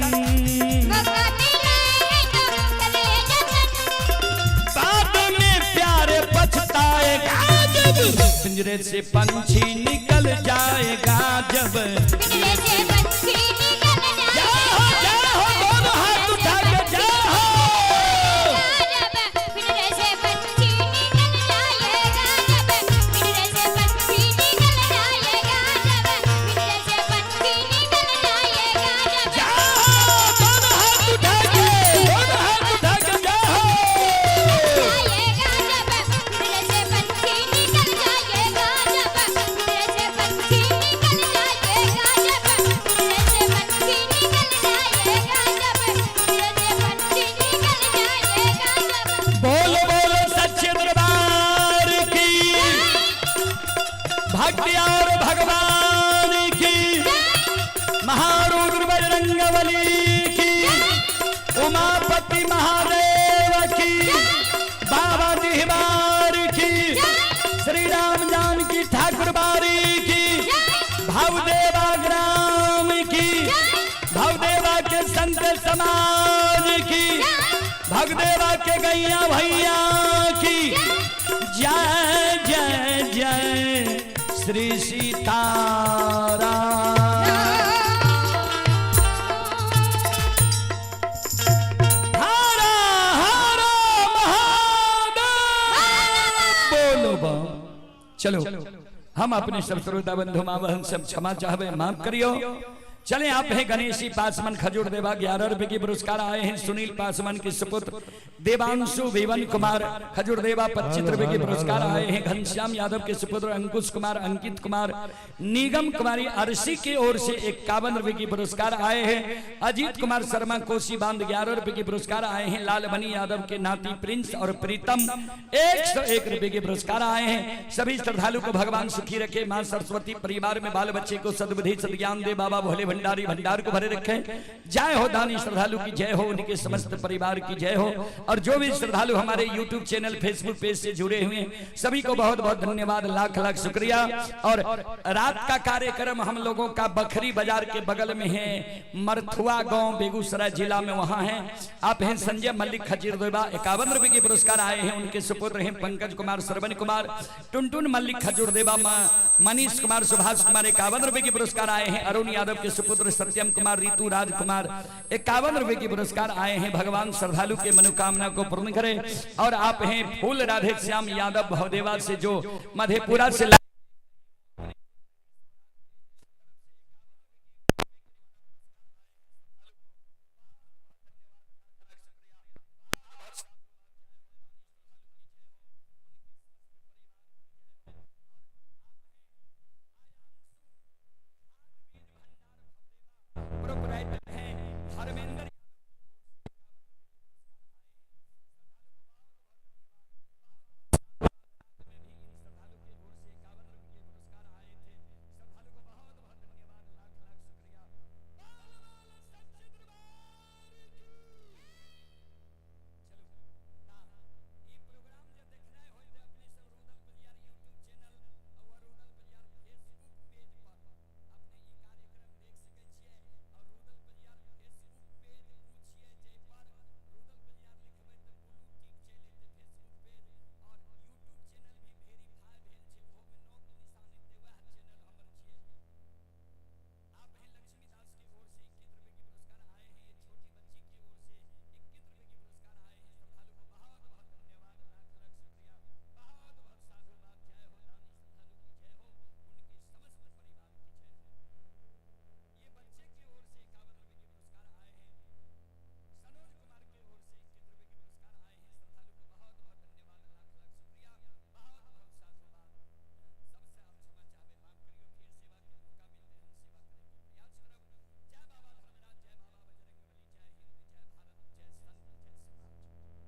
मौका मिला है तो कर ले जतन, बाद में प्यारे पछताएगा जब पिंजरे से पंछी निकल जाएगा जब पिंजरे से पंछी निकल जाओ जाओ दोनों हाथ उठा के जाओ जब पिंजरे से पंछी निकल जाएगा जब पिंजरे से पंछी निकल जाएगा जब पिंजरे से पंछी निकल जाएगा जब जाओ दोनों हाथ उठा के जाओ जाएगा जब पिंजरे से पंछी निकल जाएगा जब पिंजरे से पंछी निकल जाएगा जब पिंजरे से पंछी निकल जाएगा जब पिंजरे से पंछी निकल जाएगा जब बोलो बोलो सच्चे दरबार की भक्ति और भगवान की महारुद्र बजरंगबली की उमापति महादेव की बाबा दिहवार की श्री राम जानकी ठाकुर बारी की भवदेवा ग्राम की भवदेवा के संत समाज की भगदेवा के गैया भैया की जय जय जय श्री सीताराम हर हर महादेव बोलो बा चलो हम अपने सब श्रोता बंधु माँ बहन सब क्षमा चाहवे माफ करियो। चले आप हैं गणेशी पासवान खजूर देवा 11 रुपए की पुरस्कार आए हैं सुनील पासवान के सुपुत्र देवांशु विवन कुमार खजूर देवा 25 रुपए की पुरस्कार आए हैं घनश्याम यादव के सुपुत्र अंकुश कुमार अंकित कुमार निगम कुमारी अरसी की ओर से 51 रुपए की पुरस्कार आए हैं अजीत कुमार शर्मा कोसी बांध 11 रुपए की पुरस्कार आए हैं लाल बनी यादव के नाती प्रिंस और प्रीतम 101 रुपए के पुरस्कार आए हैं। सभी श्रद्धालु को भगवान सुखी रखे, मां सरस्वती परिवार में बाल बच्चे को सद्बुद्धि सद्ज्ञान दे, बाबा भोले भंडारी भंडार को भरे रखे। जय हो दानी श्रद्धालु की जय हो, उनके समस्त परिवार की जय हो। और जो भी श्रद्धालु हमारे YouTube चैनल फेसबुक पेज से जुड़े हुए हैं सभी को बहुत बहुत धन्यवाद, लाख लाख शुक्रिया। और रात का कार्यक्रम हम लोगों का बखरी बाजार के बगल में है, मरथुआ गांव बेगूसराय जिला में, वहां है। आप हैं संजय मल्लिक खजीर देवा 51 रुपए के पुरस्कार आए हैं, उनके सुपुत्र हैं पंकज कुमार श्रवण कुमार टुनटुन मल्लिक खजूर देवा मनीष कुमार सुभाष कुमार 51 रुपए के पुरस्कार आए हैं। अरुण यादव के सुपुत्र सत्यम कुमार ऋतु राजकुमार 51 रुपए के पुरस्कार आए हैं। भगवान श्रद्धालु के मनोकामना को पूर्ण करे। और आप हैं फूल राधे श्याम यादव भवदेवा से जो मधेपुरा से